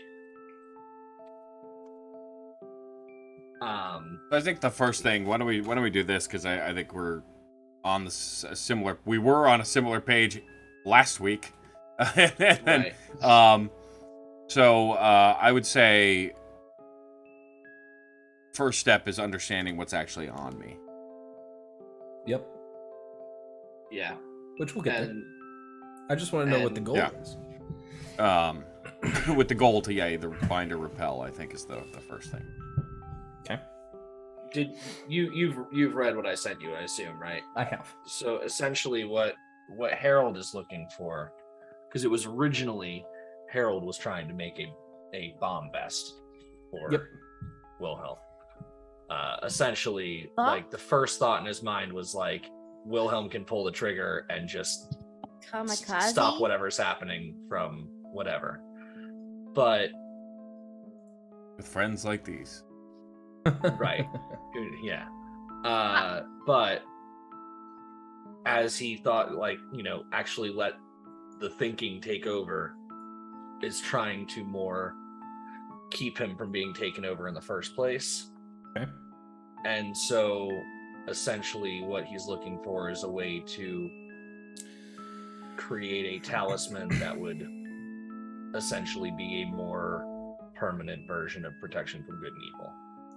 I think the first thing. Why don't we do this? Because I think we're on the similar. We were on a similar page last week. Right. So I would say first step is understanding what's actually on me. Yep. Yeah. Which we'll get there. I just want to know what the goal is. With the goal to either bind or repel, I think is the first thing. Okay. Did you've read what I sent you, I assume, right? I have. So essentially what Harold is looking for, because it was originally Harold was trying to make a bomb vest for Wilhelm. Essentially, like the first thought in his mind was like Wilhelm can pull the trigger and just stop whatever's happening from whatever. But with friends like these. Right. Yeah. But as he thought, like, actually let the thinking take over, is trying to more keep him from being taken over in the first place. Okay. And so essentially what he's looking for is a way to create a talisman that would essentially be a more permanent version of protection from good and evil.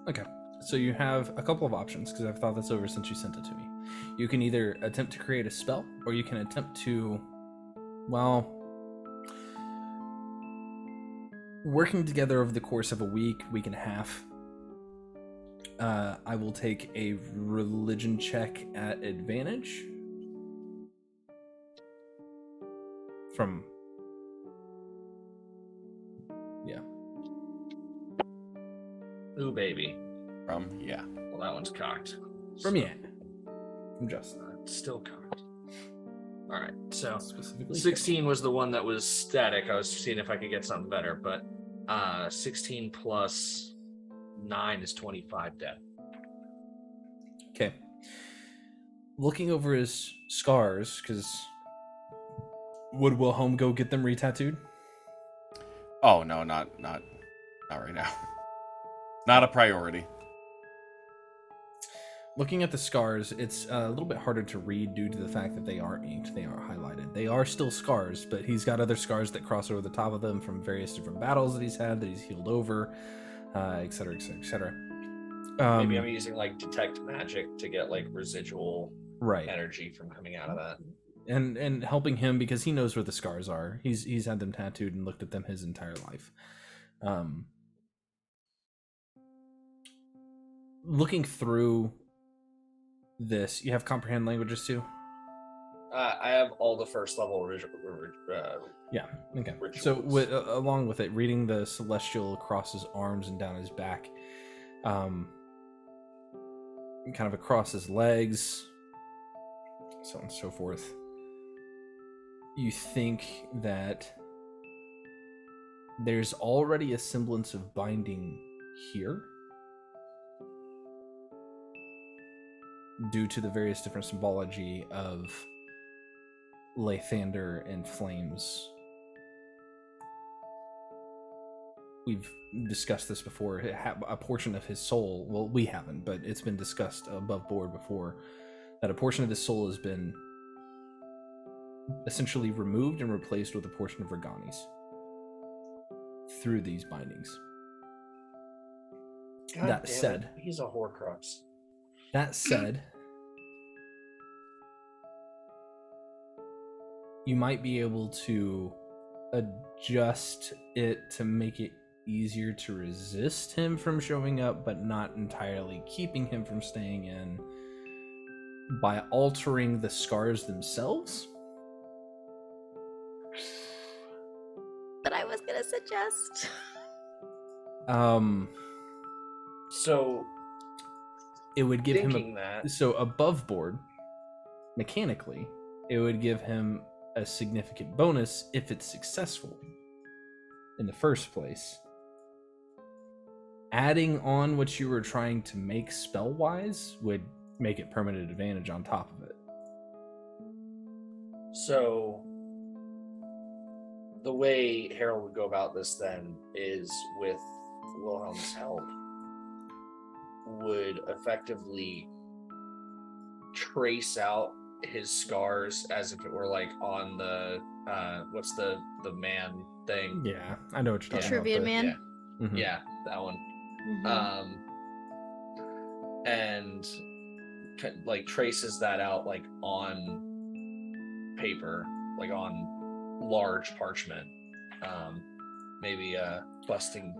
Okay, so you have a couple of options, because I've thought this over since you sent it to me. You can either attempt to create a spell, or you can attempt to, working together over the course of a week and a half. I will take a religion check at advantage. From... Yeah. Ooh, baby. Well, that one's cocked. From Justin. It's still cocked. All right, so 16 was the one that was static. I was seeing if I could get something better, but 16 plus 9 is 25 dead. Okay. Looking over his scars, because would Wilhelm go get them re-tattooed? Oh no, not right now. Not a priority. Looking at the scars, it's a little bit harder to read due to the fact that they are inked, they are highlighted. They are still scars, but he's got other scars that cross over the top of them from various different battles that he's had, that he's healed over, et cetera, et cetera, et cetera. Maybe I'm using like detect magic to get like residual energy from coming out of that. And helping him because he knows where the scars are. He's had them tattooed and looked at them his entire life. Looking through this, you have comprehend languages too? I have all the first level yeah, okay. rituals. So along with it, reading the celestial across his arms and down his back, kind of across his legs, so on and so forth, you think that there's already a semblance of binding here due to the various different symbology of Lathander and flames. We've discussed this before. A portion of his soul, well, we haven't, but it's been discussed above board before, that a portion of his soul has been essentially removed and replaced with a portion of Regani's through these bindings. God that damn said, it. He's a Horcrux. That said, you might be able to adjust it to make it easier to resist him from showing up, but not entirely keeping him from staying in by altering the scars themselves. But I was gonna suggest. So it would give thinking him so above board, mechanically, it would give him a significant bonus if it's successful in the first place. Adding on what you were trying to make spell-wise would make it permanent advantage on top of it. So the way Harold would go about this then is with Wilhelm's help would effectively trace out his scars as if it were like on the what's the man thing? Yeah, I know what you're talking Trivia about. Man. Yeah. Mhm. Yeah, that one. And like traces that out like on paper, like on large parchment. Maybe busting.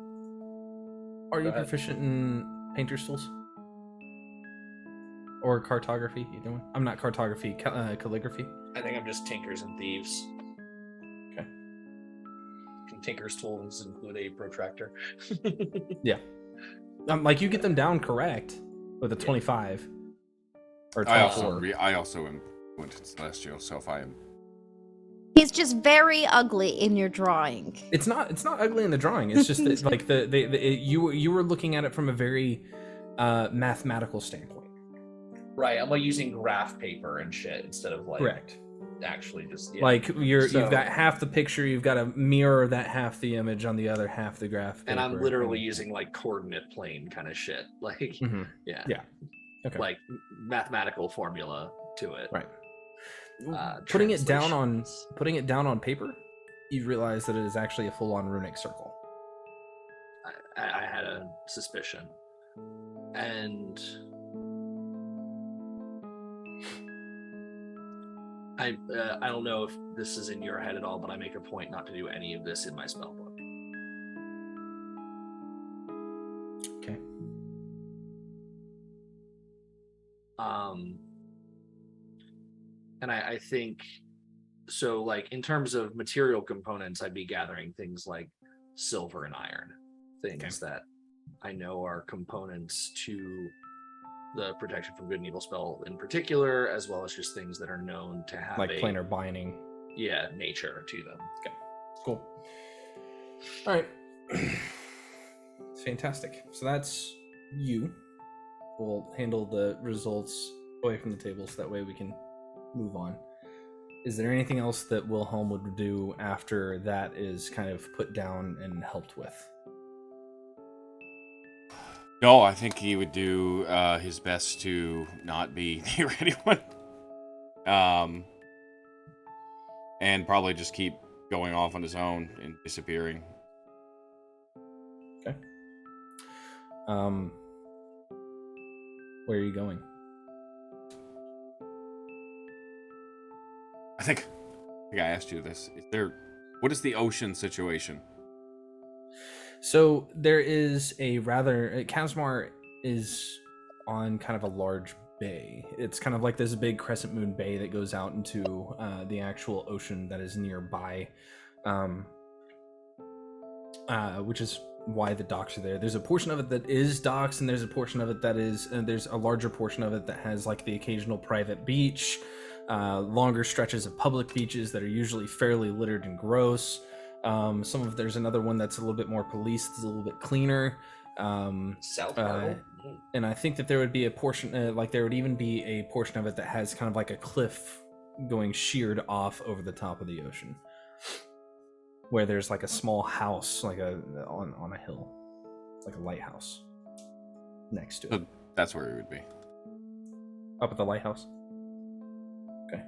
Are you proficient in painter's tools? Or cartography, either one? I'm not cartography, calligraphy. I think I'm just tinkers and thieves. Okay. Can tinker's tools include a protractor? Yeah. Like you get them down correct with a 25 or I 24. also went to Celestial, so if I am. He's just very ugly in your drawing. It's not ugly in the drawing. It's just that like you were looking at it from a very mathematical standpoint. Right, I'm like using graph paper and shit instead of like Correct. Actually just like you've got half the picture, you've got to mirror that half the image on the other half the graph paper. And I'm literally using like coordinate plane kind of shit. Like yeah. Okay. Like mathematical formula to it. Right. Putting it down on paper, you realize that it is actually a full-on runic circle. I had a suspicion. And I don't know if this is in your head at all, but I make a point not to do any of this in my spell book. Okay. And I think so. Like in terms of material components, I'd be gathering things like silver and iron, things that I know are components to the protection from good and evil spell in particular, as well as just things that are known to have like planar binding. Yeah, nature to them. Okay, cool. All right, fantastic. So that's you. We'll handle the results away from the table, so that way we can move on. Is there anything else that Wilhelm would do after that is kind of put down and helped with? No, I think he would do his best to not be near anyone. And probably just keep going off on his own and disappearing. Okay. Where are you going? I think I asked you this. What is the ocean situation? So there is a rather Kasmar is on kind of a large bay. It's kind of like this big crescent moon bay that goes out into the actual ocean that is nearby, which is why the docks are there. There's a portion of it that is docks, and there's a portion of it that is there's a larger portion of it that has like the occasional private beach, longer stretches of public beaches that are usually fairly littered and gross. There's another one that's a little bit more policed, it's a little bit cleaner. South Marble. And I think that there would be a portion, there would even be a portion of it that has kind of like a cliff going sheared off over the top of the ocean, where there's like a small house, like on a hill, like a lighthouse next to it. So that's where he would be. Up at the lighthouse. Okay.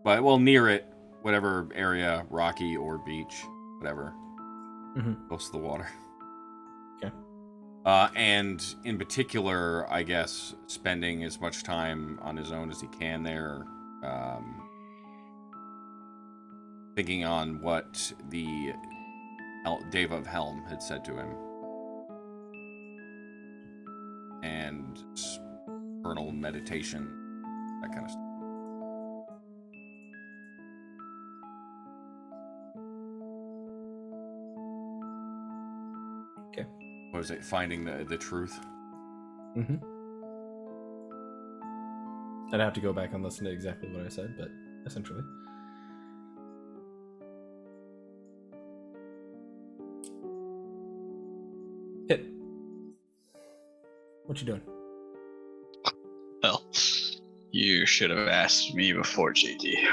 But well, near it, whatever area, rocky or beach, whatever, close to the water. Okay. And in particular, I guess, spending as much time on his own as he can there, thinking on what the Dave of Helm had said to him, and vernal meditation, that kind of stuff. What was it? Finding the truth? Mm-hmm. I'd have to go back and listen to exactly what I said, but essentially. Hit. What you doing? Well, you should have asked me before, JD.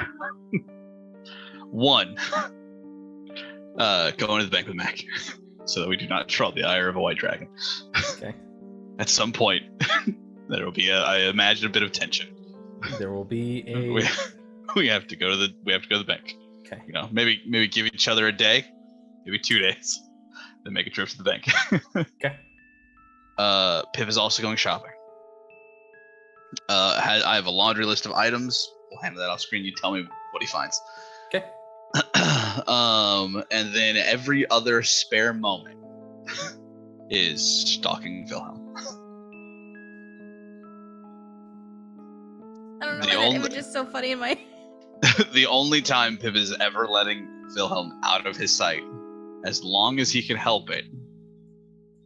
One, going to the bank with Mac, so that we do not draw the ire of a white dragon. Okay. At some point, there will be I imagine, a bit of tension. There will be a. We have to go to the bank. Okay. You know, maybe give each other a day, maybe 2 days, then make a trip to the bank. Okay. Pip is also going shopping. I have a laundry list of items. We'll handle that off screen. You tell me what he finds. Okay. And then every other spare moment is stalking Wilhelm. I don't know The why only- that image is so funny in my. The only time Pip is ever letting Wilhelm out of his sight, as long as he can help it,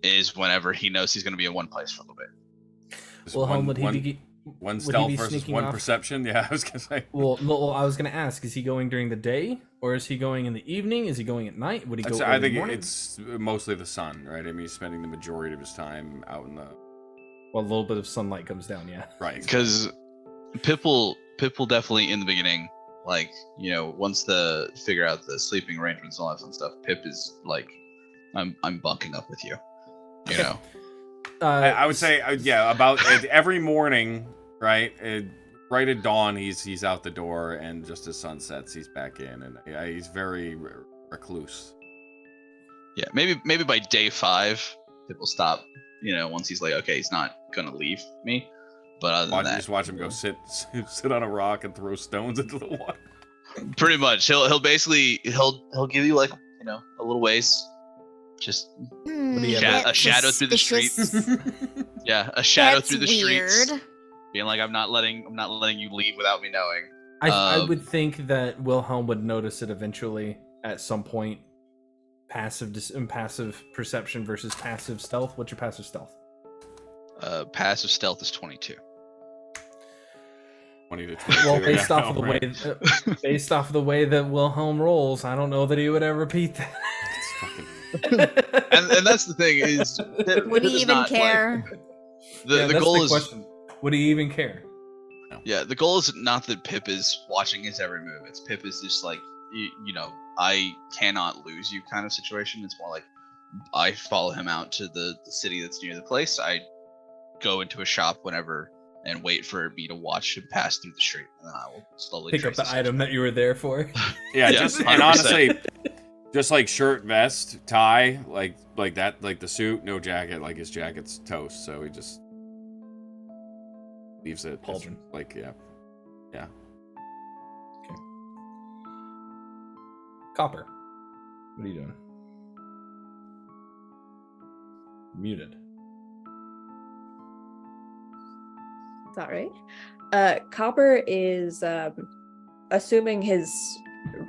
is whenever he knows he's going to be in one place for a little bit. Wilhelm, would he be stealth versus sneaking one off? perception? Yeah, I was gonna say. Well, I was gonna ask: is he going during the day, or is he going in the evening? Is he going at night? Would he go? I early think morning? it's mostly the sun, right? I mean, he's spending the majority of his time out in the. Well, a little bit of sunlight comes down, yeah. Right. Because Pip will definitely in the beginning, like, you know, once the figure out the sleeping arrangements and all that fun stuff, Pip is like, I'm bunking up with you, you know. I would say, about every morning, right? Right at dawn, he's out the door, and just as sun sets, he's back in, and he's very recluse. Yeah, maybe by day 5, Pip will stop. You know, once he's like, okay, he's not gonna leave me. But other than that, Just watch him go sit on a rock and throw stones into the water. Pretty much, he'll basically give you, like, you know, a little ways, just a shadow through the streets. Yeah, a shadow through the streets, being like, I'm not letting you leave without me knowing. I would think that Wilhelm would notice it eventually at some point. Passive perception versus passive stealth. What's your passive stealth? Passive stealth is 22. 20 to 22. Well, based off of the way that Wilhelm rolls, I don't know that he would ever repeat that. and that's the thing is, Would he even care? The goal is question. Would he even care? Yeah, the goal is not that Pip is watching his every move. It's Pip is just like, you know, I cannot lose you kind of situation. It's more like, I follow him out to the city that's near the place. I go into a shop whenever and wait for me to watch him pass through the street, and then I will slowly Pick up trace the his item that you were there for. Yeah, Yeah, just and 100%. honestly, just like shirt, vest, tie, like that, like the suit, no jacket. Like his jacket's toast, so he just leaves it. Pauldron. Like yeah. Copper, what are you doing? Muted. Is that right? Copper is assuming his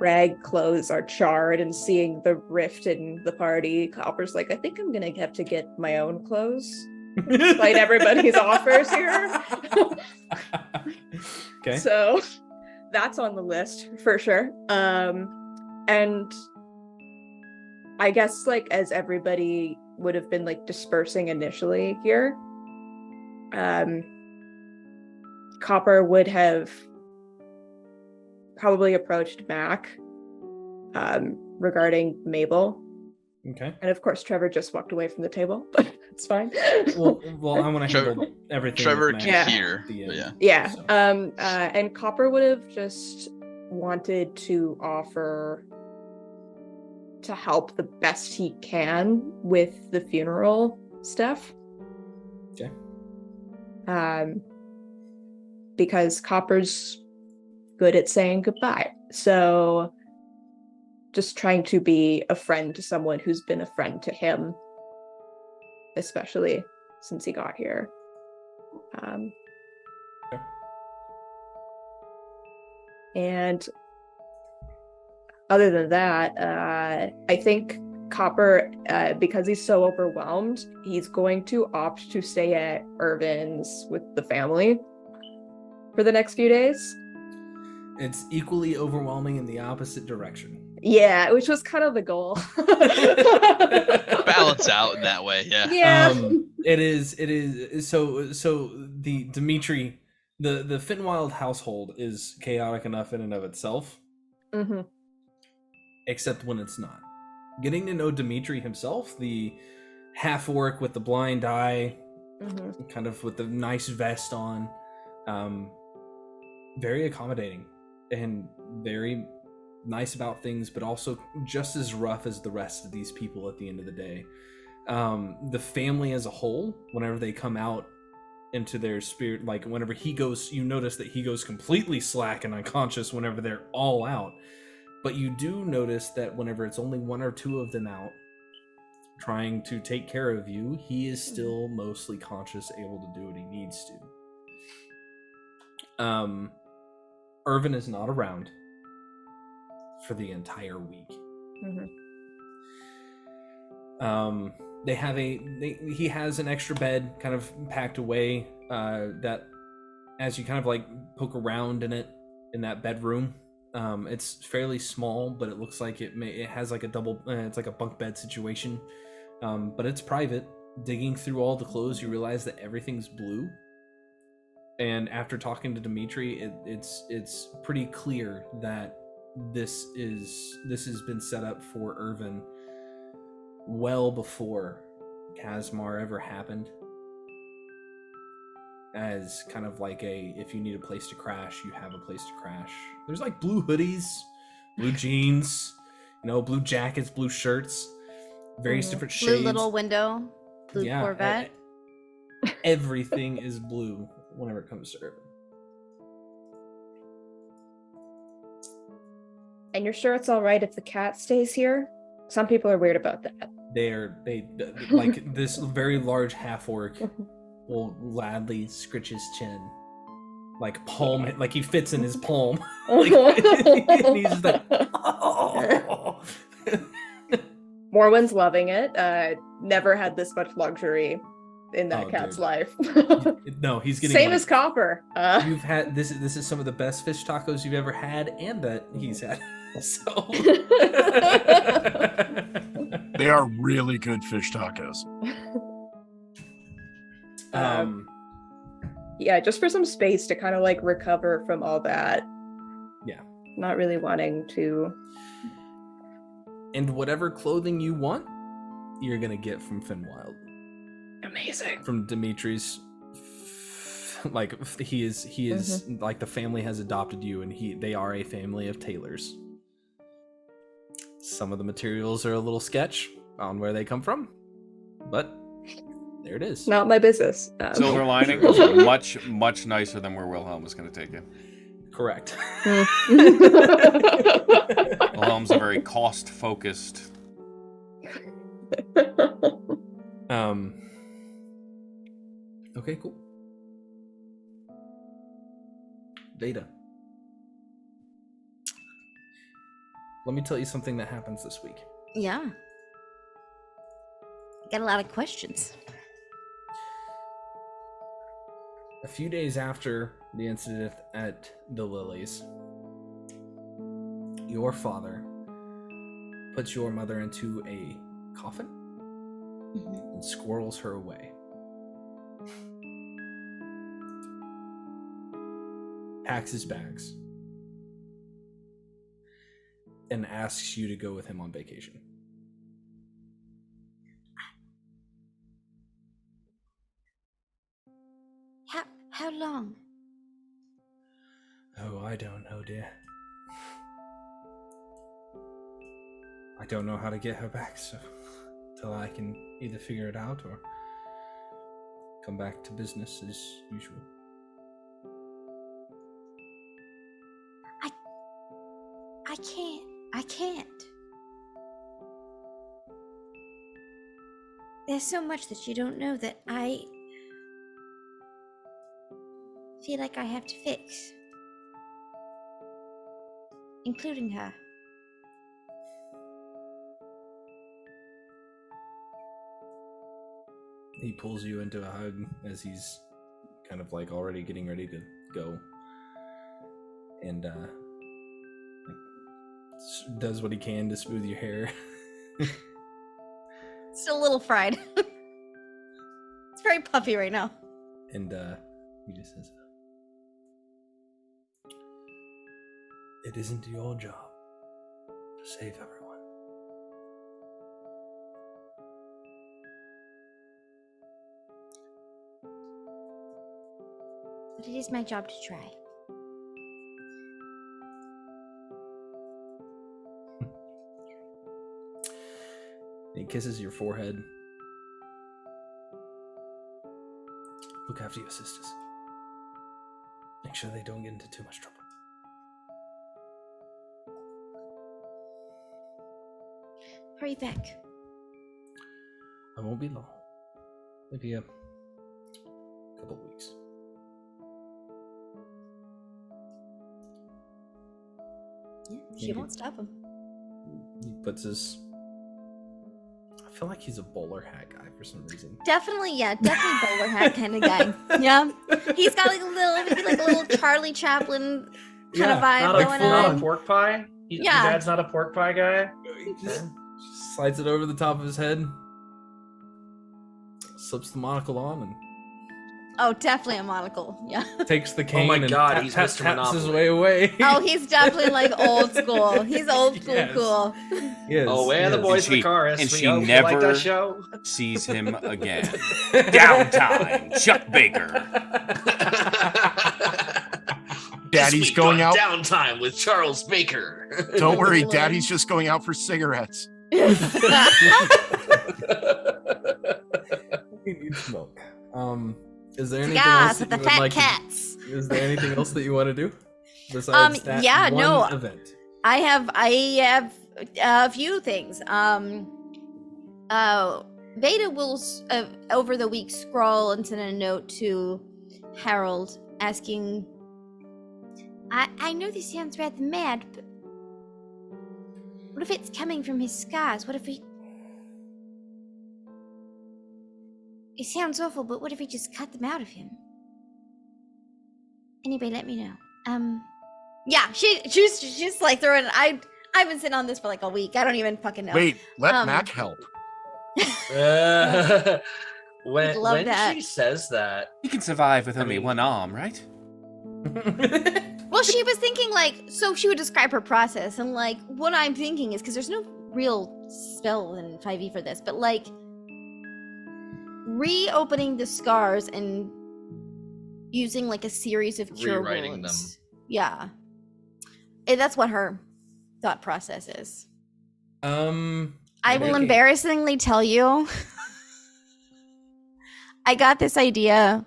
rag clothes are charred and seeing the rift in the party. Copper's like, I think I'm gonna have to get my own clothes, despite everybody's offers here. Okay. So that's on the list for sure. And I guess like as everybody would have been like dispersing initially here, Copper would have probably approached Mac regarding Mabel. Okay. And of course, Trevor just walked away from the table, but it's fine. Well, I want to handle everything. Trevor with can Mac hear, at the but end, yeah. Yeah. so. And Copper would have just wanted to offer to help the best he can with the funeral stuff. Okay. Because Copper's good at saying goodbye. So just trying to be a friend to someone who's been a friend to him, especially since he got here. And other than that, I think Copper, because he's so overwhelmed, he's going to opt to stay at Irvin's with the family for the next few days. It's equally overwhelming in the opposite direction. Yeah, which was kind of the goal. Balance out in that way, yeah. Yeah. It is so the Dimitri, the Finwild household is chaotic enough in and of itself. Mm-hmm. Except when it's not. Getting to know Dimitri himself, the half orc with the blind eye, kind of with the nice vest on, very accommodating and very nice about things, but also just as rough as the rest of these people at the end of the day. The family as a whole, whenever they come out into their spirit, like whenever he goes, you notice that he goes completely slack and unconscious whenever they're all out. But you do notice that whenever it's only one or two of them out trying to take care of you, he is still mostly conscious, able to do what he needs to. Irvin is not around for the entire week. They have he has an extra bed kind of packed away that as you kind of like poke around in that bedroom, it's fairly small, but it looks like it has like a double it's like a bunk bed situation, but it's private. Digging through all the clothes, you realize that everything's blue, and after talking to Dimitri, it's pretty clear that this has been set up for Irvin well before Kasmar ever happened, as kind of like if you need a place to crash, you have a place to crash. There's like blue hoodies, blue jeans, blue jackets, blue shirts, various different shades. Blue little window, blue Corvette. Everything is blue whenever it comes to Irvin. And you're sure it's all right if the cat stays here? Some people are weird about that. They like this very large half orc will gladly scritch his chin, like palm, like he fits in his palm. Like, and he's just like, oh. Morwen's loving it. Never had this much luxury in that cat's life. No, he's getting same as Copper. You've had this is some of the best fish tacos you've ever had, and that he's had. So they are really good fish tacos. Yeah, just for some space to kind of like recover from all that. Yeah. Not really wanting to. And whatever clothing you want, you're gonna get from Finwild. Amazing. From Dimitri's, like he is like the family has adopted you, and they are a family of tailors. Some of the materials are a little sketch on where they come from, but there it is. Not my business. Silver lining, much nicer than where Wilhelm is going to take you. Correct. Wilhelm's a very cost-focused. Okay, cool. Veda. Let me tell you something that happens this week. Yeah. Got a lot of questions. A few days after the incident at the Lilies, your father puts your mother into a coffin and squirrels her away. Packs his bags and asks you to go with him on vacation. How long? Oh, I don't know, dear. I don't know how to get her back, so till I can either figure it out or come back to business as usual. I can't. There's so much that you don't know that I feel like I have to fix. Including her. He pulls you into a hug as he's kind of like already getting ready to go. And does what he can to smooth your hair. Still a little fried. It's very puffy right now. And he just says, "It isn't your job to save everyone." But it is my job to try. He kisses your forehead. Look after your sisters. Make sure they don't get into too much trouble. Hurry back. I won't be long. Maybe a couple of weeks. Yeah, she won't stop him. He puts his... I feel like he's a bowler hat guy for some reason. Definitely bowler hat kind of guy. Yeah, he's got like a little Charlie Chaplin kind of vibe going on. Not a pork pie. Your dad's not a pork pie guy. He just slides it over the top of his head, slips the monocle on, and definitely a monocle. Yeah. Takes the cane. Oh my God, and he's taps Mr. his way away. Oh, he's definitely like old school. He's old school Yes. cool. Yes, Oh, where are the boys in the chorus? And We she hope you like never that show. sees him again. Downtime, Chuck Baker. Daddy's going out. Downtime with Charles Baker. Don't worry, Daddy's just going out for cigarettes. He needs milk. Is there anything else that the you would fat like cats. Is there anything else that you want to do besides that one event? I have a few things. Veda will over the week scroll and send a note to Harold asking, I know this sounds rather mad, but what if it's coming from his scars? What if he... It sounds awful, but what if we just cut them out of him? Anybody let me know. Yeah, she's like throwing... I've been sitting on this for like a week. I don't even fucking know. Wait, let Mac help. When that. she says that, You can survive with only one arm, right? Well, she was thinking like, so she would describe her process, and like what I'm thinking is because there's no real spell in 5e for this, but like reopening the scars and using like a series of cure Rewriting wounds. Yeah. And that's what her thought process is. I will embarrassingly tell you, I got this idea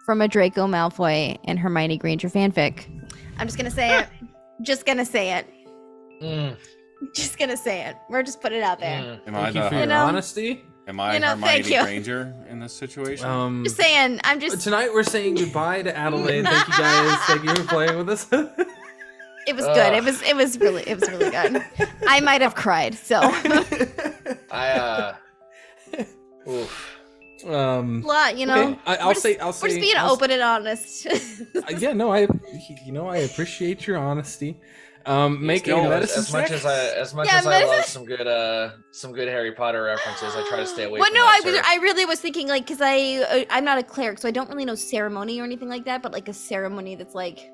from a Draco Malfoy and Hermione Granger fanfic. I'm just gonna say it. Just gonna say it. Just gonna say it. We're just putting it out there. Thank you for your honesty. Am I Hermione Granger in this situation? Just saying. I'm just. Tonight we're saying goodbye to Adelaide. Thank you guys. Thank you for playing with us. It was good. It was really good. I might have cried. So. Oof. Lot, you know. Okay. I'll say. We're just being open and honest. Yeah, no, I appreciate your honesty. Make a medicine as much check. as I love some good Harry Potter references, I try to stay away. Well, from no, that, I really was thinking like because I'm not a cleric, so I don't really know ceremony or anything like that. But like a ceremony that's like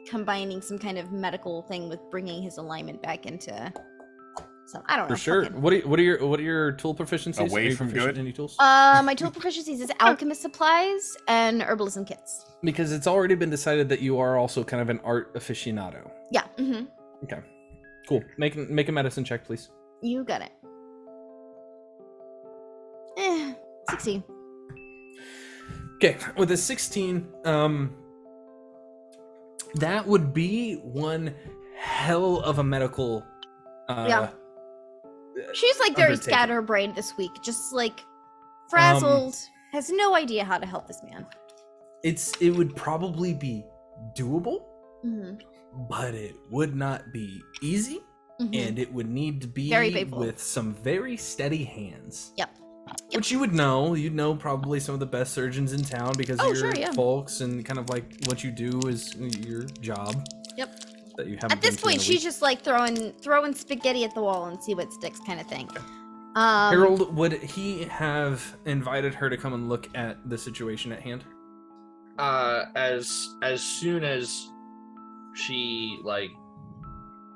combining some kind of medical thing with bringing his alignment back into. So I don't know. For sure. What are your tool proficiencies? Away from good. Any tools? My tool proficiencies is alchemist supplies and herbalism kits. Because it's already been decided that you are also kind of an art aficionado. Yeah. Mm-hmm. Okay. Cool. Make a medicine check, please. You got it. 16. Okay, with a 16, that would be one hell of a medical. Yeah. She's like very scatterbrained this week, just like frazzled, has no idea how to help this man. It would probably be doable, Mm-hmm. but it would not be easy, and it would need to be Very painful. with some very steady hands. Yep. Which you would know. You'd know probably some of the best surgeons in town because of your folks and kind of like what you do is your job. Yep. That you haven't At this been to point, in a she's week. just like throwing spaghetti at the wall and see what sticks, kind of thing. Harold, would he have invited her to come and look at the situation at hand? As soon as she like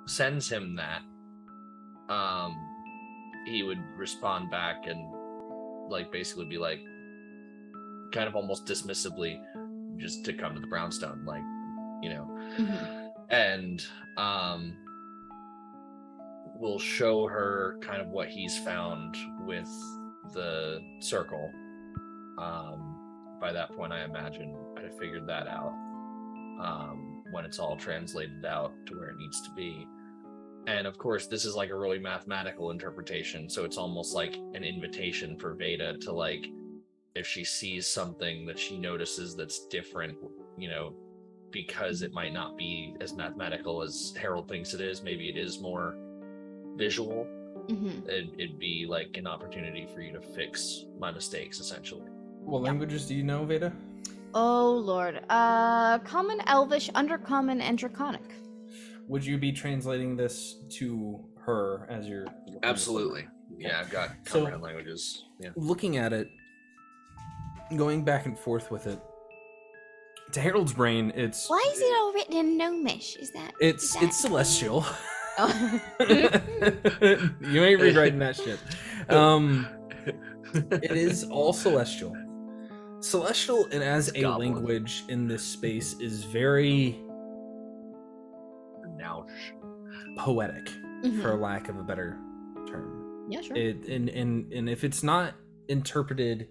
sends him that, he would respond back and like basically be like, kind of almost dismissively, just to come to the brownstone, like, you know. And will show her kind of what he's found with the circle. By that point, I imagine I'd have figured that out when it's all translated out to where it needs to be. And of course, this is like a really mathematical interpretation, so it's almost like an invitation for Veda to like, if she sees something that she notices that's different, you know, because it might not be as mathematical as Harold thinks it is, maybe it is more visual. It'd be like an opportunity for you to fix my mistakes, essentially. What languages do you know, Veda? Oh lord. Common, Elvish, Undercommon, and Draconic. Would you be translating this to her as you're Absolutely. Yeah, I've got common languages. Yeah. Looking at it, going back and forth with it, to Harold's brain, it's Why is it all written in Gnomish? it's celestial. Oh. You ain't rewriting that shit. It is all celestial. Celestial, and as a language in this space, is very poetic, for lack of a better term. Yeah, sure. And if it's not interpreted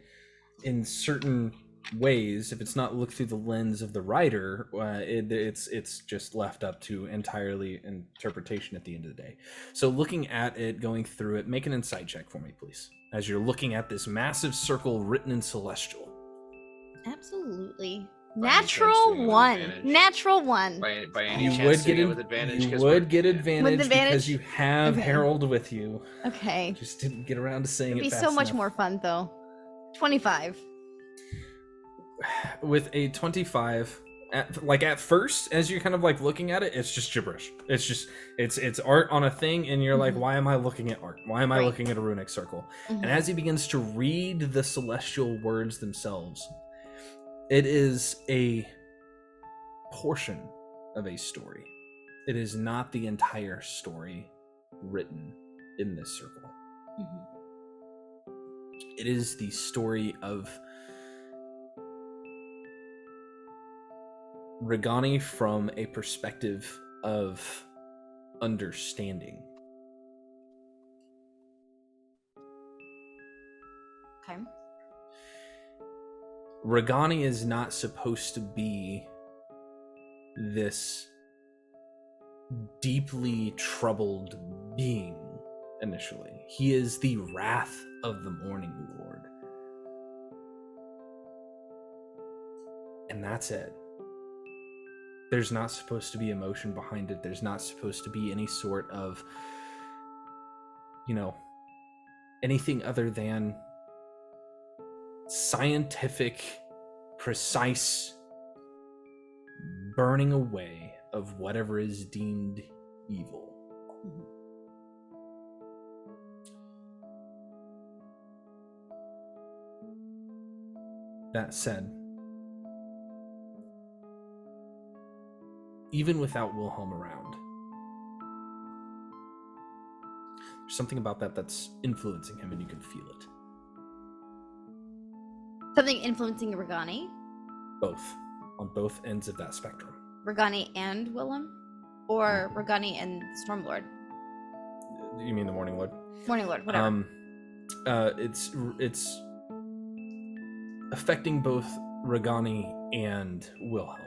in certain ways, if it's not looked through the lens of the writer, it's just left up to entirely interpretation at the end of the day. So looking at it, going through it, make an insight check for me, please, as you're looking at this massive circle written in celestial. Absolutely. Natural one. Natural one. By any You chance would get doing it with advantage? you would get advantage advantage? because you have Okay. Harold with you. Okay. Just didn't get around to saying It'd be it fast so much enough. more fun though. 25. With a 25, at first, as you're kind of like looking at it, it's just gibberish. It's art on a thing, and you're like, why am I looking at art? Why am I looking at a runic circle? And as he begins to read the celestial words themselves, it is a portion of a story. It is not the entire story written in this circle. Mhm. It is the story of Regani from a perspective of understanding. Okay. Regani is not supposed to be this deeply troubled being initially. He is the wrath of the Morning Lord. And that's it. There's not supposed to be emotion behind it. There's not supposed to be any sort of, anything other than scientific, precise burning away of whatever is deemed evil. That said, even without Wilhelm around, there's something about that that's influencing him, and you can feel it. Something influencing Regani? Both. On both ends of that spectrum. Regani and Willem? Or Regani and Stormlord? You mean the Morning Lord? Morning Lord, whatever. It's affecting both Regani and Wilhelm.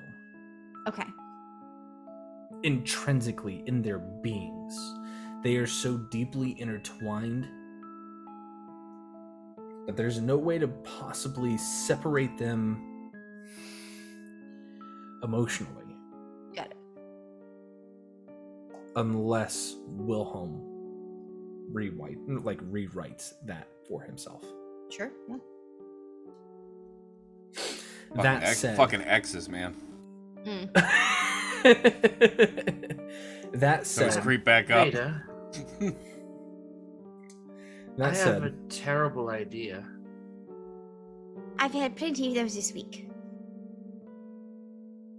Okay. Intrinsically in their beings. They are so deeply intertwined that there's no way to possibly separate them emotionally. Got it. Unless Wilhelm rewrites that for himself. Sure. Yeah. That said, fucking X's, man. That said, Let's creep back up. Vader, that I said, have a terrible idea. I've had plenty of those this week.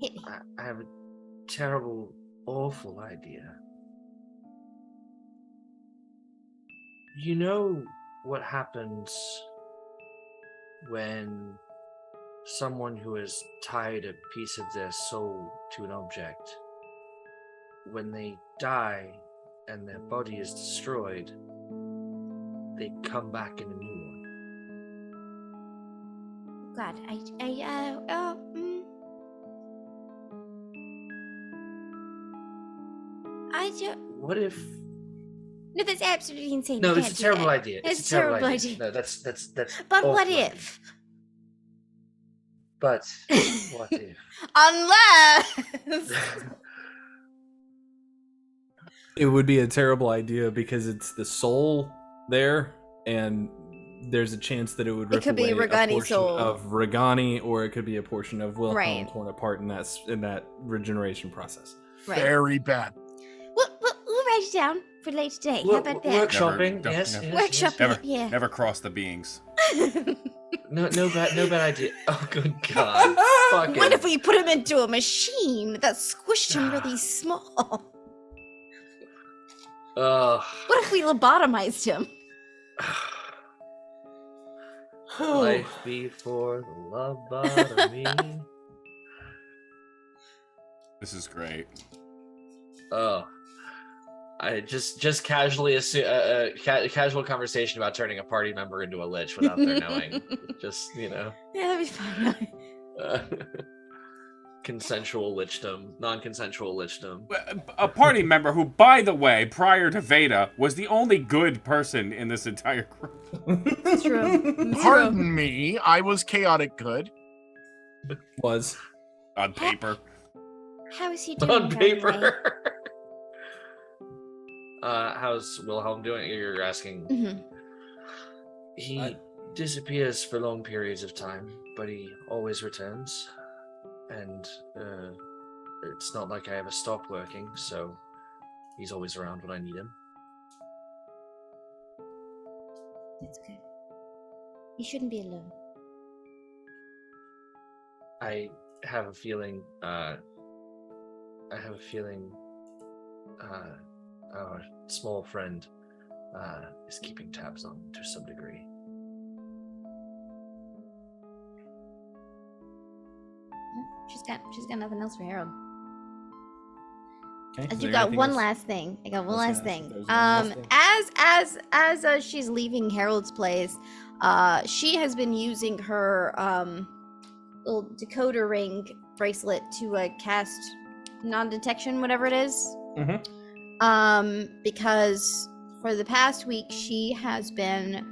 Hit me. I have a terrible, awful idea. You know what happens when someone who has tied a piece of their soul to an object, when they die and their body is destroyed, they come back in a new one. God, I don't. What if? No, that's absolutely insane. No, You it's a can't do terrible that. idea. It's It's a terrible idea. idea. No, that's. But what awful idea. if? But what if? Unless. it would be a terrible idea because it's the soul there, and there's a chance that it would rip could be away a Regani's portion soul. of Regani, or it could be a portion of Wilhelm Right. torn apart in that regeneration process. Right. Very bad. We'll write it down for later today. How about that? Workshopping, Never- yes. never- yes, Workshop. yes. Yeah. Never cross the beings. No bad idea. Oh, good God. Fucking. What if we put him into a machine that squished him really small? What if we lobotomized him? Life before the lobotomy. This is great. Oh, I just casually assume casual conversation about turning a party member into a lich without their knowing. Just Yeah, that'd be fine. consensual lichdom, non-consensual lichdom. A party member who, by the way, prior to Veda, was the only good person in this entire group. It's true. It's Pardon me, I was chaotic good. Was On paper. How is he doing? On by the way? paper. How's Wilhelm doing? You're asking. Mhm. He disappears for long periods of time, but he always returns. And it's not like I ever stop working, so he's always around when I need him. That's good. He shouldn't be alone. I have a feeling our small friend is keeping tabs on to some degree. She's got nothing else for Harold. Okay. I is do there got anything one else? last thing. I got one I was last gonna ask thing. if there's one last thing. As she's leaving Harold's place, she has been using her little decoder ring bracelet to cast non-detection, whatever it is. Because for the past week she has been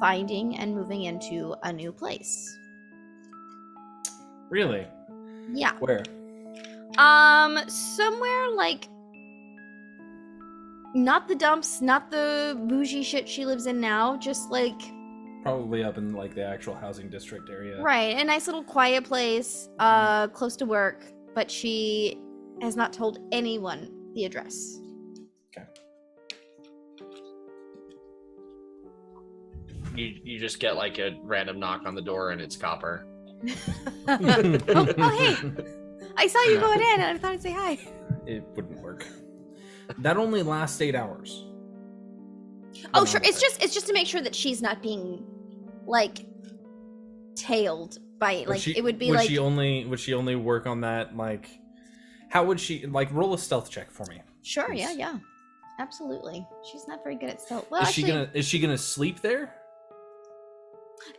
finding and moving into a new place. Really? Yeah. Where? Somewhere like not the dumps, not the bougie shit she lives in now, just like Probably up in like the actual housing district area. right, a nice little quiet place, close to work, but she has not told anyone the address. Okay. You just get like a random knock on the door and it's Copper. Oh, hey! I saw you going in and I thought I'd say hi. It wouldn't work. That only lasts 8 hours. Oh, sure. It's just to make sure that she's not being like tailed by like it would be would like she only work on that like how would she like roll a stealth check for me? sure, please? yeah. Absolutely. She's not very good at stealth. Well, Is actually, she gonna sleep there?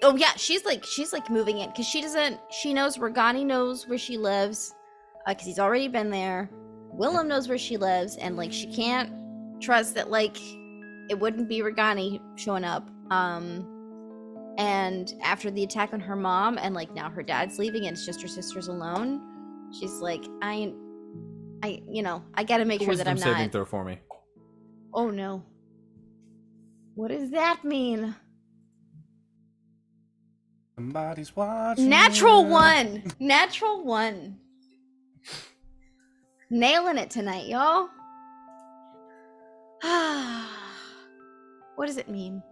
oh yeah, she's like moving in because she knows Regani knows where she lives because he's already been there. Willem knows where she lives, and like she can't trust that like it wouldn't be Regani showing up. And after the attack on her mom, and like now her dad's leaving, and it's just her sisters alone. She's like, I gotta make sure that I'm Wisdom saving not. throw for me. Oh no. What does that mean? Somebody's watching. Natural one. Natural one. Nailing it tonight, y'all. What does it mean?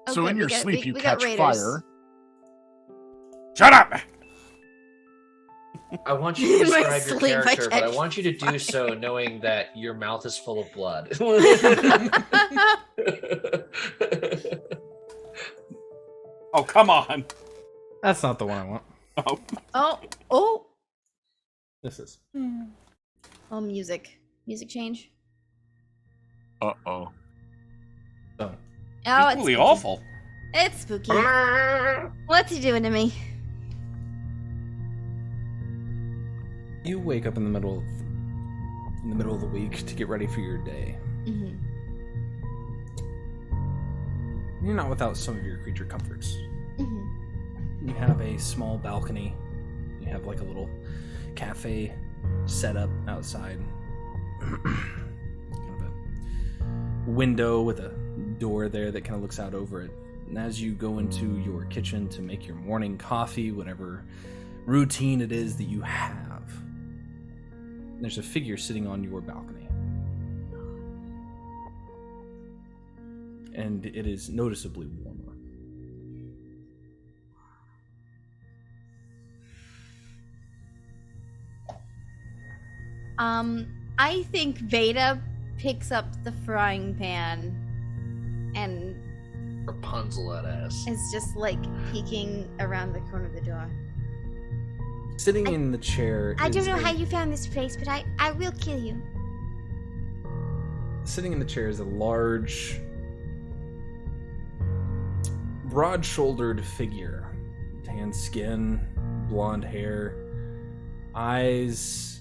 So Okay, in we your got- sleep, you we got catch raiders. fire. Shut up! I want you to In my describe your sleep, I character, but I catch want you to do so knowing that your mouth is full of blood. Oh, come on. That's not the one I want. Oh, Oh. This is. Oh, music. Music change. Uh-oh. So Oh, it's equally spooky. awful. It's spooky. What's he doing to me? you wake up in the middle of the week to get ready for your day. Mm-hmm. You're not without some of your creature comforts. Mm-hmm. You have a small balcony. You have like a little cafe set up outside. Kind of a window with a door there that kind of looks out over it. And as you go into your kitchen to make your morning coffee, whatever routine it is that you have, there's a figure sitting on your balcony. And it is noticeably warmer. I think Veda picks up the frying pan and Rapunzel that ass. is just like peeking around the corner of the door. Sitting in the chair. I don't is know a- how you found this place, but I will kill you. Sitting in the chair is a large, broad-shouldered figure. Tan skin, blonde hair, eyes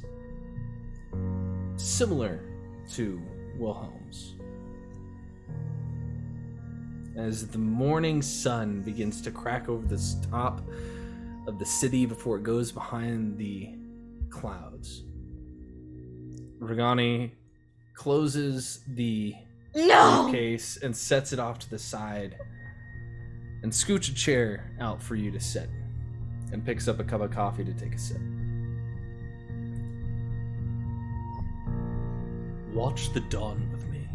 similar to Wilhelm's. As the morning sun begins to crack over the top of the city before it goes behind the clouds, Regani closes the No! case and sets it off to the side and scooch a chair out for you to sit and picks up a cup of coffee to take a sip. Watch the dawn with me.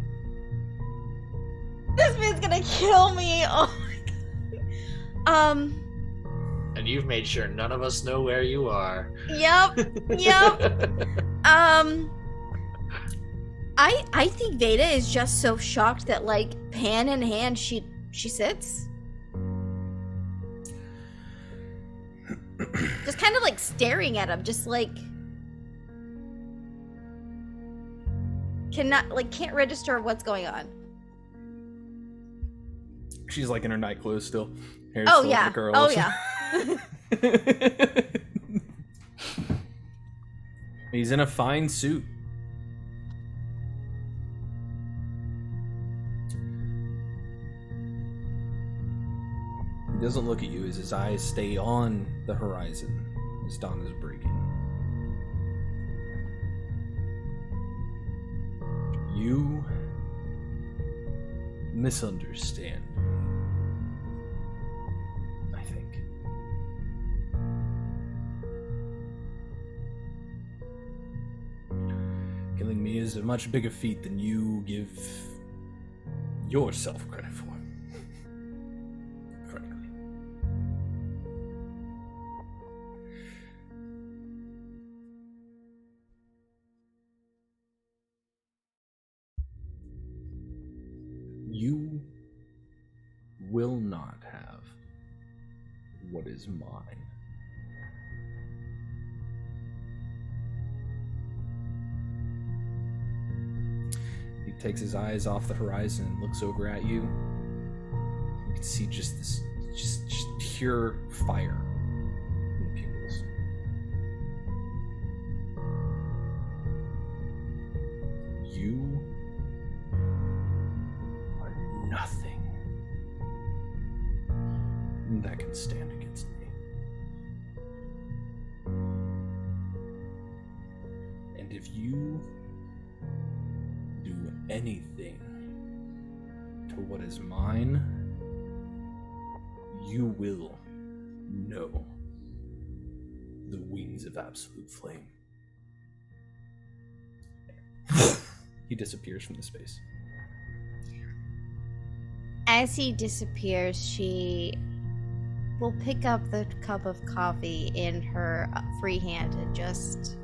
This man's gonna kill me. Oh my god. And you've made sure none of us know where you are. Yep. I think Veda is just so shocked that, like, pan in hand, she sits. Just kind of like staring at him, just like can't register what's going on. She's like in her night clothes still. Hair's Oh still yeah. in curls. Oh yeah. He's in a fine suit. He doesn't look at you as his eyes stay on the horizon as dawn is breaking. You misunderstand me, I think. Killing me is a much bigger feat than you give yourself credit for. Frankly. You will not have what is mine. He takes his eyes off the horizon and looks over at you. You can see just this, just pure fire in the pupils. You are nothing that can stand against me. And if you do anything to what is mine, you will know the wings of absolute flame. He disappears from the space. As he disappears, she will pick up the cup of coffee in her free hand and just...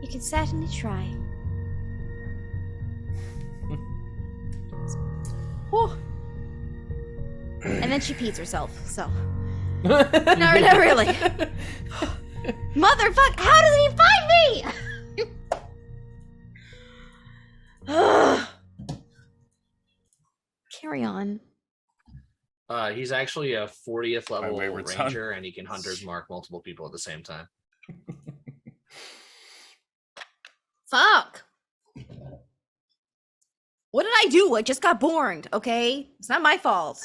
You can certainly try. Whew. And then she pees herself, so... No, not really. Motherfuck, how does he find me? Carry on. He's actually a 40th level wayward ranger, son. and he can hunters mark multiple people at the same time. Fuck. What did I do? I just got borned, okay? It's not my fault.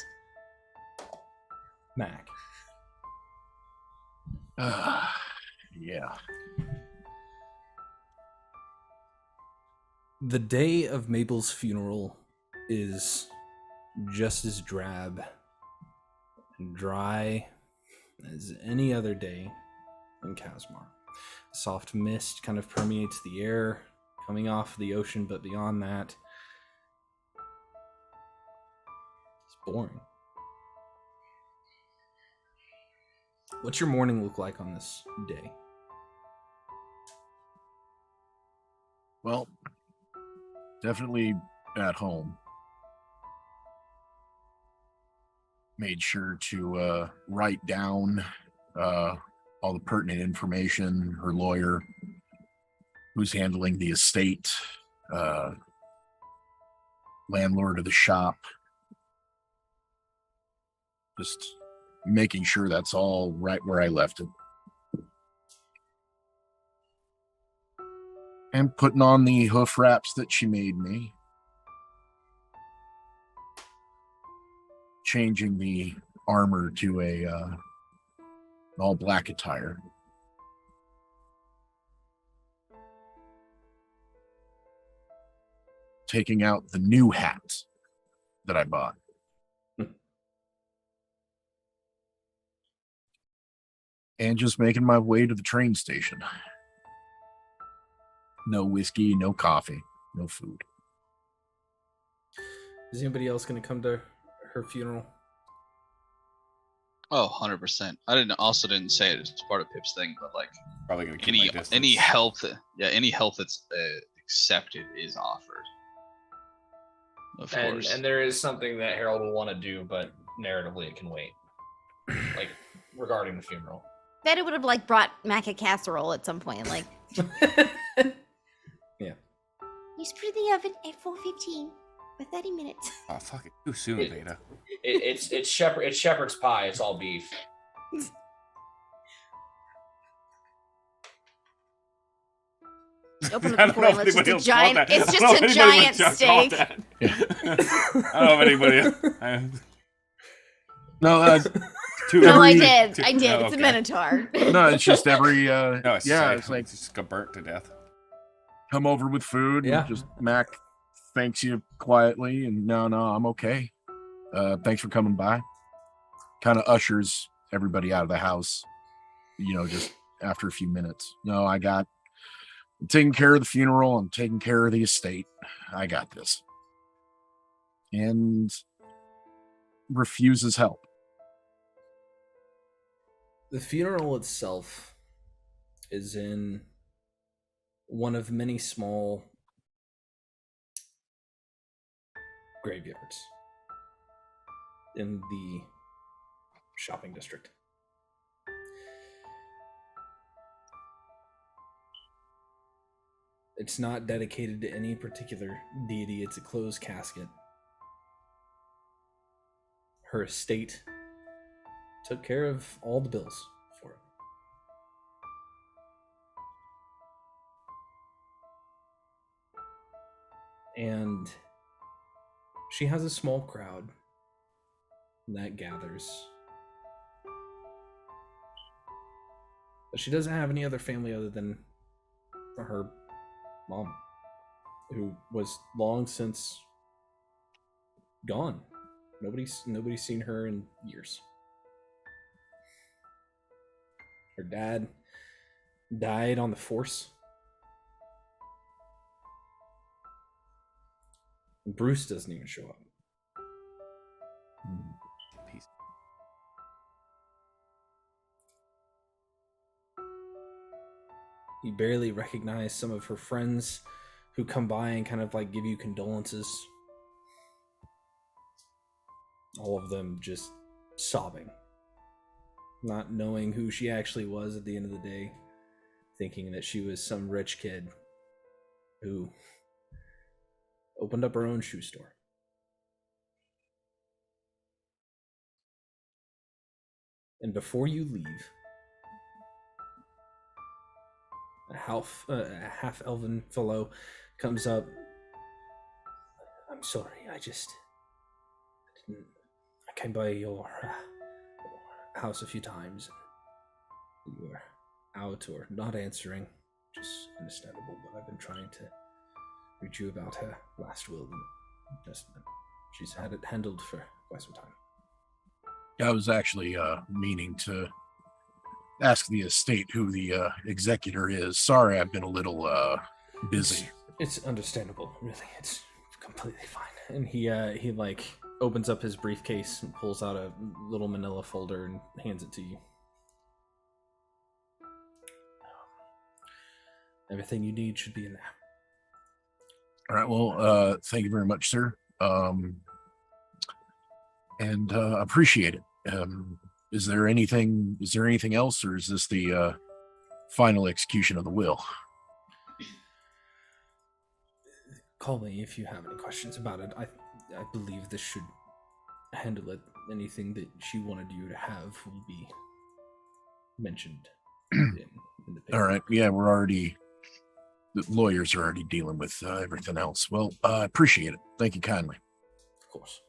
Mac. Yeah. The day of Mabel's funeral is just as drab and dry as any other day in Kasmar. Soft mist kind of permeates the air coming off the ocean, but beyond that, it's boring. What's your morning look like on this day? Well, definitely at home. Made sure to write down all the pertinent information. Her lawyer, who's handling the estate, landlord of the shop. Just making sure that's all right where I left it. And putting on the hoof wraps that she made me. Changing the armor to a all black attire. Taking out the new hat that I bought. And just making my way to the train station. No whiskey, no coffee, no food. Is anybody else going to come to her funeral? Oh, 100%. I didn't say it as part of Pip's thing, but like Probably gonna keep any my distance. any help any help that's accepted is offered. Of course. And there is something that Harold will want to do, but narratively it can wait. Like regarding the funeral. Bet it would have like brought Mac a casserole at some point. Like, Yeah. he's put in the oven at 4:15 for 30 minutes. Oh, fuck it. Too soon, It- Veda. It's shepherd's pie. It's all beef. Open I up the don't know foil. if It's just anybody a else giant. caught that. It's I just don't know a if anybody giant caught steak. that. I don't know if anybody. No, No, I every- did. I did. Oh, It's a okay. minotaur. no, it's just every No, it's yeah, like, it's like just got burnt to death. come over with food. Yeah. And just Mac thanks you quietly, and no, I'm okay. Thanks for coming by. Kind of ushers everybody out of the house. Just after a few minutes. No, I'm taking care of the funeral. I'm taking care of the estate. I got this. And refuses help. The funeral itself is in one of many small graveyards in the shopping district. It's not dedicated to any particular deity. It's a closed casket. Her estate took care of all the bills for it. And she has a small crowd that gathers. But she doesn't have any other family other than her mom, who was long since gone. Nobody's seen her in years. Her dad died on the force. And Bruce doesn't even show up. Peace. You barely recognize some of her friends who come by and kind of like give you condolences. All of them just sobbing, not knowing who she actually was at the end of the day, thinking that she was some rich kid who opened up her own shoe store. And before you leave, a half-elven fellow comes up. I'm sorry, I came by your house a few times. You were out or not answering, which is understandable, but I've been trying to reach you about her last will and testament. She's had it handled for quite some time. I was actually meaning to ask the estate who the executor is. Sorry, I've been a little busy. It's understandable, really. It's completely fine. And he like opens up his briefcase and pulls out a little manila folder and hands it to you. Everything you need should be in there. All right. Well, thank you very much, sir. And appreciate it. Is there anything else, or is this the final execution of the will? Call me if you have any questions about it. I believe this should handle it. Anything that she wanted you to have will be mentioned in the paper. All right. Yeah, the lawyers are already dealing with everything else. Well, I appreciate it. Thank you kindly. Of course.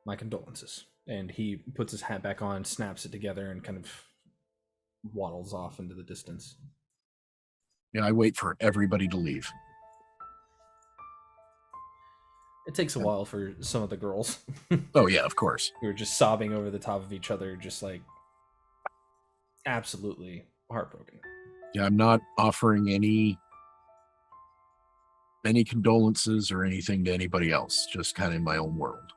My condolences. And he puts his hat back on, snaps it together, and kind of waddles off into the distance. Yeah, I wait for everybody to leave. It takes a while for some of the girls Oh yeah, of course. who are just sobbing over the top of each other, just like absolutely heartbroken. Yeah, I'm not offering any condolences or anything to anybody else. Just kind of in my own world.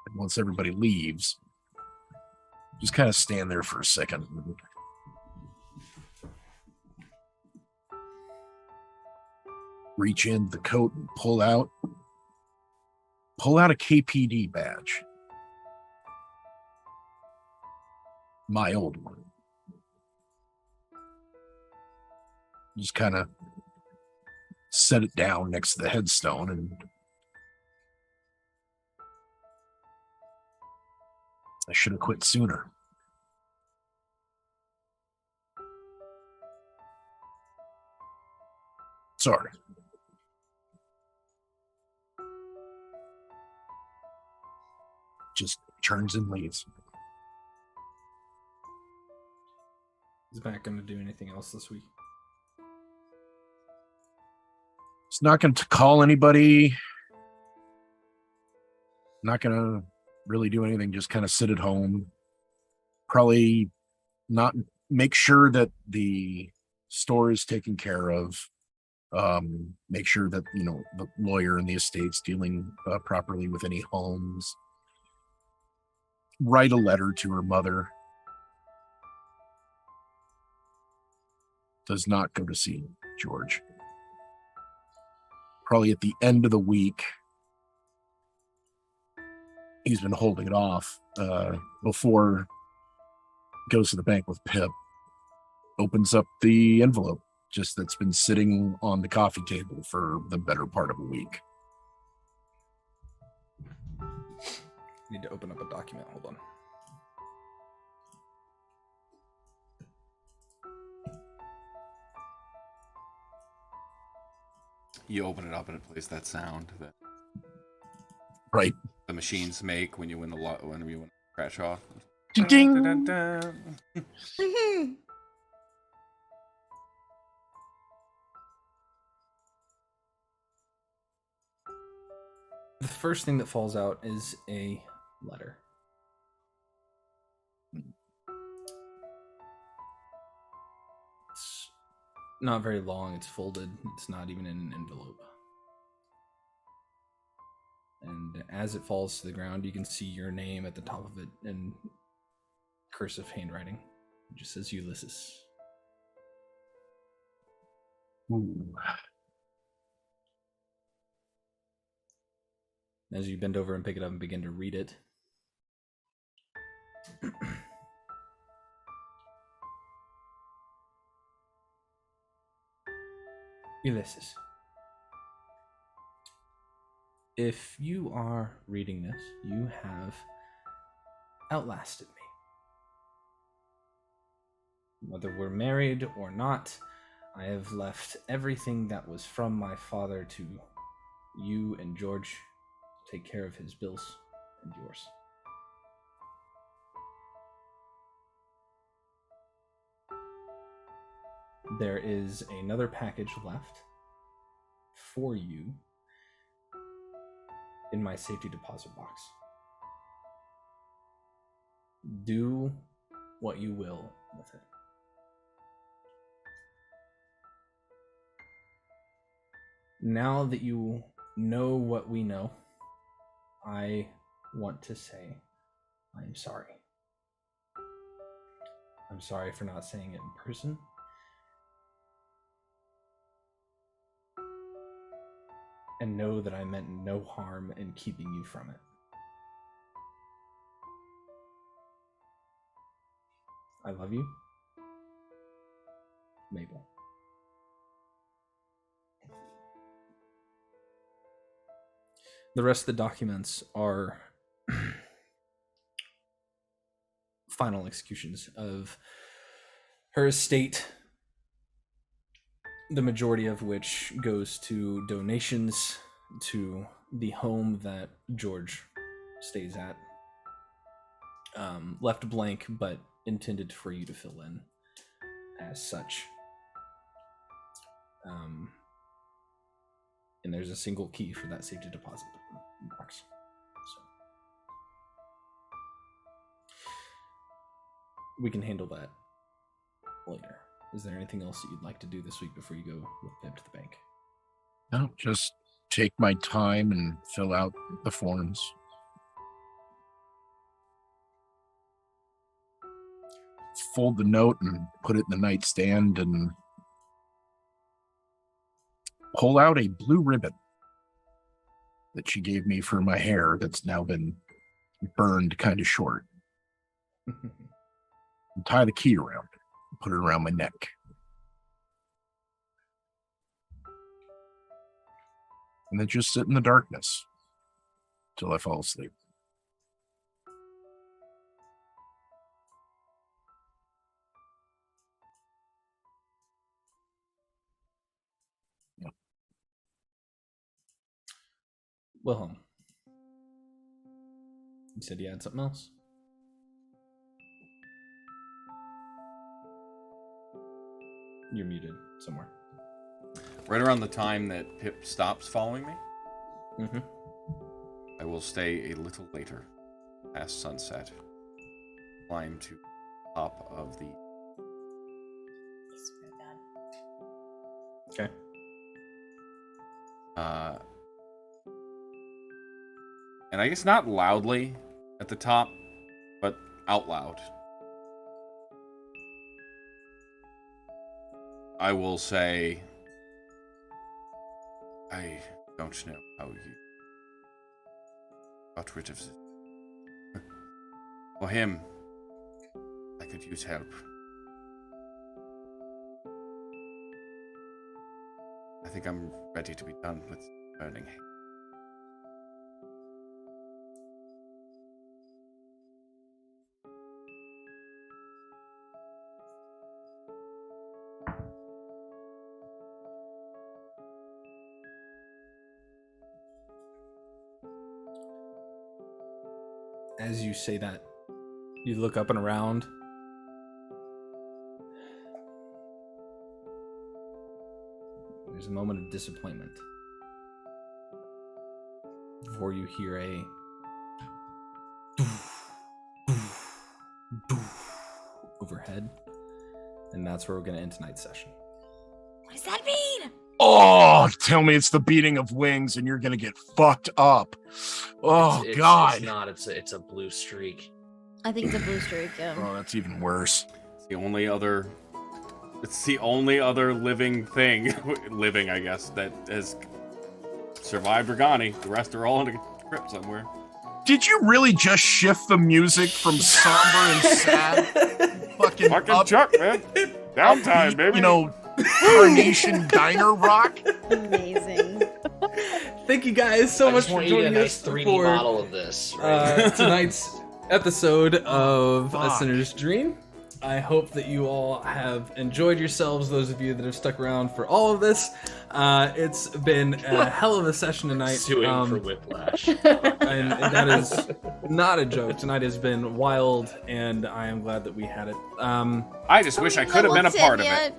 And once everybody leaves, just kind of stand there for a second. Reach into the coat and pull out a KPD badge. My old one. Just kind of set it down next to the headstone, and I should have quit sooner. Sorry. Just turns and leaves. Is Matt going to do anything else this week? He's not going to call anybody. Not going to really do anything. Just kind of sit at home. Probably not make sure that the store is taken care of. Make sure that, the lawyer and the estate's dealing properly with any homes. Write a letter to her mother. Does not go to see George. Probably at the end of the week, he's been holding it off before goes to the bank with Pip. Opens up the envelope just that's been sitting on the coffee table for the better part of a week. Need to open up a document. Hold on. You open it up and it plays that sound that right the machines make when you win when you win a scratch off. Ding. Dun, dun, dun. The first thing that falls out is a letter. It's not very long. It's folded. It's not even in an envelope. And as it falls to the ground, you can see your name at the top of it in cursive handwriting. It just says Ulysses. Ooh. As you bend over and pick it up and begin to read it, Ulysses, if you are reading this, you have outlasted me. Whether we're married or not, I have left everything that was from my father to you and George. Take care of his bills and yours. There is another package left for you in my safety deposit box. Do what you will with it. Now that you know what we know, I want to say I'm sorry. I'm sorry for not saying it in person. And know that I meant no harm in keeping you from it. I love you. Mabel. The rest of the documents are final executions of her estate, the majority of which goes to donations to the home that George stays at. Left blank, but intended for you to fill in as such. And there's a single key for that safety deposit box. So we can handle that later. Is there anything else that you'd like to do this week before you go with Pip to the bank? No, just take my time and fill out the forms. fold the note and put it in the nightstand and pull out a blue ribbon that she gave me for my hair that's now been burned kind of short. And tie the key around it, put it around my neck. And then just sit in the darkness till I fall asleep. Wilhelm, you said you had something else? You're muted somewhere. Right around the time that Pip stops following me, Mm-hmm. I will stay a little later, past sunset. Climb to the top of the... Okay. And I guess not loudly at the top, but out loud. I will say, I don't know how you got rid of this. For him, I could use help. I think I'm ready to be done with burning. As you say that, you look up and around. There's a moment of disappointment before you hear a overhead, and that's where we're going to end tonight's session. What does that mean? Oh, tell me it's the beating of wings and you're going to get fucked up. Oh, God. It's not. It's a blue streak. I think it's a blue streak. Oh, that's even worse. It's the only other living thing, living, I guess, that has survived Regani. The rest are all in a crypt somewhere. Did you really just shift the music from somber and sad? Fucking up, Chuck, man. Downtime, baby. You know, Carnation Diner Rock. Amazing. Thank you guys so I much just for want you to joining get a us nice 3D for model of this. Right? tonight's episode of A fuck. Sinner's Dream. I hope that you all have enjoyed yourselves, those of you that have stuck around for all of this. It's been a hell of a session tonight. Suing for whiplash. And that is not a joke. Tonight has been wild, and I am glad that we had it. I just wish I could have been a part of it.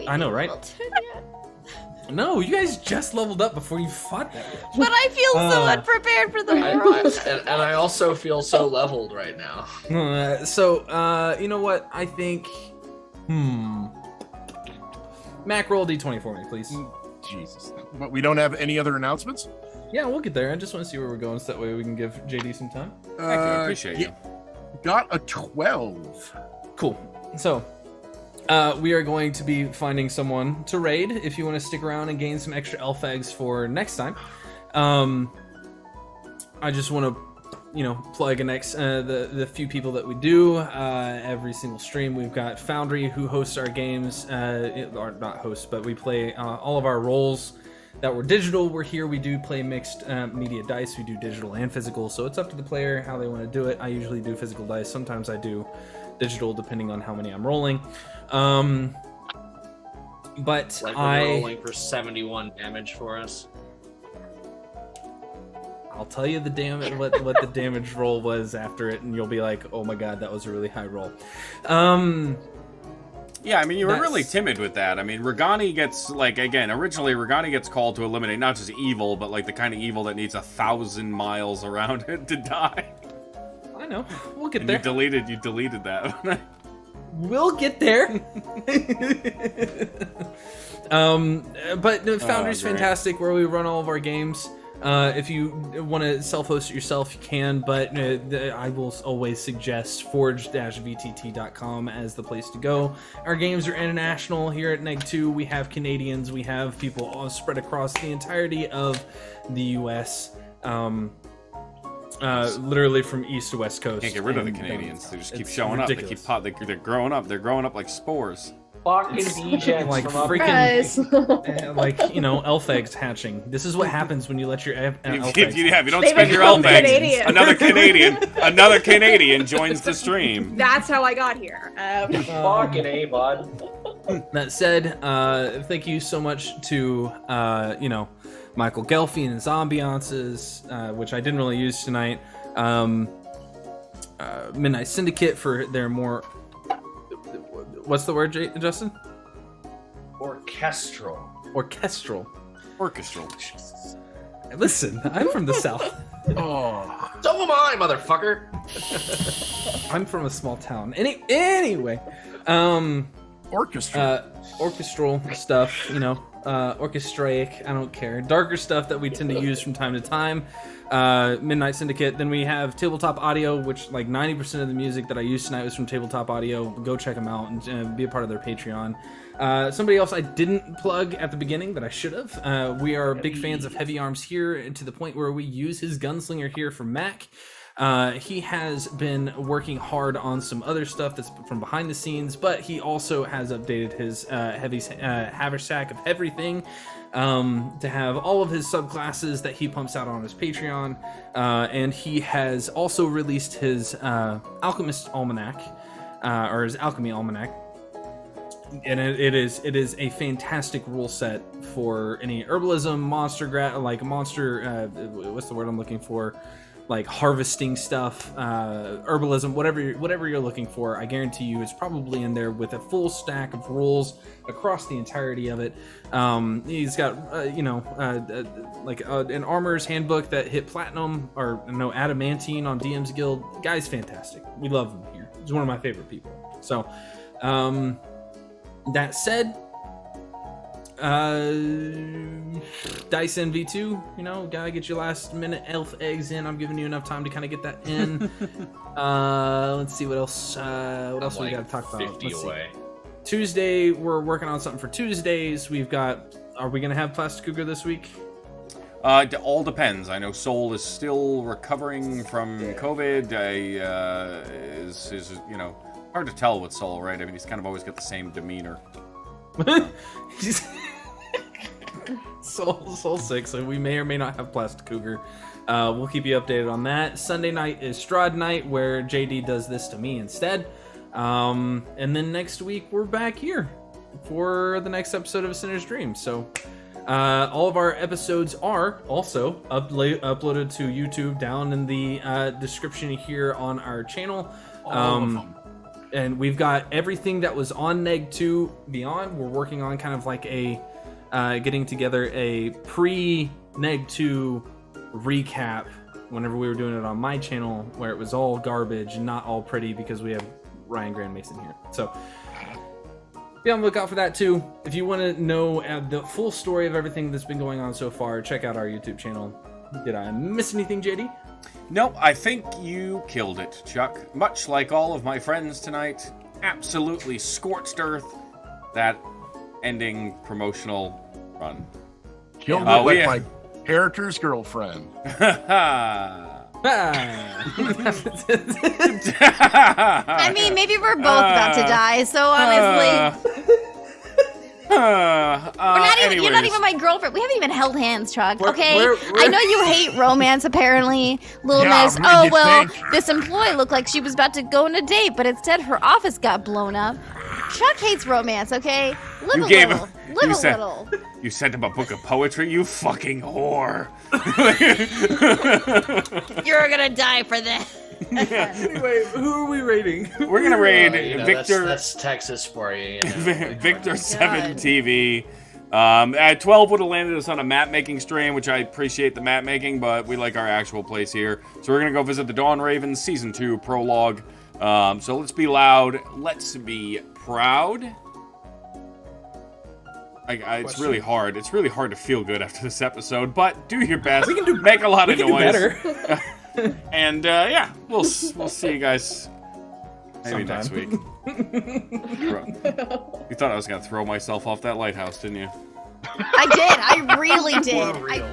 I know, right? No, you guys just leveled up before you fought that bitch. But I feel so unprepared for the world. And I also feel so leveled right now. You know what? I think... Mac, roll D20 for me, please. Jesus. But we don't have any other announcements? Yeah, we'll get there. I just want to see where we're going so that way we can give JD some time. Thank you, I appreciate you. Got a 12. Cool. So, we are going to be finding someone to raid if you want to stick around and gain some extra elf eggs for next time. I just want to, plug the few people that we do every single stream. We've got Foundry, who hosts our games, or not hosts, but we play all of our roles that were digital. We're here. We do play mixed media dice. We do digital and physical, so it's up to the player how they want to do it. I usually do physical dice. Sometimes I do digital, depending on how many I'm rolling. But Like when you're rolling for 71 damage for us. I'll tell you the damage, what the damage roll was after it, and you'll be like, "Oh my god, that was a really high roll." Yeah, I mean, you were really timid with that. I mean, Regani gets, originally Regani gets called to eliminate not just evil, but the kind of evil that needs 1,000 miles around it to die. I know. We'll get And there. you deleted that. We'll get there. But no, Foundry's great. fantastic, where we run all of our games. If you want to self-host it yourself, you can, but I will always suggest forge-vtt.com as the place to go. Our games are international. Here at Neg 2, we have Canadians, we have people all spread across the entirety of the U.S., literally from east to west coast. Can't get rid of the Canadians. They just keep showing up. They keep they're growing up. They're growing up like spores. Fucking DJs like from up freaking, like, you know, elf eggs hatching. This is what happens when you let your elf eggs. If you don't They spend your become elf eggs, Canadian. another Canadian joins the stream. That's how I got here. Fucking A, bud. That said, thank you so much to Michael Gelfi and his ambiances, which I didn't really use tonight. Midnight Syndicate for their more. What's the word, Justin? Orchestral. Orchestral. Listen, I'm from the South. Oh, so am I, motherfucker. I'm from a small town. Anyway, orchestra. Orchestral stuff, orchestraic. I don't care. Darker stuff that we tend to use from time to time. Midnight Syndicate. Then we have Tabletop Audio, which like 90% of the music that I used tonight was from Tabletop Audio. Go check them out and be a part of their Patreon. Somebody else I didn't plug at the beginning that I should have. We are big fans of Heavy Arms here, and to the point where we use his gunslinger here from Mac. He has been working hard on some other stuff that's from behind the scenes, but he also has updated his haversack of everything to have all of his subclasses that he pumps out on his Patreon. And he has also released his Alchemist Almanac, or his Alchemy Almanac. And it is a fantastic rule set for any herbalism, monster, what's the word I'm looking for? Like harvesting stuff, herbalism, whatever you're looking for. I guarantee you it's probably in there with a full stack of rules across the entirety of it. He's got an armorer's handbook that hit platinum, or no, adamantine on DM's Guild. The guy's fantastic. We love him here. He's one of my favorite people. So that said, Dice NV2, gotta get your last minute elf eggs in. I'm giving you enough time to kind of get that in. Let's see what else. What else we gotta talk about? 50 away. Tuesday, we're working on something for Tuesdays. Are we gonna have Plastic Cougar this week? It all depends. I know Soul is still recovering from COVID. Is hard to tell with Soul, right? I mean, he's kind of always got the same demeanor. He's Soul 6, so we may or may not have Plastic Cougar. We'll keep you updated on that. Sunday night is Strahd night, where JD does this to me instead. And then next week we're back here for the next episode of A Sinner's Dream. So all of our episodes are also uploaded to YouTube down in the description here on our channel. And we've got everything that was on Neg 2 Beyond. We're working on kind of like getting together a pre-Neg 2 recap whenever we were doing it on my channel, where it was all garbage and not all pretty because we have Ryan Grand Mason here. So be on the lookout for that too. If you want to know the full story of everything that's been going on so far, check out our YouTube channel. Did I miss anything, JD? Nope, I think you killed it, Chuck. Much like all of my friends tonight, absolutely scorched earth that ending promotional run. Killed it like my character's girlfriend. I mean, maybe we're both about to die, so honestly. You're not even my girlfriend. We haven't even held hands, Chuck. Okay? I know you hate romance, apparently. Little Miss, this employee looked like she was about to go on a date, but instead her office got blown up. Chuck hates romance, okay? Live a little. You sent him a book of poetry, you fucking whore. You're gonna die for this. Anyway, who are we rating? We're gonna raid Victor. That's Texas for you. Victor 7 TV. At 12 would have landed us on a map making stream, which I appreciate the map making, but we like our actual place here. So we're gonna go visit the Dawn Ravens Season 2 prologue. So let's be loud. Let's be proud. It's really hard. It's really hard to feel good after this episode, but do your best. We can do make a lot of do noise. better. And yeah, we'll see you guys maybe next week. You thought I was gonna throw myself off that lighthouse, didn't you? I did. I really did. For real.